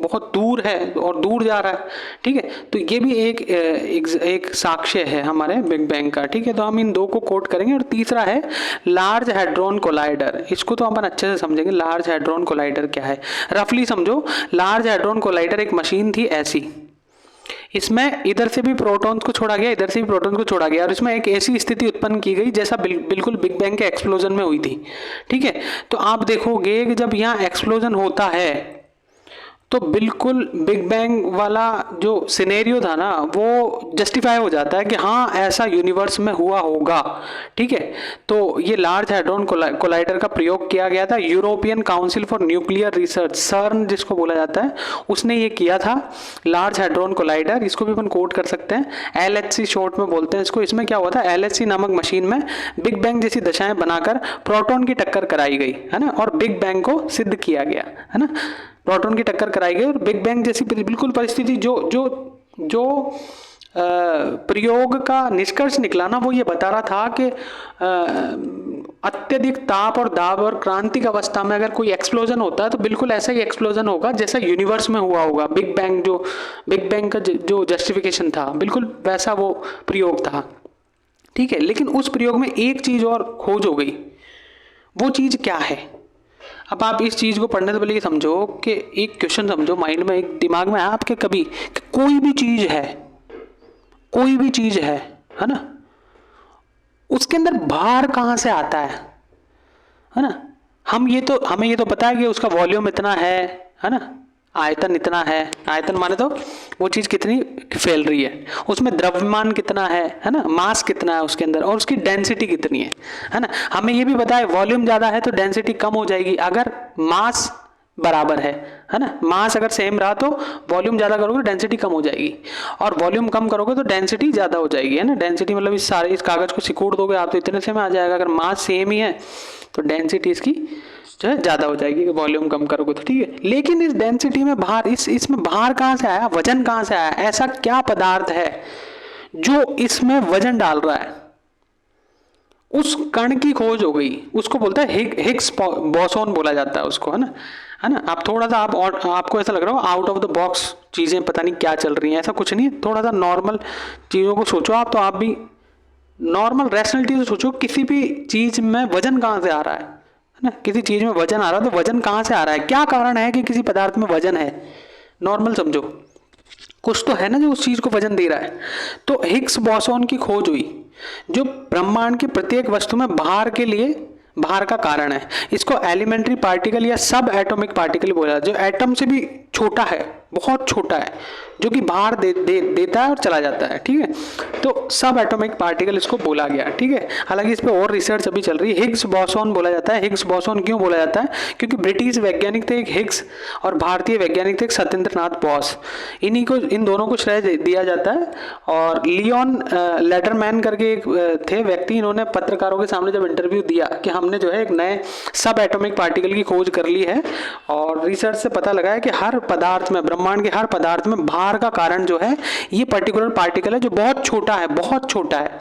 बहुत दूर है और दूर जा रहा है। ठीक है, तो ये भी एक साक्ष्य है हमारे बिग बैंग का। ठीक है, तो हम इन दो को कोट करेंगे। और तीसरा है लार्ज हैड्रॉन कोलाइडर। इसको तो अपन अच्छे से समझेंगे, लार्ज हैड्रॉन कोलाइडर क्या है। रफली समझो, लार्ज हैड्रॉन कोलाइडर एक मशीन थी ऐसी, इसमें इधर से भी प्रोटॉन्स को छोड़ा गया, इधर से भी प्रोटॉन्स को छोड़ा गया, और इसमें एक ऐसी स्थिति उत्पन्न की गई जैसा बिल्कुल बिग बैंग के एक्सप्लोजन में हुई थी। ठीक है, तो आप देखोगे कि जब यहाँ एक्सप्लोजन होता है तो बिल्कुल बिग बैंग वाला जो सिनेरियो था ना, वो जस्टिफाई हो जाता है कि हाँ ऐसा यूनिवर्स में हुआ होगा। ठीक है, तो ये लार्ज हैड्रॉन कोलाइडर का प्रयोग किया गया था। European council for nuclear research, सर्न जिसको बोला जाता है, उसने ये किया था लार्ज हैड्रॉन कोलाइडर। इसको भी अपन कोट कर सकते हैं, LHC शॉर्ट में बोलते हैं इसको। इसमें क्या हुआ था, LHC नामक मशीन में बिग बैंग जैसी दशाएं बनाकर प्रोटॉन की टक्कर कराई गई, है ना, और बिग बैंग को सिद्ध किया गया, है ना। प्रोटॉन की टक्कर कराई गई और बिग बैंग जैसी बिल्कुल परिस्थिति जो प्रयोग का निष्कर्ष निकला ना, वो ये बता रहा था कि अत्यधिक ताप और दाब और क्रांतिक अवस्था में अगर कोई एक्सप्लोजन होता है तो बिल्कुल ऐसा ही एक्सप्लोजन होगा जैसा यूनिवर्स में हुआ होगा। बिग बैंग का जो जस्टिफिकेशन था, बिल्कुल वैसा वो प्रयोग था। ठीक है, लेकिन उस प्रयोग में एक चीज और खोज हो गई। वो चीज क्या है, अब आप इस चीज़ को पढ़ने से पहले ये समझो कि एक क्वेश्चन समझो माइंड में, एक दिमाग में आपके कभी कि कोई भी चीज़ है ना, उसके अंदर भार कहाँ से आता है ना। हमें ये तो पता है कि उसका वॉल्यूम इतना है ना, आयतन इतना है। आयतन माने तो वो चीज़ कितनी फैल रही है, उसमें द्रव्यमान कितना है ना, मास कितना है उसके अंदर, और उसकी डेंसिटी कितनी है ना। हमें ये भी पता है वॉल्यूम ज़्यादा है तो डेंसिटी कम हो जाएगी अगर मास बराबर है ना। मास अगर सेम रहा तो वॉल्यूम ज़्यादा करोगे डेंसिटी कम हो जाएगी, और वॉल्यूम कम करोगे तो डेंसिटी ज़्यादा हो जाएगी, है ना। डेंसिटी मतलब इस कागज़ को सिकोड़ दोगे आप तो इतने से में आ जाएगा। अगर मास सेम ही है तो डेंसिटी इसकी जो है ज़्यादा हो जाएगी, वॉल्यूम कम करोगे तो। ठीक है, लेकिन इस डेंसिटी में भार, इसमें भार कहाँ से आया, वजन कहाँ से आया, ऐसा क्या पदार्थ है जो इसमें वजन डाल रहा है। उस कण की खोज हो गई, उसको बोलता है हिग्स बोसोन बोला जाता है उसको, है ना। आप थोड़ा सा आपको ऐसा लग रहा हो आउट ऑफ द बॉक्स चीज़ें पता नहीं क्या चल रही हैं, ऐसा कुछ नहीं है। थोड़ा सा नॉर्मल चीज़ों को सोचो आप, तो आप भी नॉर्मल रैशनलिटी से सोचो। किसी भी चीज़ में वजन कहाँ से आ रहा है ना, किसी चीज़ में वजन आ रहा है तो वजन कहाँ से आ रहा है, क्या कारण है कि किसी पदार्थ में वजन है। नॉर्मल समझो, कुछ तो है ना जो उस चीज़ को वजन दे रहा है। तो हिग्स बोसोन की खोज हुई जो ब्रह्मांड की प्रत्येक वस्तु में भार का कारण है। इसको एलिमेंट्री पार्टिकल या सब एटॉमिक पार्टिकल बोला, जो एटम से भी छोटा है, बहुत छोटा है, जो कि बाहर देता है और चला जाता है, ठीक है। तो सब एटॉमिक पार्टिकल इसको बोला गया, ठीक है। हालांकि इस पे और रिसर्च अभी चल रही है। हिग्स बोसॉन बोला जाता है। हिग्स बोसॉन क्यों बोला जाता है? क्योंकि ब्रिटिश वैज्ञानिक थे एक हिग्स और भारतीय वैज्ञानिक थे एक सत्येंद्र नाथ बोस। इन दोनों को श्रेय दिया जाता है। और लियोन लेटरमैन करके एक थे व्यक्ति, इन्होंने पत्रकारों के सामने जब इंटरव्यू दिया कि हमने जो है एक नए सब एटॉमिक पार्टिकल की खोज कर ली है और रिसर्च से पता लगा है कि हर पदार्थ में, ब्रह्मांड के हर पदार्थ में भार का कारण जो है ये पर्टिकुलर पार्टिकल है जो बहुत छोटा है, बहुत छोटा है।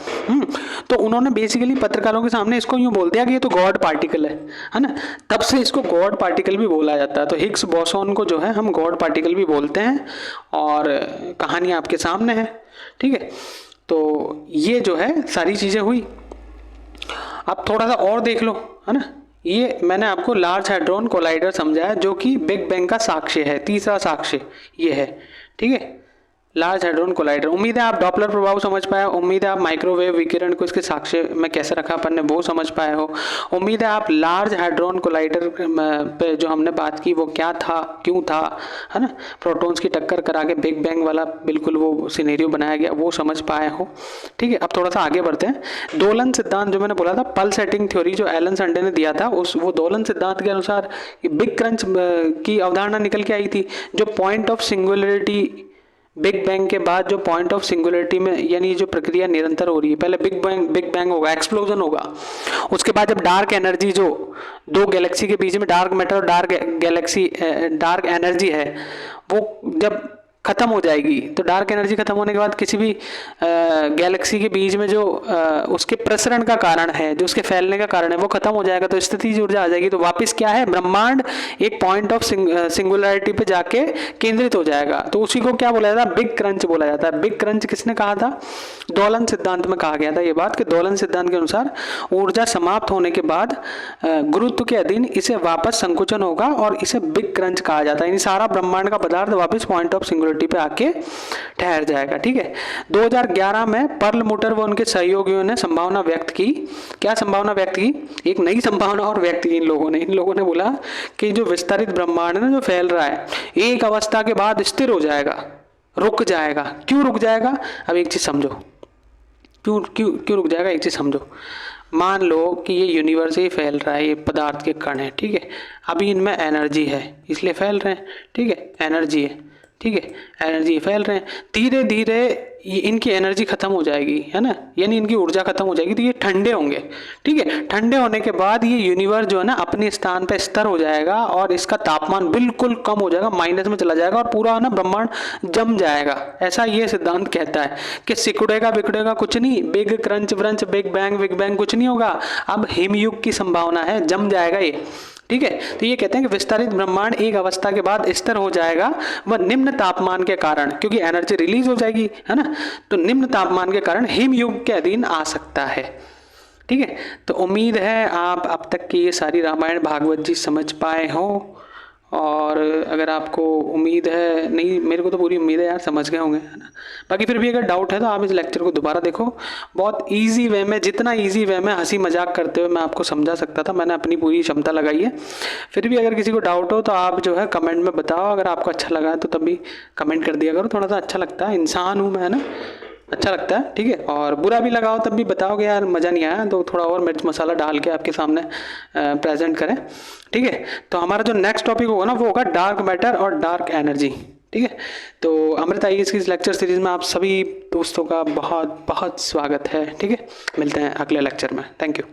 तो उन्होंने बेसिकली पत्रकारों के सामने इसको यूं बोल दिया कि ये तो गॉड पार्टिकल है ना। तब से इसको गॉड पार्टिकल भी बोला जाता है। तो हिग्स बोसॉन को जो है हम गॉड पार्टिकल भी बोलते हैं और कहानी आपके सामने है, ठीक है। तो ये जो है सारी चीजें हुई। अब थोड़ा सा और देख लो, है ना। ये मैंने आपको लार्ज हैड्रॉन कोलाइडर समझाया जो कि बिग बैंग का साक्ष्य है, तीसरा साक्ष्य ये है, ठीक है, लार्ज हैड्रॉन कोलाइडर। उम्मीद है आप डॉपलर प्रभाव समझ पाए, उम्मीद है आप माइक्रोवेव विकिरण को इसके साक्ष्य में कैसे रखा अपन ने वो समझ पाए हो। उम्मीद है आप लार्ज हैड्रॉन कोलाइडर पे जो हमने बात की वो क्या था, क्यों था, है ना, प्रोटॉन्स की टक्कर करा के बिग बैंग वाला बिल्कुल वो सिनेरियो बनाया गया वो समझ पाए हो, ठीक है। अब थोड़ा सा आगे बढ़ते हैं। दोलन सिद्धांत जो मैंने बोला था, पल सेटिंग थ्योरी जो एलन संडे ने दिया था, वो दोलन सिद्धांत के अनुसार बिग क्रंच की अवधारणा निकल के आई थी। जो point of singularity big bang के बाद जो पॉइंट ऑफ सिंगुलरिटी में, यानी जो प्रक्रिया निरंतर हो रही है, पहले बिग बैंग होगा, एक्सप्लोजन होगा, उसके बाद जब डार्क एनर्जी जो दो गैलेक्सी के बीच में डार्क मैटर और डार्क एनर्जी है वो जब खत्म हो जाएगी, तो डार्क एनर्जी खत्म होने के बाद किसी भी गैलेक्सी के बीच में जो उसके प्रसरण का कारण है, जो उसके फैलने का कारण है, वो खत्म हो जाएगा, तो स्थितिज ऊर्जा आ जाएगी। तो वापस क्या है, ब्रह्मांड एक पॉइंट ऑफ सिंगुलरिटी पे जाके केंद्रित हो जाएगा। तो उसी को क्या बोला जाता है, बिग क्रंच बोला जाता है। बिग क्रंच किसने कहा था? दोलन सिद्धांत में कहा गया था ये बात कि दोलन सिद्धांत के अनुसार ऊर्जा समाप्त होने के बाद गुरुत्व के अधीन इसे वापस संकुचन होगा और इसे बिग क्रंच कहा जाता है। यानी सारा ब्रह्मांड का पदार्थ वापस पॉइंट ऑफ सिंगुलरिटी पे आके ठहर जाएगा, ठीक है। 2011 में पर्ल मुटर व उनके सहयोगियों ने संभावना व्यक्त की। क्या संभावना व्यक्त की? एक नई संभावना और व्यक्त की इन लोगों ने बोला कि जो विस्तारित ब्रह्मांड है ना, जो फैल रहा है, एक अवस्था के बाद स्थिर हो जाएगा, रुक जाएगा। क्यों रुक जाएगा? अब एक चीज समझो, क्यों रुक जाएगा, एक चीज समझो। मान लो कि ये यूनिवर्स ही फैल रहा है, ये पदार्थ के कण है, ठीक है। अभी इनमें एनर्जी है इसलिए फैल रहे हैं, ठीक है, एनर्जी है, ठीक है, एनर्जी फैल रहे हैं। धीरे धीरे इनकी एनर्जी खत्म हो जाएगी, है ना, यानी इनकी ऊर्जा खत्म हो जाएगी, तो ये ठंडे होंगे, ठीक है। ठंडे होने के बाद ये यूनिवर्स जो है ना अपने स्थान पे स्थिर हो जाएगा और इसका तापमान बिल्कुल कम हो जाएगा, माइनस में चला जाएगा और पूरा ना ब्रह्मांड जम जाएगा। ऐसा ये सिद्धांत कहता है कि सिकुड़ेगा बिगड़ेगा कुछ नहीं, बिग क्रंच व्रंच बिग बैंग कुछ नहीं होगा। अब हिमयुग की संभावना है, जम जाएगा ये, ठीक है। तो ये कहते हैं कि विस्तारित ब्रह्मांड एक अवस्था के बाद स्थिर हो जाएगा, वह निम्न तापमान के कारण, क्योंकि एनर्जी रिलीज हो जाएगी, है ना, तो निम्न तापमान के कारण हिमयुग के अधीन आ सकता है, ठीक है। तो उम्मीद है आप अब तक की ये सारी रामायण भागवत जी समझ पाए हो। और अगर आपको उम्मीद है, नहीं मेरे को तो पूरी उम्मीद है यार समझ गए होंगे, है ना। बाकी फिर भी अगर डाउट है तो आप इस लेक्चर को दोबारा देखो। बहुत इजी वे में, जितना इजी वे में हंसी मजाक करते हुए मैं आपको समझा सकता था, मैंने अपनी पूरी क्षमता लगाई है। फिर भी अगर किसी को डाउट हो तो आप जो है कमेंट में बताओ। अगर आपको अच्छा लगा है तो तभी कमेंट कर दिया करो, थोड़ा सा अच्छा लगता है, इंसान हूँ मैं, है ना, अच्छा लगता है, ठीक है। और बुरा भी लगाओ तब भी बताओगे यार मज़ा नहीं आया, तो थोड़ा और मिर्च मसाला डाल के आपके सामने प्रेजेंट करें, ठीक है। तो हमारा जो नेक्स्ट टॉपिक होगा ना वो होगा डार्क मैटर और डार्क एनर्जी, ठीक है। तो अमृत आईएएस की इस लेक्चर सीरीज में आप सभी दोस्तों का बहुत बहुत स्वागत है, ठीक है। मिलते हैं अगले लेक्चर में, थैंक यू।